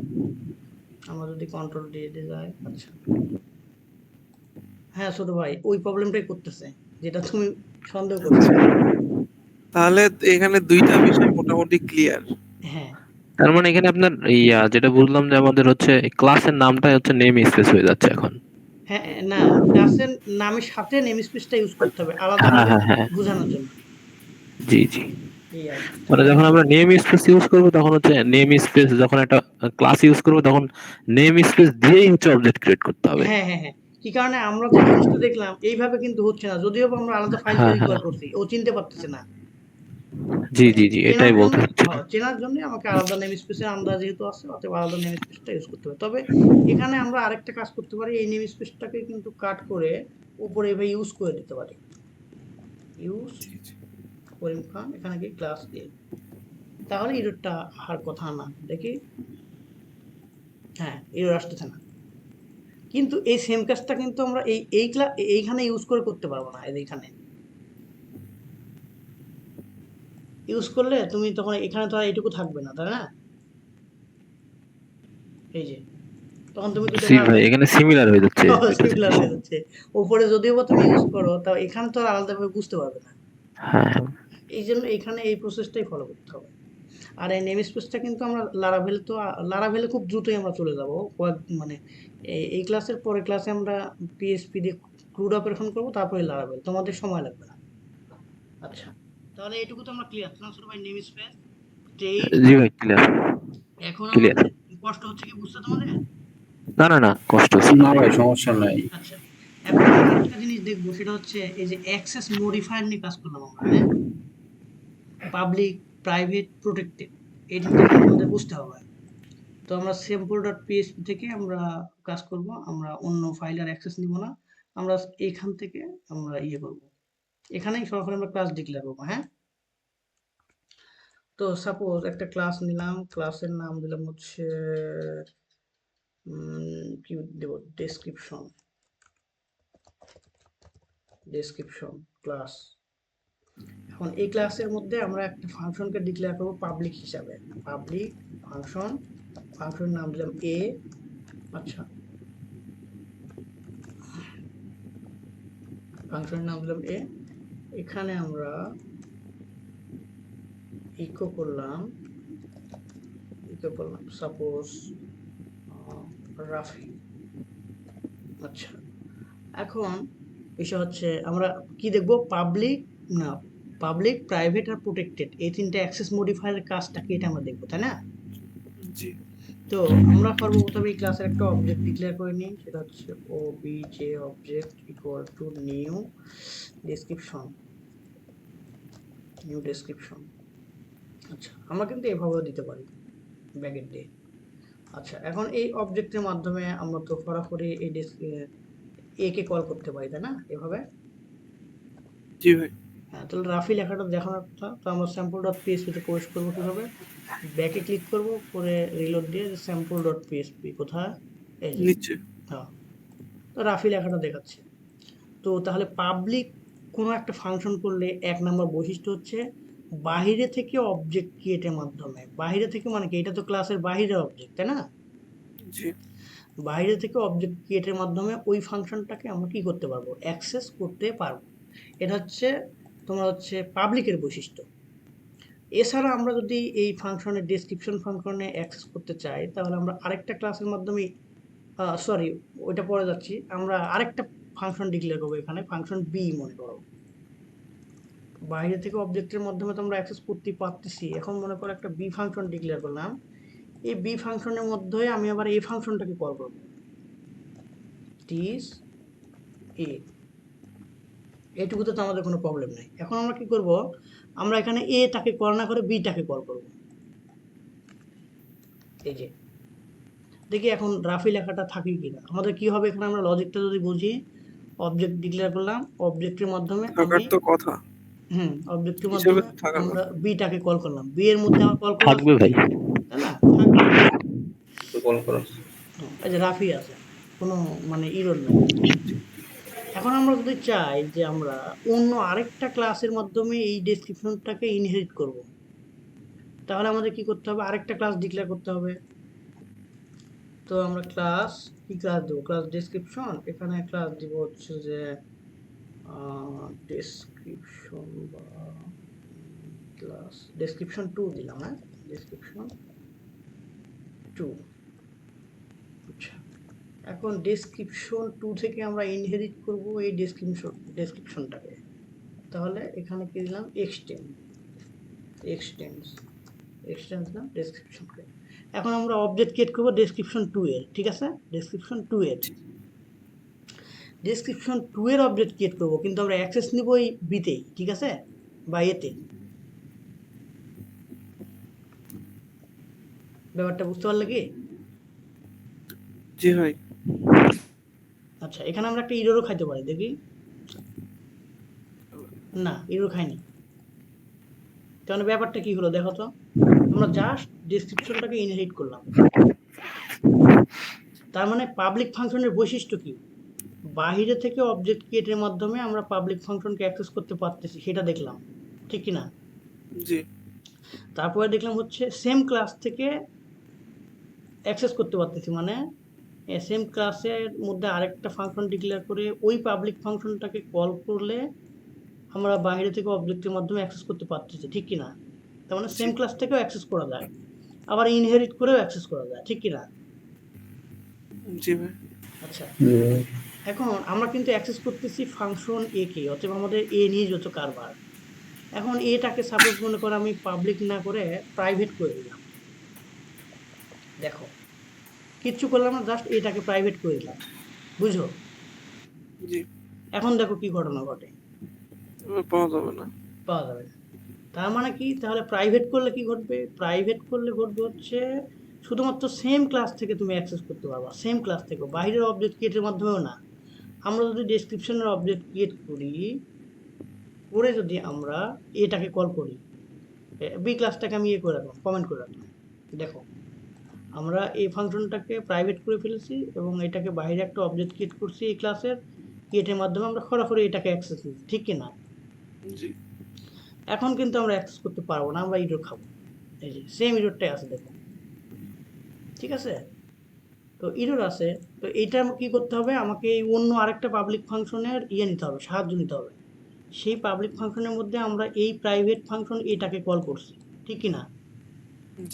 আমরা যদি কন্ট্রোল দিয়ে যাই, আচ্ছা হ্যাঁ ছোট ভাই ওই প্রবলেমটাই করতেছে যেটা তুমি সন্দেহ করছো। তাহলে এখানে দুইটা বিষয় মোটামুটি ক্লিয়ার। হ্যাঁ তার মানে এখানে আপনার যেটা বুঝলাম যে আমাদের হচ্ছে ক্লাসের নামটাই হচ্ছে নেম স্পেস হয়ে যাচ্ছে এখন। হ্যাঁ না, ক্লাসের নামের সাথে নেম স্পেসটা ইউজ করতে হবে আলাদা হ্যাঁ হ্যাঁ হ্যাঁ বোঝানোর জন্য। জি জি। এই আর কি। মানে যখন আমরা নেম স্পেস ইউজ করবো তখন হচ্ছে নেম স্পেস, যখন একটা ক্লাস ইউজ করবো তখন নেম স্পেস দিয়েই হচ্ছে অবজেক্ট ক্রিয়েট করতে হবে। হ্যাঁ হ্যাঁ হ্যাঁ, কি কারণে আমরা যে জিনিসটা দেখলাম এইভাবে কিন্তু হচ্ছে না, যদিও বা আমরা আলাদা ফাইল হ্যাঁ তৈরি হ্যাঁ করছি, ও চিনতে পারতেছে না। জি জি জি, চেনার এটাই জন্য বলতে চাচ্ছি। চেনার জন্য আমাকে আলাদা নেম স্পেসের আন্দাজ যেহেতু আছে, অতএব আলাদা নেম স্পেসটা ইউজ করতে হবে। তবে এখানে আমরা আরেকটা কাজ করতে পারি, এই নেম স্পেসটাকে কিন্তু কাট করে উপরে এভাবে ইউজ করে দিতে পারি। ইউজ করিম খান, এখানে কি ক্লাস এ, তাহলে এররটা আর কথা না দেখি। হ্যাঁ এরর আসতেছে না, কিন্তু এই সেম কাজটা কিন্তু আমরা এইখানে ইউজ করে করতে পারবো না। এইখানে ইউজ করলে তুমি তখন এখানে তো আর এইটুকু থাকবে না তাই না। এই যে তখন তুমি দুটো জি ভাই, এখানে সিমিলার হয়ে যাচ্ছে দুটো সিমিলার জিনিস। হয়ে যাচ্ছে। উপরে যদিও বা তুমি ইউজ করো, তাও এখানে তো আর আলাদাভাবে বুঝতে পারবে না। হ্যাঁ এই জন্য এখানে এই প্রসেসটাই ফলো করতে হবে। আর এই নেম স্পেসটা কিন্তু আমরা লারাভেলে খুব দ্রুতই আমরা চলে যাব, মানে এই ক্লাসের পরে ক্লাসে আমরা পিএসপি দিয়ে ক্রুড অপারেশন করবো, তারপরে লারাভেল, তোমাদের সময় লাগবে না। আচ্ছা তাহলে এইটুকু তো আমরা ক্লিয়ার না ছোট ভাই, নেম স্পেস। জি ভাই, ক্লিয়ার এখন ক্লিয়ার। আমাদের কষ্ট হচ্ছে কি বুঝতে তোমাদের? না না না, কষ্ট হচ্ছে না ভাই, সমস্যা নাই। আচ্ছা এখন আমরা একটা জিনিস দেখবো, সেটা হচ্ছে এই যে অ্যাক্সেস মডিফায়ার নিয়ে কাজ করলাম আমরা, হ্যাঁ পাবলিক প্রাইভেট প্রোটেক্টেড, এই জিনিসটা আমাদের বুঝতে হবে। তো আমরা sample.php থেকে আমরা কাজ করব, আমরা অন্য ফাইলের অ্যাক্সেস নিব না, আমরা এখান থেকে আমরা ইয়ে করব, এখানেই সরাসরি আমরা ক্লাস ডিক্লেয়ার করবো। হ্যাঁ, তো সাপোজ একটা ক্লাস নিলাম, ক্লাসের নাম দিলাম হচ্ছে কি দেব, ডেসক্রিপশন, ক্লাস। এখন এই ক্লাসের মধ্যে আমরা একটা ফাংশনকে ডিক্লেয়ার করব পাবলিক হিসাবে, পাবলিক ফাংশন, ফাংশনের নাম দিলাম এ। আচ্ছা, ফাংশনের নাম দিলাম এ। এখানে আমরা ইকো করলাম সাপোজ রাফি। আচ্ছা, এখন বিষয় হচ্ছে আমরা কি দেখব, পাবলিক না পাবলিক, প্রাইভেট আর প্রোটেক্টেড, এই তিনটা অ্যাক্সেস মডিফায়ারের কাজটা কি এটা আমরা দেখবো, তাই না? জি তো আমরা সর্বপ্রথমে এই ক্লাসের একটা অবজেক্ট ডিক্লেয়ার করে নিই, সেটা হচ্ছে obj object equal to new description, আচ্ছা, আমরা কিন্তু এভাবেও দিতে পারি ব্র্যাকেট দিয়ে। আচ্ছা, এখন এই অবজেক্টের মাধ্যমে আমরা তো সরাসরি এই এ কে কল করতে পারি, তাই না? এভাবে। জি ভাই। হ্যাঁ, তাহলে রাফি লেখাটা দেখানোর কথা। তো আমরা স্যাম্পল ডট পিএসপি তে প্রবেশ করবো কিভাবে, ব্যাকে ক্লিক করব, করে রিলোড দিয়ে স্যাম্পল ডট পিএসপি কোথায়, এই যে নিচে। হ্যাঁ, তো রাফি লেখাটা দেখাচ্ছে। তো তাহলে পাবলিক কোনো একটা ফাংশন করলে এক নাম্বার বৈশিষ্ট্য হচ্ছে বাইরে থেকে অবজেক্ট ক্রিয়েটের মাধ্যমে। বাইরে থেকে মানে কি, এটা তো ক্লাসের বাইরের অবজেক্ট, তাই না? জি বাইরে থেকে অবজেক্ট ক্রিয়েটের মাধ্যমে ওই ফাংশনটাকে আমরা কি করতে পারবো, অ্যাক্সেস করতে পারবো। এটা হচ্ছে তোমার হচ্ছে পাবলিকের বৈশিষ্ট্য। এছাড়া আমরা যদি এই ফাংশনের ডেসক্রিপশন ফাংশনে অ্যাক্সেস করতে চাই, তাহলে আমরা আরেকটা ক্লাসের মাধ্যমে, সরি ওইটা পরে যাচ্ছি, আমরা আরেকটা ফাংশন ডিক্লেয়ার করবো এখানে, ফাংশন বি মনে করো। বাইরে থেকে অবজেক্টের মাধ্যমে তো আমরা অ্যাক্সেস করতে পারতেছি, এখন মনে করো একটা বি ফাংশন ডিক্লেয়ার করলাম। এই বি ফাংশনের মধ্যে আমি আবার এই ফাংশনটাকে কল করবো, দিস এ। এইটুকুতে তো আমাদের কোনো প্রবলেম নেই। এখন আমরা কি করব, আমরা এখানে এটাকে কল না করে বিটাকে কল করব। এই যে দেখি এখন রাফি লেখাটা থাকে কিনা। আমাদের কি হবে, এখানে আমরা লজিকটা যদি বুঝি, অবজেক্ট ডিক্লেয়ার করলাম, অবজেক্টের মাধ্যমে থাকার আমি তো কথা অবজেক্টের হিসেবে মাধ্যমে থাকার আমরা কথা। বিটাকে কল করলাম, বি এর মধ্যে আমার কল করলাম থাকবে ভাই। তাই না, থাকবে। তো কল করো। এই যে রাফি আছে, কোনো মানে ইরর নেই। এখন আমরা যদি চাই যে আমরা অন্য আরেকটা ক্লাসের মাধ্যমে এই ডেসক্রিপশনটাকে ইনহেরিট করব, তাহলে আমাদের কি করতে হবে, আরেকটা ক্লাস ডিক্লেয়ার করতে হবে। তো আমরা ক্লাস কি ক্লাস দেবো, ক্লাস ডেসক্রিপশন, এখানে ক্লাস দিব হচ্ছে যে ডেসক্রিপশন বা ক্লাস ডেসক্রিপশন 2 দিলাম। হ্যাঁ, ডেসক্রিপশন 2। আচ্ছা, এখন ডেসক্রিপশন 2 থেকে আমরা ইনহেরিট করব এই ডেসক্রিপশনটাকে। তাহলে এখানে কি দিলাম, এক্সটেন্স না ডেসক্রিপশনকে। এখন আমরা অবজেক্ট ক্রিয়েট করব ডেসক্রিপশন 2 এর, ঠিক আছে? ডেসক্রিপশন 2 এর অবজেক্ট ক্রিয়েট করব, কিন্তু আমরা অ্যাক্সেস নিব এই বিতেই, ঠিক আছে, বা এতে। ব্যাপারটা বুঝতে পারলে কি? জি ভাই। আচ্ছা, এখানে আমরা একটা ইররও খাইতে পারি, দেখি। না, ইরর খাইনি। তাহলে ব্যাপারটা কি হলো দেখো তো, আমরা জাস্ট ডেসক্রিপশনটাকে ইনহেরিট করলাম। তার মানে পাবলিক ফাংশনের বৈশিষ্ট্য কি, বাইরে থেকে অবজেক্ট ক্রিয়েটের মাধ্যমে আমরা পাবলিক ফাংশনকে অ্যাক্সেস করতে পারতেছি, সেটা দেখলাম, ঠিক কি না? জি তারপরে দেখলাম হচ্ছে সেম ক্লাস থেকে অ্যাক্সেস করতে পারতেছি, মানে সেম ক্লাসের মধ্যে আরেকটা ফাংশন ডিক্লেয়ার করে ওই পাবলিক ফাংশনটাকে কল করলে আমরা বাইরে থেকে অবজেক্টের মাধ্যমে অ্যাক্সেস করতে পারতেছি, ঠিক কি না? তার মানে সেম ক্লাস থেকেও অ্যাক্সেস করা যায়, আবার ইনহেরিট করেও অ্যাক্সেস করা যায়, ঠিক কি না? জি ভাই। আচ্ছা, এখন আমরা কিন্তু অ্যাক্সেস করতেছি ফাংশন এ কে, অতএব আমাদের এ নিয়ে যত কারবার। এখন এটাকে সাপোজ মনে করো আমি পাবলিক না করে প্রাইভেট করে দিলাম। দেখো, কিচ্ছু করলাম না, জাস্ট এটাকে প্রাইভেট করে দিলাম, বুঝো? জি এখন দেখো কি ঘটনা ঘটে, পাওয়া যাবে না। পাওয়া যাবে না। তার মানে কি, তাহলে প্রাইভেট করলে কি ঘটবে, প্রাইভেট করলে ঘটবে হচ্ছে শুধুমাত্র সেম ক্লাস থেকে তুমি অ্যাক্সেস করতে পারবা, সেম ক্লাস থেকে, বাইরের অবজেক্ট ক্রিয়েটের মাধ্যমেও না। আমরা যদি ডেসক্রিপশনের অবজেক্ট ক্রিয়েট করি, করে যদি আমরা এটাকে কল করি, বি ক্লাসটাকে আমি করে রাখলাম, কমেন্ট করে রাখলাম, দেখো আমরা এই ফাংশনটাকে প্রাইভেট করে ফেলেছি এবং এটাকে বাইরে একটা অবজেক্ট ক্রিয়েট করছি এই ক্লাসের, ক্রিয়েটের মাধ্যমে আমরা খরাখরি এটাকে অ্যাক্সেস দিচ্ছি, ঠিক কি না? জি এখন কিন্তু আমরা অ্যাক্সেস করতে পারবো না, আমরা ইরর খাবো। এই যে সেম ইররটাই আছে, দেখো, ঠিক আছে? তো ইরর আছে, তো এইটা কি করতে হবে, আমাকে এই অন্য আরেকটা পাবলিক ফাংশনের নিতে হবে, সাহায্য নিতে হবে। সেই পাবলিক ফাংশনের মধ্যে আমরা এই প্রাইভেট ফাংশন এটাকে কল করছি, ঠিক কি না?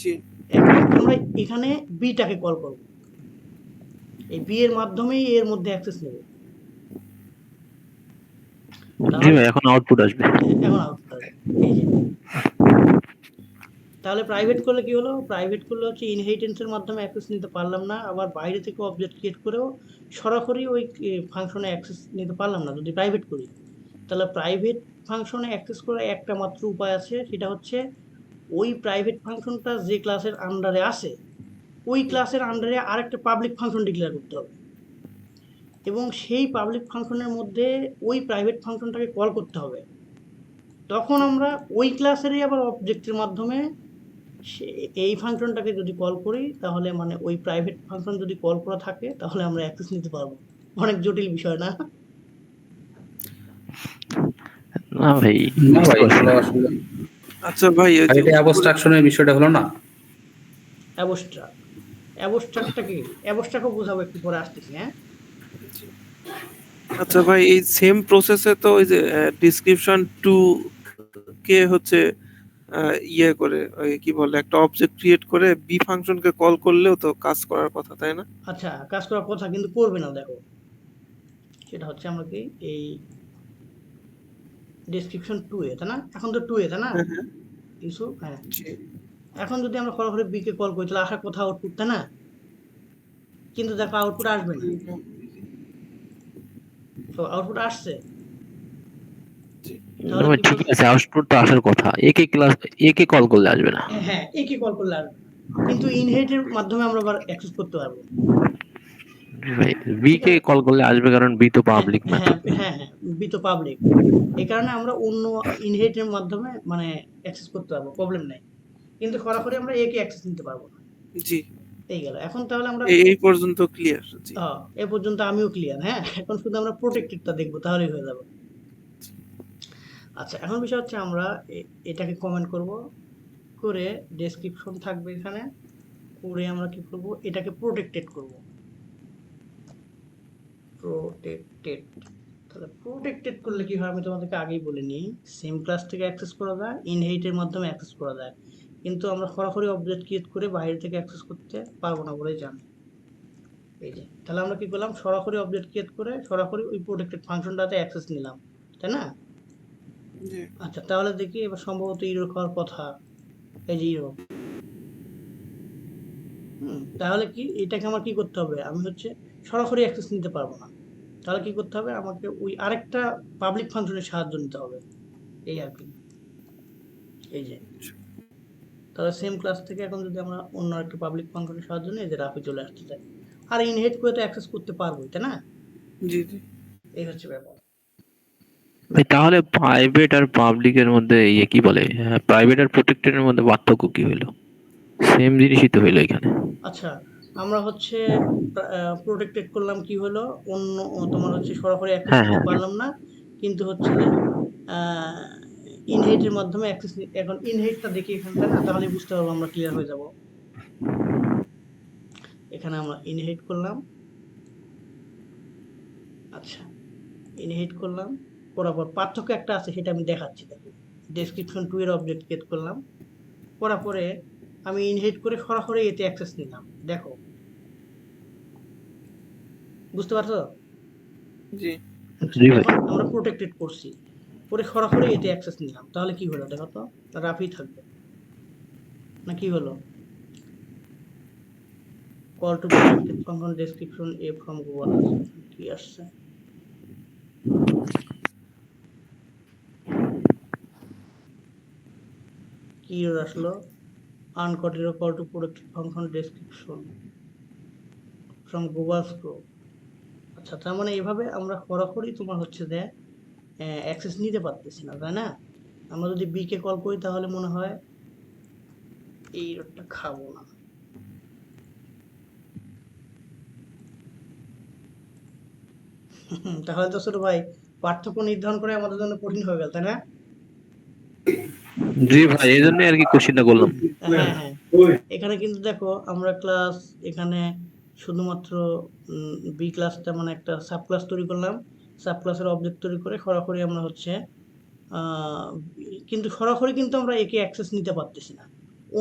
জি এখন আমরা এখানে বিটাকে কল করব, এই বি এর মাধ্যমেই এর মধ্যে অ্যাক্সেস নেব। জি ভাই, এখন আউটপুট আসবে। এখন আউটপুট আসবে, এই যে। তাহলে প্রাইভেট করলে কি হলো, প্রাইভেট করলে হচ্ছে ইনহেরিটেন্সের মাধ্যমে অ্যাক্সেস নিতে পারলাম না, আবার বাইরে থেকে অবজেক্ট ক্রিয়েট করেও সরাসরি ওই ফাংশনে অ্যাক্সেস নিতে পারলাম না যদি প্রাইভেট করি। তাহলে প্রাইভেট ফাংশনে অ্যাক্সেস করার একটা মাত্র উপায় আছে, সেটা হচ্ছে ওই প্রাইভেট ফাংশনটা যে ক্লাসের আন্ডারে আসে ওই ক্লাসের আন্ডারে আরেকটা পাবলিক ফাংশন ডিক্লেয়ার করতে হবে এবং সেই পাবলিক ফাংশনের মধ্যে ওই প্রাইভেট ফাংশনটাকে কল করতে হবে। তখন আমরা ওই ক্লাসেরই আবার অবজেক্টের মাধ্যমে এই ফাংশনটাকে যদি কল করি, তাহলে মানে ওই প্রাইভেট ফাংশন যদি কল করা থাকে তাহলে আমরা অ্যাক্সেস নিতে পারবো। অনেক জটিল বিষয় না? না ভাই, না বুঝতে ভাই, পারছি এগুলো না। আসলে আচ্ছা ভাই, ওই আর যে এটা অ্যাবস্ট্রাকশনের বিষয়টা হলো না। অ্যাবস্ট্রাক্ট, অ্যাবস্ট্রাক্টটা কি? অ্যাবস্ট্রাক্টও বোঝাবো একটু পরে, আসতেছি। হ্যাঁ, আচ্ছা ভাই, এই সেম প্রসেসে তো ওই যে ডিসক্রিপশন 2 কে হচ্ছে ইয়ে করে, ওই কি বলে, একটা অবজেক্ট ক্রিয়েট করে বি ফাংশনকে কল করলেও তো কাজ করার কথা, তাই না? আচ্ছা, কাজ করার কথা কিন্তু করবে না, দেখো সেটা হচ্ছে আমরা কি এই ডেসক্রিপশন 2 এ, তাই না? এখন তো 2 এ, তাই না হ্যাঁ হ্যাঁ ইউসুফ? হ্যাঁ, জি এখন যদি আমরা সরাসরি বি কে কল করি তাহলে আসার কথা আউটপুট, তাই না? কিন্তু দেখো আউটপুট আসবে না, তো আউটপুট আসছে, জি না তাহলে ভাই, কি ঠিক বলবো? আছে, আউটপুট তো আসার কথা। একে কল করলে আসবে না। হ্যাঁ, একে কল করলে আসবে, কিন্তু ইনহেরিটের মাধ্যমে আমরা আবার অ্যাক্সেস করতে পারবো, ভাই, বি ঠিক কে আছে? কল করলে আসবে, কারণ বি তো হ্যাঁ পাবলিক হ্যাঁ মেথড। হ্যাঁ হ্যাঁ, বি তো পাবলিক, এই কারণে আমরা অন্য ইনহেরিটের মাধ্যমে মানে অ্যাক্সেস করতে পারবো, প্রবলেম নাই, কিন্তু সরাসরি আমরা একে অ্যাক্সেস নিতে পারবো না। জি এই গেল, এখন তাহলে আমরা এই পর্যন্ত ক্লিয়ার। জি এ পর্যন্ত আমিও ক্লিয়ার। হ্যাঁ, এখন শুধু আমরা প্রোটেক্টেডটা দেখবো, তাহলেই হয়ে যাবে। আচ্ছা, এখন বিষয় হচ্ছে আমরা এটাকে কমেন্ট করব, করে ডেসক্রিপশন থাকবে এখানে, করে আমরা কি করব, এটাকে প্রোটেক্টেড করব, প্রোটেক্টেড। তাহলে প্রোটেক্টেড করলে কি হয় আমি তোমাদেরকে আগেই বলে নিই, সেম ক্লাস থেকে অ্যাক্সেস করা যায়, ইনহেরিটের মাধ্যমে অ্যাক্সেস করা যায়, কিন্তু আমরা সরাসরি অবজেক্ট ক্রিয়েট করে বাইরে থেকে অ্যাক্সেস করতে পারবো না বলেই জানি। এই যে, তাহলে আমরা কি করলাম, সরাসরি অবজেক্ট ক্রিয়েট করে সরাসরি ওই প্রোটেক্টেড ফাংশনটাতে অ্যাক্সেস নিলাম, তাই না? জি আচ্ছা, তাহলে দেখি এবার সম্ভবত ইরর খাওয়ার কথা, এই যে ইরর। তাহলে কি এটাকে আমার কি করতে হবে, আমি হচ্ছে সরাসরি অ্যাক্সেস নিতে পারবো না, তাহলে কি করতে হবে, আমাকে ওই আরেকটা পাবলিক ফাংশনের সাহায্য নিতে হবে, এই আর কি। এই যে, তাহলে সেম ক্লাস থেকে এখন যদি আমরা অন্য একটা পাবলিক ফাংশনের সাহায্য নিই, যে রাফি চলে আসতে চাই, আর ইনহেরিট করে তো অ্যাক্সেস করতে পারবোই, তাই না? জি জি এই হচ্ছে ব্যাপার। ভাই, তাহলে প্রাইভেট আর পাবলিকের মধ্যে ইয়ে কি বলে, প্রাইভেট আর প্রোটেক্টেড এর মধ্যে পার্থক্য কি হইলো? সেম জিনিসই তো হইলো এখানে। আচ্ছা, আমরা হচ্ছে প্রোটেক্টেড করলাম, কি হলো, অন্য তোমার হচ্ছে সরাসরি অ্যাক্সেস হ্যাঁ করতে হ্যাঁ পারলাম না, কিন্তু হচ্ছে যে ইনহেরিটের মাধ্যমে অ্যাক্সেস, এখন ইনহেরিটটা দেখি এখানটা না, তাহলে বুঝতে পারবো, আমরা ক্লিয়ার হয়ে যাব। এখানে আমরা ইনহেরিট করলাম, আচ্ছা ইনহেরিট করলাম, করার পর পার্থক্য একটা আছে, সেটা আমি দেখাচ্ছি। দেখো, ডেসক্রিপশন 2 এর অবজেক্ট ক্রিয়েট করলাম, করার পরে আমি ইনহেরিট করে সরাসরি এতে অ্যাক্সেস নিলাম, দেখো বুঝতে পারছো? জি জি ভাই। এখন আমরা প্রোটেক্টেড করছি, করে সরাসরি এতে অ্যাক্সেস নিলাম, তাহলে কি হলো দেখো তো, রাফি থাকবে না, কি হলো, call to protected function description A from Google, কি আসছে, কি আসলো, uncaught call to protected function description from Google স্ক্রো। আচ্ছা, তার মানে এভাবে আমরা সরাসরি তোমার হচ্ছে যে অ্যাক্সেস নিতে পারতেছি না, তাই না? আমরা যদি বি কে কল করি তাহলে মনে হয় এই রোডটা খাবো না। তাহলে তো ছোট ভাই পার্থক্য নির্ধারণ করে আমাদের জন্য কঠিন হয়ে গেল, তাই না? জি ভাই, এই জন্য আর কি কোশ্চেনটা করলাম। হ্যাঁ হ্যাঁ, এখানে কিন্তু দেখো আমরা ক্লাস এখানে শুধুমাত্র বি ক্লাসটা মানে একটা সাব ক্লাস তৈরি করলাম, সাব ক্লাসের অবজেক্ট তৈরি করে সরাসরি আমরা হচ্ছে আহ, কিন্তু সরাসরি কিন্তু আমরা একে অ্যাক্সেস নিতে পারতেছি না,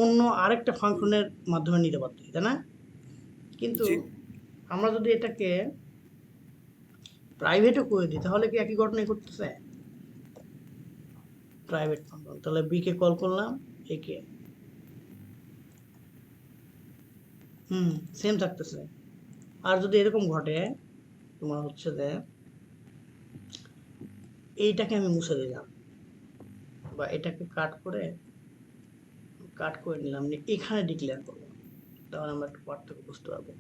অন্য আরেকটা ফাংশনের মাধ্যমে নিতে পারতেছি, তাই না? কিন্তু জি আমরা যদি এটাকে প্রাইভেটও করে দিই তাহলে কি একই ঘটনাই ঘটতেছে? প্রাইভেট ফাংশন, তাহলে বি কে কল করলাম, একে সেম থাকতেছে। আর যদি এরকম ঘটে তোমার হচ্ছে যে এইটাকে আমি মুছে দিলাম বা এটাকে কাট করে নিলাম, নিয়ে এখানে ডিক্লেয়ার করলাম, তাহলে আমরা একটু পার্থক্য বুঝতে পারবো।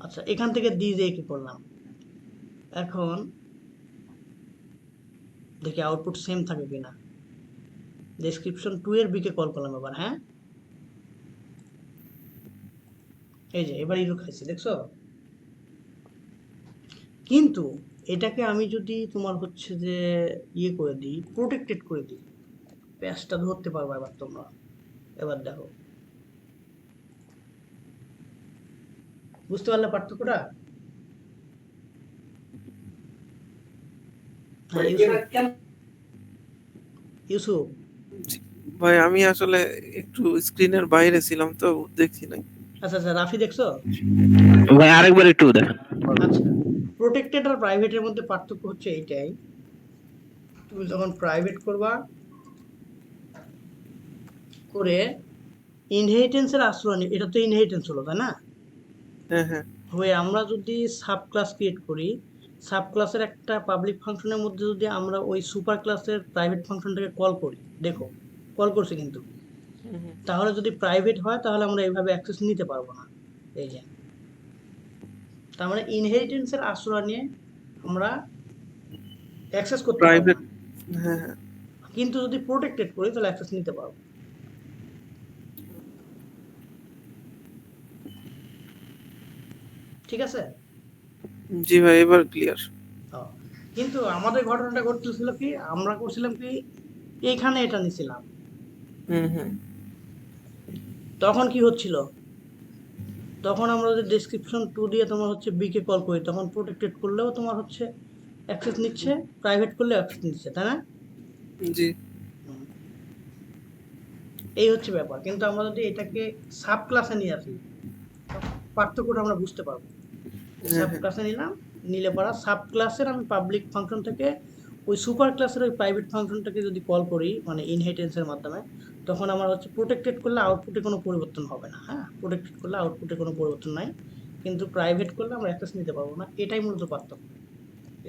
আচ্ছা, এখান থেকে দিয়ে কি করলাম, এখন দেখি আউটপুট সেম থাকে কিনা। ডেসক্রিপশন 2 এর বি কে কল করলাম আবার, হ্যাঁ এই যে এবার ইরো খাইছি, দেখছো? কিন্তু এটাকে আমি যদি তোমার হচ্ছে যে ইয়ে করে দিই, প্রোটেক্টেড করে দিই, প্যাচটা ধরতে পারবা এবার তোমরা। এবার দেখো, বুঝতে পারলে পার্থক্যটা? হ্যাঁ ইউসুফ, জি। ভাই আমি আসলে একটু স্ক্রিনের বাইরে ছিলাম তো দেখছি নাই। আচ্ছা আচ্ছা, রাফি দেখছো? ভাই আরেকবার একটু দেখেন। আচ্ছা, প্রোটেক্টেড আর প্রাইভেটের মধ্যে পার্থক্য হচ্ছে এইটাই, তুমি যখন প্রাইভেট করবা করে ইনহেরিটেন্সের আশ্রয় নিয়ে, এটা তো ইনহেরিটেন্স হলো, তাই না? হ্যাঁ হ্যাঁ হয়ে আমরা যদি সাব ক্লাস ক্রিয়েট করি, সাব ক্লাসের একটা পাবলিক ফাংশনের মধ্যে যদি আমরা ওই সুপার ক্লাসের প্রাইভেট ফাংশনটাকে কল করি, দেখো কল করছে কিন্তু, তাহলে যদি প্রাইভেট হয় তাহলে আমরা এইভাবে অ্যাক্সেস নিতে পারবো না। এই যে, তার মানে ইনহেরিটেন্সের আশ্রয় নিয়ে আমরা অ্যাক্সেস করতে পারবো প্রাইভেট। না, হ্যাঁ হ্যাঁ কিন্তু যদি প্রোটেক্টেড করি তাহলে অ্যাক্সেস নিতে পারবো। ঠিক আছে? জি ভাই এবার ক্লিয়ার। ও, কিন্তু আমাদের ঘটনাটা ঘটতেছিল কি, আমরা করছিলাম কি এইখানে এটা নিছিলাম, হুম তখন কি হচ্ছিল, তখন আমরা যদি ডেসক্রিপশন 2 দিয়ে তোমার হচ্ছে বি কে কল করি তখন প্রোটেক্টেড করলেও তোমার হচ্ছে অ্যাক্সেস নিচ্ছে, প্রাইভেট করলেও অ্যাক্সেস নিচ্ছে, তাই না? জি হুম, এই হচ্ছে ব্যাপার। কিন্তু আমরা যদি এটাকে সাব ক্লাসে নিয়ে আসি পার্থক্যটা আমরা বুঝতে পারবো। হ্যাঁ সাব হ্যাঁ ক্লাসে নিলে পড়া সাব ক্লাসের আমি পাবলিক ফাংশন থেকে ওই সুপার ক্লাসের ওই প্রাইভেট ফাংশনটাকে যদি কল করি মানে ইনহেরিটেন্সের মাধ্যমে, তখন আমার হচ্ছে প্রোটেক্টেড করলে আউটপুটে কোনো পরিবর্তন হবে না। হ্যাঁ, প্রোটেক্টেড করলে আউটপুটে কোনো পরিবর্তন নাই, কিন্তু প্রাইভেট করলে আমরা অ্যাক্সেস নিতে পারবো না, এটাই মূলত পার্থক্য।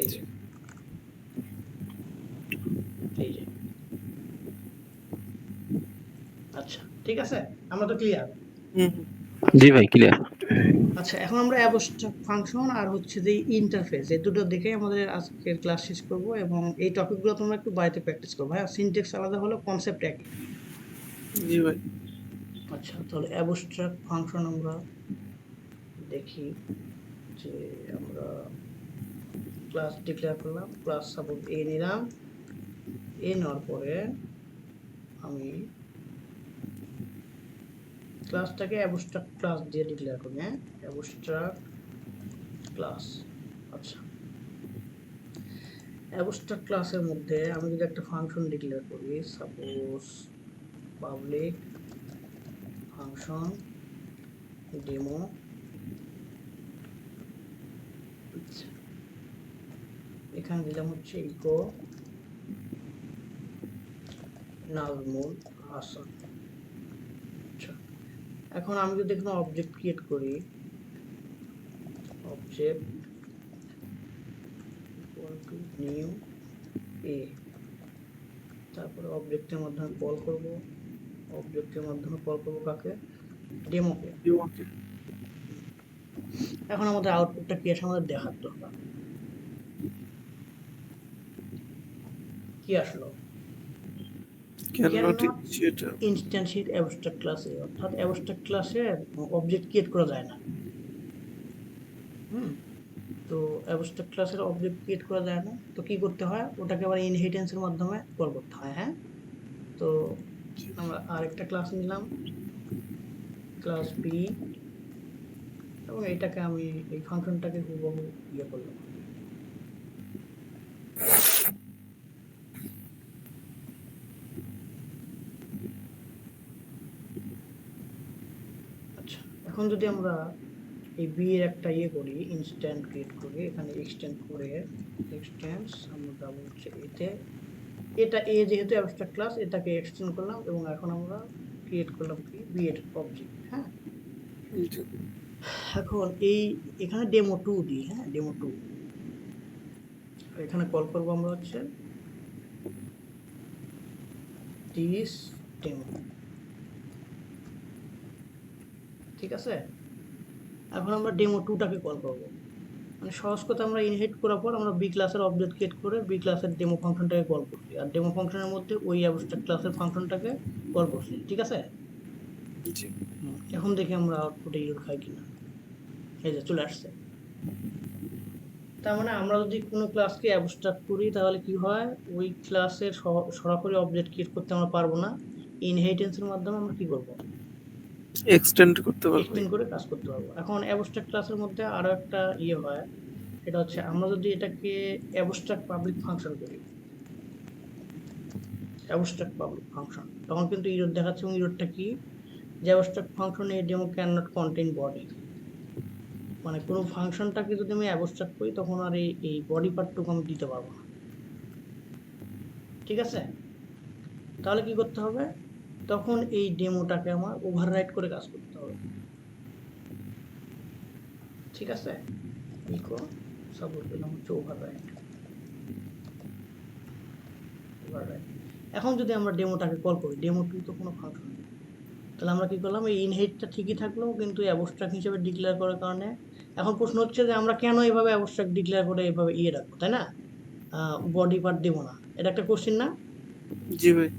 এই যে এই যে আচ্ছা, ঠিক আছে, আমরা তো ক্লিয়ার। হুম জি ভাই ক্লিয়ার। আচ্ছা, এখন আমরা অ্যাবস্ট্রাক্ট ফাংশন আর হচ্ছে যে ইন্টারফেস এই দুটো দেখে আমাদের আজকের ক্লাস শেষ করব, এবং এই টপিকগুলো তোমরা একটু বাড়িতে প্র্যাকটিস করবে। হ্যাঁ, সিনট্যাক্স আলাদা হলো, কনসেপ্ট একই। জি ভাই আচ্ছা, তাহলে অ্যাবস্ট্রাক্ট ফাংশন আমরা দেখি যে আমরা ক্লাস ডিক্লেয়ার করলাম, ক্লাস সাপোজ এ নিলাম, এ নেওয়ার পরে আমি ক্লাসটাকে অ্যাবস্ট্রাক্ট ক্লাস দিয়ে ডিক্লেয়ার করি। হ্যাঁ, অ্যাবস্ট্রাক্ট ক্লাস। আচ্ছা, অ্যাবস্ট্রাক্ট ক্লাসের মধ্যে আমি যদি একটা ফাংশন ডিক্লেয়ার করি, সাপোজ পাবলিক ফাংশন ডেমো, এখানে দিলাম হচ্ছে ইকো নাজমুল হাসান। আচ্ছা, এখন আমি যদি এখানে অবজেক্ট ক্রিয়েট করি, অবজেক্ট নিউ এ, তারপরে অবজেক্টের মাধ্যমে কল করব, অবজেক্টের মাধ্যমে কল করব কাকে, ডেমোকে। এখন আমাদের আউটপুটটা কি আছে আমাদের দেখার দরকার। কি আসলো? Can not cannot initiate. instantiate abstract class এ, অর্থাৎ abstract ক্লাসে অবজেক্ট ক্রিয়েট করা যায় না। হুম তো abstract ক্লাসের অবজেক্ট ক্রিয়েট করা যায় না, তো কি করতে হয়, ওটাকে আবার ইনহেরিটেন্সের মাধ্যমে কল করতে হয়। হ্যাঁ, তো আমরা আরেকটা ক্লাস নিলাম, ক্লাস বি, এবং এটাকে আমি এই ফাংশনটাকে হুবহু ইয়ে করলাম। আচ্ছা, এখন যদি আমরা এই বি এর একটা ইয়ে করি, ইনস্ট্যান্ট ক্রিয়েট করি, এখানে এক্সটেন্ড করে এক্সটেন্স আমরা হচ্ছে এতে, এটা এ যেহেতু অ্যাবস্ট্রাক্ট ক্লাস, এটাকে এক্সটেন্ড করলাম এবং এখন আমরা ক্রিয়েট করলাম কি বি এর অবজেক্ট। হ্যাঁ, এখন এই এখানে ডেমো 2 দিই। হ্যাঁ, ডেমো 2 এখানে কল করব আমরা হচ্ছে দিস ডেমো। ঠিক আছে, এখন আমরা ডেমো 2টাকে কল করব। মানে সহজ কথা, আমরা ইনহেরিট করার পর আমরা বি ক্লাসের অবজেক্ট ক্রিয়েট করে বি ক্লাসের ডেমো ফাংশনটাকে কল করছি, আর ডেমো ফাংশনের মধ্যে ওই অ্যাবস্ট্রাক্ট ক্লাসের ফাংশনটাকে কল করছি। ঠিক আছে, এখন দেখি আমরা আউটপুটে ইউর খাই কিনা। এই যে চলে আসছে। তার মানে আমরা যদি কোনো ক্লাসকে অ্যাবস্ট্রাক্ট করি তাহলে কি হয়, ওই ক্লাসের সরাসরি অবজেক্ট ক্রিয়েট করতে আমরা পারবো না, ইনহেরিটেন্সের মাধ্যমে আমরা কি করব, এক্সটেন্ড করতে পারবে। এক্সটেন্ড করে কাজ করতে পারবো। এখন অ্যাবস্ট্রাক্ট ক্লাসের মধ্যে আরো একটা ইয়ে হয়, এটা হচ্ছে আমরা যদি এটাকে অ্যাবস্ট্রাক্ট পাবলিক ফাংশন করি, অ্যাবস্ট্রাক্ট পাবলিক ফাংশন, তখন কিন্তু ইরর দেখাচ্ছে, এবং ইররটা কি, যে abstract function A demo can not contain body. মানে কোনো ফাংশনটাকে যদি আমি অ্যাবস্ট্রাক্ট করি তখন আর এই বডি পার্টটুকু আমি দিতে পারবো না। ঠিক আছে, তাহলে কি করতে হবে, তখন এই ডেমোটাকে আমার ওভাররাইট করে কাজ করতে হবে। ঠিক আছে, ইকো সাপোজ দিলাম হচ্ছে ওভাররাইট। এখন যদি আমরা ডেমোটাকে কল করি, ডেমো 2 তো কোনো ফাংশন নেই, তাহলে আমরা কি করলাম, এই ইনহেরিটটা ঠিকই থাকলো, কিন্তু অ্যাবস্ট্রাক্ট হিসেবে ডিক্লেয়ার করার কারণে এখন প্রশ্ন হচ্ছে যে আমরা কেন এভাবে অ্যাবস্ট্রাক্ট ডিক্লেয়ার করে এভাবে ইয়ে রাখবো, তাই না, বডি পার্ট দেবো না, এটা একটা কোশ্চেন না। জি ভাই।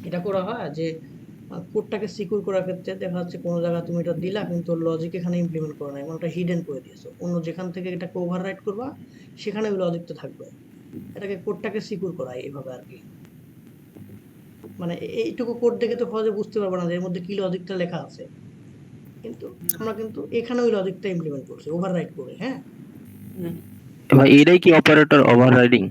এটা করা হয় যে কোডটাকে সিকিউর করার ক্ষেত্রে দেখা যাচ্ছে কোনো জায়গায় তুমি এটা দিলা কিন্তু লজিক এখানে ইমপ্লিমেন্ট করা নাই, মানে ওটা হিডেন করে দিয়েছো, অন্য যেখান থেকে এটাকে ওভাররাইট করবা সেখানে ওই লজিকটা থাকবে, এটাকে কোডটাকে সিকিউর করা এইভাবে আর কি। মানে এইটুকু কোড দেখে তো সহজে বুঝতে পারবো না যে এর মধ্যে কি লজিকটা লেখা আছে, কিন্তু আমরা কিন্তু এখানে ওই লজিকটা ইমপ্লিমেন্ট করছি ওভাররাইট করে। হ্যাঁ, ভাই এটাই কি অপারেটর ওভাররাইডিং?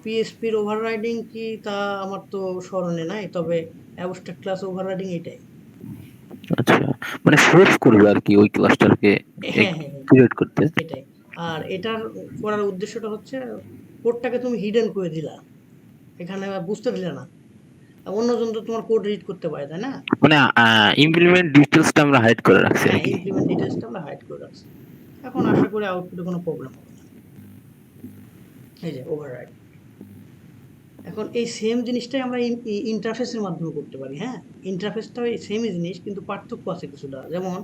পিএসপির ওভাররাইডিং কি তা আমার তো স্মরণে নাই, তবে অ্যাবস্ট্রাক্ট ক্লাস ওভাররাইডিং এটাই। আচ্ছা, মানে ফোর্স করবে আর কি ওই ক্লাসটাকে হ্যাঁ হ্যাঁ হ্যাঁ, ক্রিয়েট করতে। এটাই। আর এটার করার উদ্দেশ্যটা হচ্ছে কোডটাকে তুমি হিডেন করে দিলা, এখানে বুঝতে দিলে না, অন্যজন তো তোমার কোড রিড করতে পারে, তাই না। মানে ইমপ্লিমেন্ট ডিটেইলসটা আমরা হাইড করে রাখছি আর হ্যাঁ, কি। ইমপ্লিমেন্ট ডিটেইলসটা আমরা হাইড করে রাখছি। এখন আশা করি আউটপুটে কোনো প্রবলেম হবে না। এই যে ওভাররাইড। এখন এই সেম জিনিসটাই আমরা ইন্টারফেসের মাধ্যমে করতে পারি। হ্যাঁ, ইন্টারফেসটা ওই সেমই জিনিস, কিন্তু পার্থক্য আছে কিছুটা। যেমন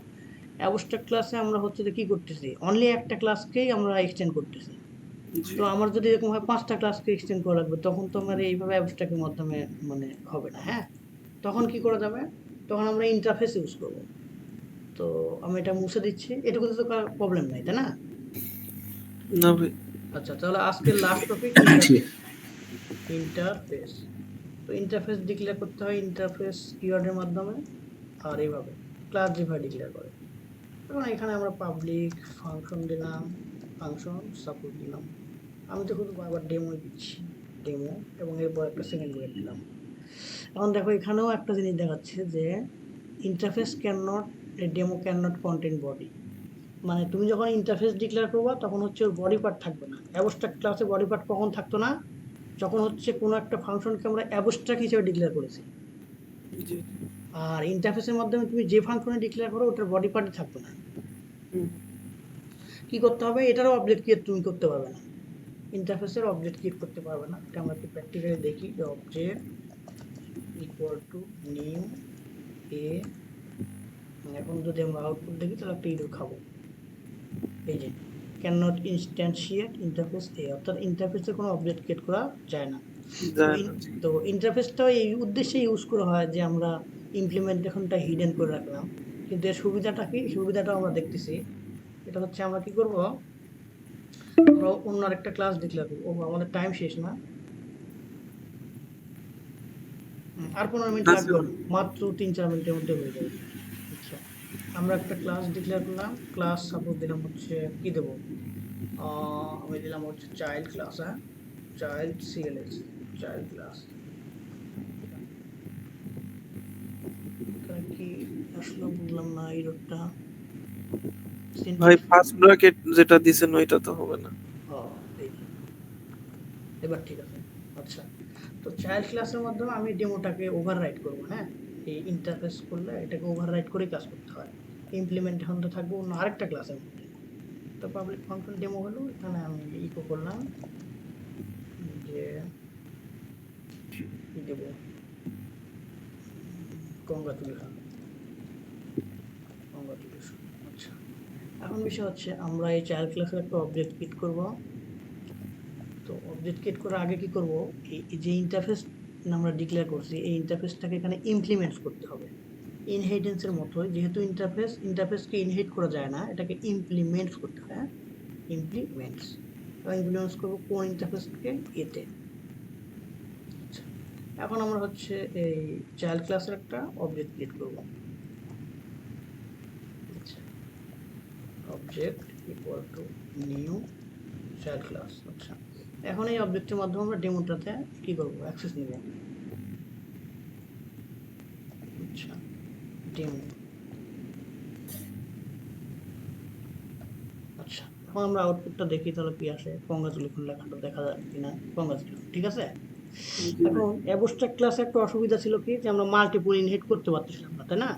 অ্যাবস্ট্রাক্ট ক্লাসে আমরা হচ্ছে যে কি করতেছি, অনলি একটা ক্লাসকেই আমরা এক্সটেন্ড করতেছি। জি। তো আমার যদি এরকম হয় 5টা ক্লাসকে এক্সটেন্ড করা লাগবে, তখন তো আমার এইভাবে অ্যাবস্ট্রাক্টের মাধ্যমে মানে হবে না। হ্যাঁ, তখন কি করা যাবে, তখন আমরা ইন্টারফেস ইউজ করব। তো আমি এটা মুছে দিচ্ছি, এটুকুতে তো প্রবলেম নাই, তাই না। না ভাই। আচ্ছা, তাহলে আজকের লাস্ট টপিক ইন্টারফেস। তো ইন্টারফেস ডিক্লেয়ার করতে হয় ইন্টারফেস কিওয়ার্ডের মাধ্যমে, আর এইভাবে ক্লাস যেভাবে ডিক্লেয়ার করে। এখন এখানে আমরা পাবলিক ফাংশন দিলাম, ফাংশন সাপোর্ট দিলাম, আমি তো শুধু বারবার ডেমোই দিচ্ছি, ডেমো, এবং এরপর একটা সেকেন্ড ব্রেক দিলাম। এখন দেখো এখানেও একটা জিনিস দেখাচ্ছে যে interface can not, demo can not contain body. মানে তুমি যখন ইন্টারফেস ডিক্লেয়ার করবা তখন হচ্ছে ওর বডি পার্ট থাকবে না। অ্যাবস্ট্রাক্ট ক্লাসে বডি পার্ট কখন থাকতো না, যখন হচ্ছে কোনো একটা ফাংশনকে আমরা অ্যাবস্ট্রাক্ট হিসেবে ডিক্লেয়ার করেছি। জি। আর ইন্টারফেসের মাধ্যমে তুমি যে ফাংশনে ডিক্লেয়ার করো ওটার বডি পার্টই থাকবে না। কি করতে হবে, এটারও অবজেক্ট ক্রিয়েট তুমি করতে পারবে না, ইন্টারফেসের অবজেক্ট ক্রিয়েট করতে পারবে না। এটা আমরা একটু প্র্যাকটিক্যালি দেখি যে অবজেক্ট ইকুয়াল টু নিউ এ, এখন যদি আমরা আউটপুট দেখি তাহলে একটা ইরর খাবো। এই যে ক্যান নট ইনস্ট্যান্সিয়েট ইন্টারফেস এ, অর্থাৎ ইন্টারফেসে কোনো অবজেক্ট ক্রিয়েট করা যায় না। যায় না। তো ইন্টারফেসটাও এই উদ্দেশ্যে ইউজ করা হয় যে আমরা ইমপ্লিমেন্টেশনটা হিডেন করে রাখলাম, কিন্তু এর সুবিধাটা কি, সুবিধাটাও আমরা দেখতেছি। এটা হচ্ছে আমরা কি করব, আমরা অন্য আরেকটা ক্লাস ডিক্লেয়ার করব। আমাদের টাইম শেষ না, আর 15 মিনিট আচ্ছা। লাগবে না, মাত্র 3-4 মিনিটের মধ্যে হয়ে যাবে। আচ্ছা, আমরা একটা ক্লাস ডিক্লেয়ার করলাম। ক্লাস সাপোজ দিলাম হচ্ছে কি দেব, আমি দিলাম হচ্ছে চাইল্ড ক্লাস, হ্যাঁ, চাইল্ড সিএলএস, চাইল্ড ক্লাস। কি আসলে বুঝলাম না এই রোডটা। ভাই ফার্স্ট ব্র্যাকেট যেটা দিছেন ওইটা তো হবে না। এবার ঠিক আছে। আচ্ছা, তো চাইল্ড ক্লাসের মাধ্যমে আমি ডেমোটাকে ওভাররাইট করব। হ্যাঁ, এই ইন্টারফেস করলে এটাকে ওভাররাইট করেই কাজ করতে হয়। ইমপ্লিমেন্টেশনটা থাকবে অন্য আরেকটা ক্লাসের মধ্যে। তো পাবলিক ফাংশন ডেমো হলো, এখানে আমি ইকো করলাম যে কি দেব, কংগ্রাচুলেশন। আচ্ছা, এখন বিষয় হচ্ছে আমরা এই চাইল্ড ক্লাসের একটা অবজেক্ট ক্রিয়েট করব। তো অবজেক্ট ক্রিয়েট করার আগে কি করব, এই যে ইন্টারফেস আমরা ডিক্লেয়ার করছি এই ইন্টারফেসটাকে এখানে ইমপ্লিমেন্ট করতে হবে। ইনহেরিটেন্সের মতোই, যেহেতু ইন্টারফেসকে ইনহেরিট করা যায় না, এটাকে ইমপ্লিমেন্ট করতে হয়। ইমপ্লিমেন্টস করব কোন ইন্টারফেসকে, এতে। আচ্ছা, এখন আমরা হচ্ছে এই চাইল্ড ক্লাসের একটা অবজেক্ট ক্রিয়েট করব। আচ্ছা, object equal to new child class. আচ্ছা, এখন এই অবজেক্টের মাধ্যমে আমরা ডেমোটাতে কি করব, অ্যাক্সেস নিব। আচ্ছা, ডেমো। আচ্ছা, এখন আমরা আউটপুটটা দেখি তাহলে কি আসে। কংগ্রাচুলেশন লেখাটা দেখা যায় কিনা, কংগ্রাচুলেশন, ঠিক আছে। এখন অ্যাবস্ট্রাক্ট ক্লাসে একটা অসুবিধা ছিল কি, যে আমরা মাল্টিপল ইনহেরিট করতে পারতেছিলাম না, তাই না?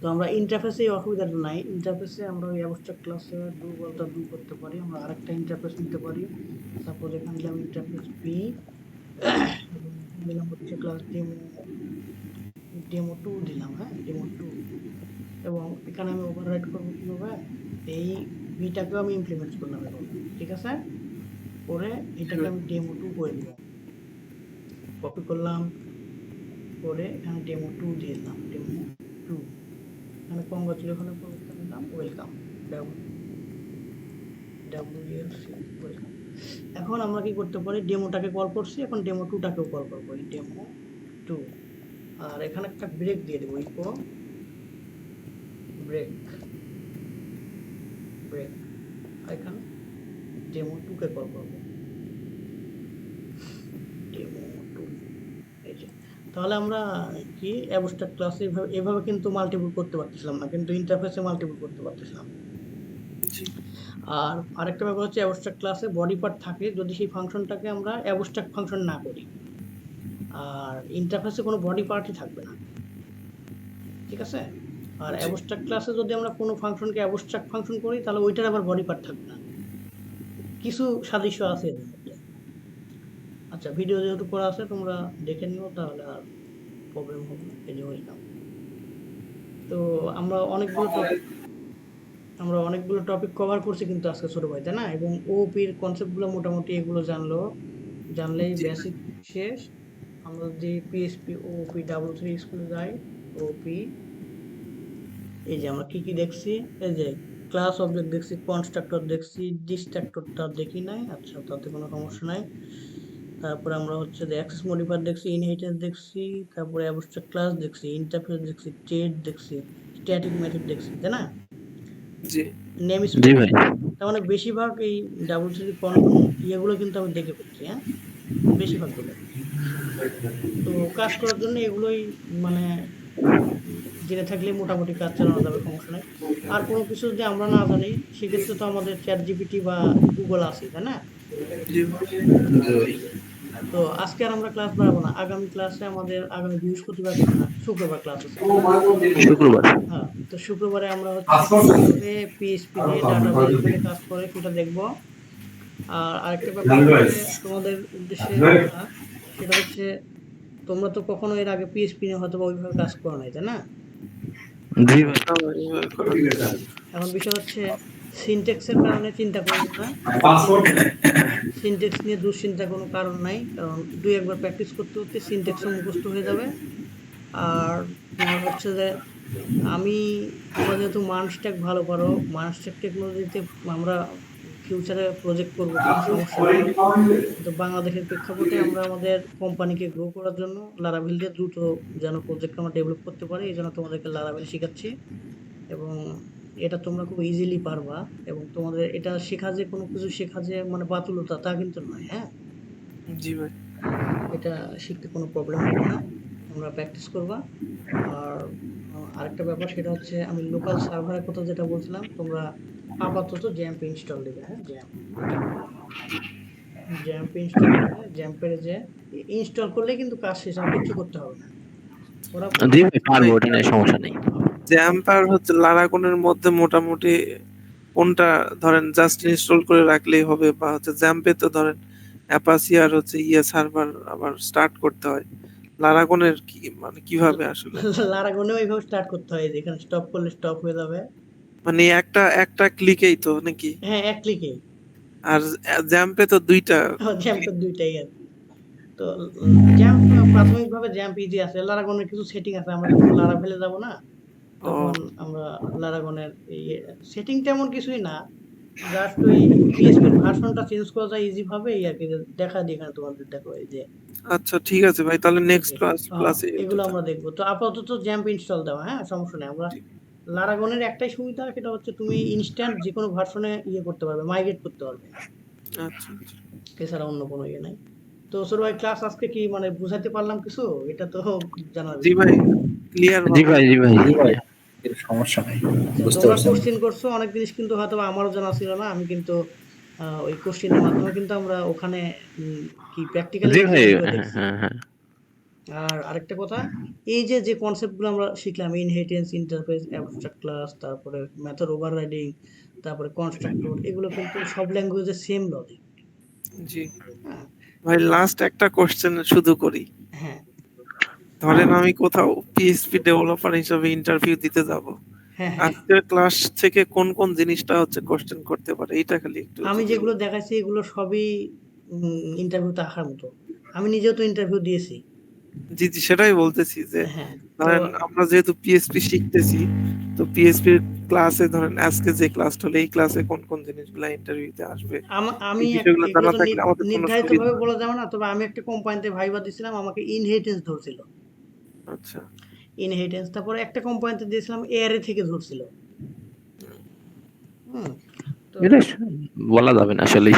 তো আমরা ইন্টারফেসে এই অসুবিধাটা নাই। ইন্টারফেসে আমরা ওই অ্যাবস্ট্রাক্ট ক্লাসে ডু বলতে ডু করতে পারি, আমরা আরেকটা ইন্টারফেস নিতে পারি। সাপোজ এখানে দিলাম ইন্টারফেস বি, দিলাম হচ্ছে ক্লাস ডেমো 2 দিলাম, হ্যাঁ, ডেমো 2। এবং এখানে আমি ওভাররাইট করবো কিভাবে, এই বিটাকেও আমি ইমপ্লিমেন্ট করলাম এখন, ঠিক আছে। পরে এটাকে আমি ডেমো 2 করে দিব, কপি করলাম, পরে এখানে ডেমো 2 দিয়ে দিলাম, ডেমো 2। এখানে কংগ্রাচুলেশনের পর দিলাম ওয়েলকাম, WLC ওয়েলকাম। এখন আমরা কি করতে পারি, ডেমোটাকে কল করছি, এখন ডেমো 2টাকেও কল করবো, এই ডেমো 2। আর এখানে একটা ব্রেক দিয়ে দেবো, ইকো ব্রেক, এখানে ডেমো 2কে কল করবো, ডেমো 2। এই যে, তাহলে আমরা কি অ্যাবস্ট্রাক্ট ক্লাসে এভাবে কিন্তু মাল্টিপল করতে পারতেছিলাম না, কিন্তু ইন্টারফেসে মাল্টিপল করতে পারতেছিলাম। আর আরেকটা ব্যাপার হচ্ছে, অ্যাবস্ট্রাক্ট ক্লাসে বডি পার্ট থাকে যদি সেই ফাংশনটাকে আমরা অ্যাবস্ট্রাক্ট ফাংশন না করি, আর ইন্টারফেসে কোনো বডি পার্টই থাকবে না, ঠিক আছে। আর অ্যাবস্ট্রাক্ট ক্লাসে যদি আমরা কোনো ফাংশনকে অ্যাবস্ট্রাক্ট ফাংশন করি, তাহলে ওইটার আবার বডি পার্ট থাকবে না, কিছু সাদৃশ্য আছে এর মধ্যে। আচ্ছা, ভিডিও যেহেতু করা আছে তোমরা দেখে নিও, তাহলে আর প্রবলেম হবে না। এই যে ওয়েলকাম। তো আমরা অনেকগুলো টপিক কভার করছি কিন্তু আজকে ছোট ভাই, তাই না? এবং ওপির কনসেপ্টগুলো মোটামুটি এগুলো জানলেই বেসিক শেষ। আমরা যদি পিএসপি ওপি W3 স্কুলে যাই, ওপি, এই যে আমরা কি কি দেখছি, এই যে ক্লাস অবজেক্ট দেখছি, কনস্ট্রাক্টর দেখছি, ডিস্ট্রাক্টরটা দেখি নাই, আচ্ছা তাতে কোনো সমস্যা নাই। তারপরে আমরা হচ্ছে অ্যাক্সেস মডিফায়ার দেখছি, ইনহেরিটেন্স দেখছি, তারপরে অ্যাবস্ট্রাক্ট ক্লাস দেখছি, ইন্টারফেস দেখছি, স্টেট দেখছি, স্ট্যাটিক মেথড দেখছি, তাই না? জি নেম জি ভাই। তার মানে বেশিরভাগ এই W3 ইয়েগুলো কিন্তু আমি দেখে ফেলছি, হ্যাঁ, বেশিরভাগগুলো। তো কাজ করার জন্য এগুলোই মানে জেনে থাকলে মোটামুটি কাজ চালানো যাবে, সমস্যা নাই। আর কোনো কিছু যদি আমরা না জানি, সেক্ষেত্রে তো আমাদের ChatGPT বা গুগল আছে, তাই না? তো আজকে আর আমরা ক্লাস বাড়াবো না, আগামী ক্লাসে আমাদের আগামী বৃহস্পতিবার না শুক্রবার ক্লাস আছে, শুক্রবার। হ্যাঁ। তো শুক্রবারে আমরা হচ্ছে পিএইচপি দিয়ে ডাটাবেস করে কাজ করে সেটা দেখবো। আর আরেকটা ব্যাপার তোমাদের উদ্দেশ্যে, সেটা হচ্ছে তোমরা তো কখনো এর আগে পিএইচপি নিয়ে হয়তো ওইভাবে কাজ করো নাই, তাই না? জি ভাই। এখন বিষয় হচ্ছে সিনট্যাক্সের কারণে চিন্তা করবেন না, সিনট্যাক্স নিয়ে দুশ্চিন্তার কোনো কারণ নাই, কারণ 2-1 বার প্র্যাকটিস করতে করতে সিনট্যাক্সও মুখস্থ হয়ে যাবে। আর তোমার হচ্ছে যে তোমরা যেহেতু মানস্ট্যাক ভালো পারো, মানস্ট্যাক টেকনোলজিতে আমরা ফিউচারে প্রজেক্ট করবো, কোনো সমস্যা নেই। তো বাংলাদেশের প্রেক্ষাপটে আমরা আমাদের কোম্পানিকে গ্রো করার জন্য লারাভেল দিয়ে দ্রুত যেন প্রজেক্ট আমরা ডেভেলপ করতে পারি, এই জন্য তোমাদেরকে লারাভেল শেখাচ্ছি। এবং এটা তোমরা খুব ইজিলি পারবা, এবং তোমাদের এটা শেখা যে কোনো কিছু শেখা যে মানে বাতুলতা তা কিন্তু নয়। হ্যাঁ, জি ভাই। এটা শিখতে কোনো প্রবলেম হবে না, তোমরা প্র্যাকটিস করবা। আর আরেকটা ব্যাপার সেটা হচ্ছে আমি লোকাল সার্ভারের কথা যেটা বলছিলাম, তোমরা আপাতত জ্যাম্প ইনস্টল দেবে। হ্যাঁ, জ্যাম্প ইনস্টল করে জ্যাম্পের যে ইনস্টল করলে কিন্তু কাজ শেষ, আর কিছু করতে হবে না। ওরা জি ভাই পারবো, ওটা নিয়ে সমস্যা নেই। জ্যাম্প আর হচ্ছে লারাগনের মধ্যে মোটামুটি কোনটা ধরেন জাস্ট ইনস্টল করে রাখলেই হবে, বা হচ্ছে জ্যাম্পে তো ধরেন অ্যাপাচি আর হচ্ছে সার্ভার আবার স্টার্ট করতে হয়, লারাগনের কি মানে কিভাবে আসলে? লারাগনে ওইভাবে স্টার্ট করতে হয়, যেখানে স্টপ করলে স্টপ হয়ে যাবে। মানে একটা ক্লিকেই তো নাকি? হ্যাঁ, এক ক্লিকে। আর জ্যাম্পে তো দুইটা। জ্যাম্পের দুইটাই আর কি। তো জ্যাম্প প্রাথমিকভাবে জ্যাম্প ইজি আছে, লারাগনের কিছু সেটিং আছে, আমরা যখন লারাভেলে যাব না তখন আমরা লারাগনের এই সেটিং তেমন কিছুই না, জাস্ট ওই পিএসপির ভার্সনটা চেঞ্জ করা যায় ইজি ভাবে, এই আর কি। দেখা দিই এখানে তোমাদের, দেখো এই যে। আচ্ছা ঠিক আছে ভাই, তাহলে নেক্সট ক্লাসে এগুলো আমরা দেখবো। তো আপাতত জ্যাম্প ইনস্টল দাও। হ্যাঁ, সমস্যা নেই। আমরা লারাগনের একটাই সুবিধা, সেটা হচ্ছে তুমি ইনস্ট্যান্ট যে কোনো ভার্সনে করতে পারবে, মাইগ্রেট করতে পারবে। আচ্ছা এছাড়া অন্য কোনো নাই। তো সর ভাই, ক্লাস আজকে কি মানে বুঝাইতে পারলাম কিছু? এটা তো জানাবে। জি ভাই, ক্লিয়ার। জি ভাই, জি ভাই, জি ভাই, এর সমস্যা নাই, বুঝতে তোমরা পারছেন। কোশ্চেন করছো অনেক জিনিস, কিন্তু হয়তো আমারও জানা ছিল না। আমি কিন্তু ওই কোশ্চেনের মাধ্যমে কিন্তু আমরা ওখানে কি প্র্যাকটিক্যালি জি ভাই, দেখছি। হ্যাঁ। আর আরেকটা কথা, এই যে কনসেপ্টগুলো আমরা শিখলাম, ইনহেরিটেন্স, ইন্টারফেস, অ্যাবস্ট্রাক্ট ক্লাস, তারপরে মেথড ওভাররাইডিং, তারপরে কনস্ট্রাক্টর, এগুলো কিন্তু সব ল্যাঙ্গুয়েজে সেম লজিক। জি হ্যাঁ ভাই, লাস্ট একটা কোশ্চেন শুধু করি। হ্যাঁ ধরেন আমি কোথাও পিএইচপি ডেভেলপার হিসেবে ইন্টারভিউ দিতে যাব, হ্যাঁ। আজকের ক্লাস থেকে কোন কোন জিনিসটা হচ্ছে কোশ্চেন করতে পারে, এটা খালি একটু। আমি যেগুলো দেখাইছি এগুলো সবই ইন্টারভিউতে আসার মতো। আমি নিজেও তো ইন্টারভিউ দিয়েছি। জি জি, সেটাই বলতেছি যে হ্যাঁ, ধরেন আমরা যেহেতু পিএইচপি শিখতেছি, তো পিএইচপি ক্লাসে ধরেন আজকে যে ক্লাসটা হলো, এই ক্লাসে কোন কোন জিনিসগুলো ইন্টারভিউতে আসবে, আমি এই বিষয়গুলো এগুলো জানা তো থাকলে আমাদের কোনো নির্ধারিত সুবিধা। ভাবে বলা যাবে না, তবে আমি একটা কোম্পানিতে ভাইবা দিছিলাম, আমাকে ইনহেরিটেন্স ধরছিল। আচ্ছা ইনহেরিটেন্স, তারপরে একটা কোম্পানিতে দিয়েছিলাম এআরএ থেকে ধরছিল। তো এটা বলা যাবে না আসলে।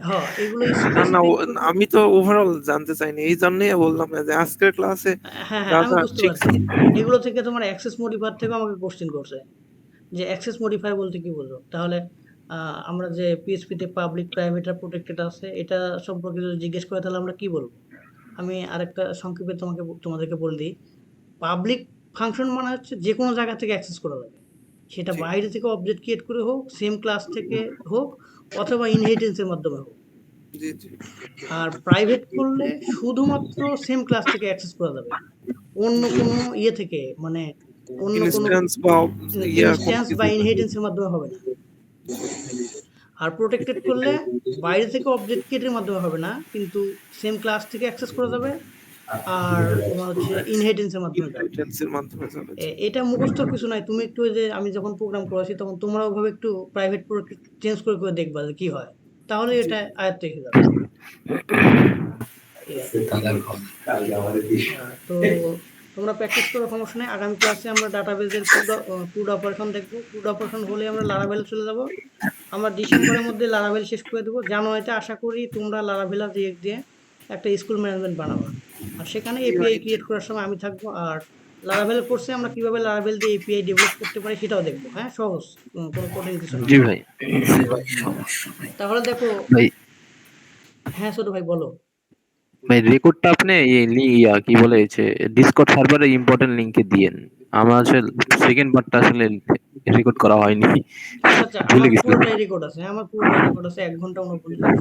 হ্যাঁ, এগুলো না, আমি তো ওভারঅল জানতে চাইনি, এই জন্যই বললাম যে আজকের ক্লাসে হ্যাঁ, যা আমি যা বুঝতে শিখছি। পারছি। এগুলো থেকে তোমার অ্যাক্সেস মডিফায়ার থেকে আমাকে কোশ্চেন করছে, যে অ্যাক্সেস মডিফায়ার বলতে কি বলবো। তাহলে আমরা যে পিএইচপিতে পাবলিক, প্রাইভেট আর প্রোটেক্টেড আছে, এটা সম্পর্কে যদি জিজ্ঞেস করে তাহলে আমরা কি বলবো? আমি আরেকটা সংক্ষেপে তোমাদেরকে বলে দিই। পাবলিক ফাংশন মানে হচ্ছে যে কোনো জায়গা থেকে অ্যাক্সেস করা যাবে, সেটা বাইরে থেকে অবজেক্ট ক্রিয়েট করে হোক, সেম ক্লাস থেকে হোক, অথবা ইনহেরিটেন্সের মাধ্যমে হোক। জি জি। আর প্রাইভেট করলে শুধুমাত্র সেম ক্লাস থেকে অ্যাক্সেস করা যাবে, অন্য কোনো থেকে, মানে অন্য কোনো ইনস্ট্যান্স বা ইনস্ট্যান্স বা ইনহেরিটেন্সের মাধ্যমে হবে না। আর প্রোটেক্টেড করলে বাইরে থেকে অবজেক্ট ক্রিয়েটের মাধ্যমে হবে না, কিন্তু সেম ক্লাস থেকে অ্যাক্সেস করা যাবে, আর তোমার হচ্ছে ইনহেরিটেন্সের মাধ্যমে যাবে। ইনহেরিটেন্সের মাধ্যমে যাবে। এটা মুখস্থ কিছু নাই, তুমি একটু ওই যে আমি যখন প্রোগ্রাম করেছি তখন তোমরা ওভাবে একটু প্রাইভেট চেঞ্জ করে করে দেখবা যে কি হয়, তাহলে এটা আয়ত্ত হয়ে যাবে। তো তোমরা প্র্যাকটিস করো, সমস্যা নেই। আগামী ক্লাসে আমরা ডাটাবেজের ক্রুড অপারেশন দেখবো। ক্রুড অপারেশন হলে আমরা লারাভেল চলে যাব। আমরা ডিসেম্বরের মধ্যে লারাভেল শেষ করে দেবো। জানুয়ারিতে আশা করি তোমরা লারাভেল আর রিয়েক্ট দিয়ে একটা স্কুল ম্যানেজমেন্ট বানাবা, আর সেখানে এপিআই ক্রিয়েট করার সময় আমি থাকবো। আর লারাভেল কোর্সে আমরা কিভাবে লারাভেল দিয়ে এপিআই ডেভেলপ করতে পারি সেটাও দেখবো। হ্যাঁ, সহজ, কোনো কঠিন কিছু না। জি ভাই। তাহলে দেখো ভাই, হ্যাঁ ছোট ভাই বলো। ভাই রেকর্ডটা আপনি কি বলে ডিসকর্ড সার্ভারে ইম্পর্টেন্ট লিংকে দিয়েন। আমার আসলে সেকেন্ড পার্টটা আসলে রেকর্ড করা হয়নি, আচ্ছা, ভুলে আমার গেছিলাম। পুরোটাই রেকর্ড আছে। আমার পুরোটাই রেকর্ড আছে, 1 ঘন্টা 49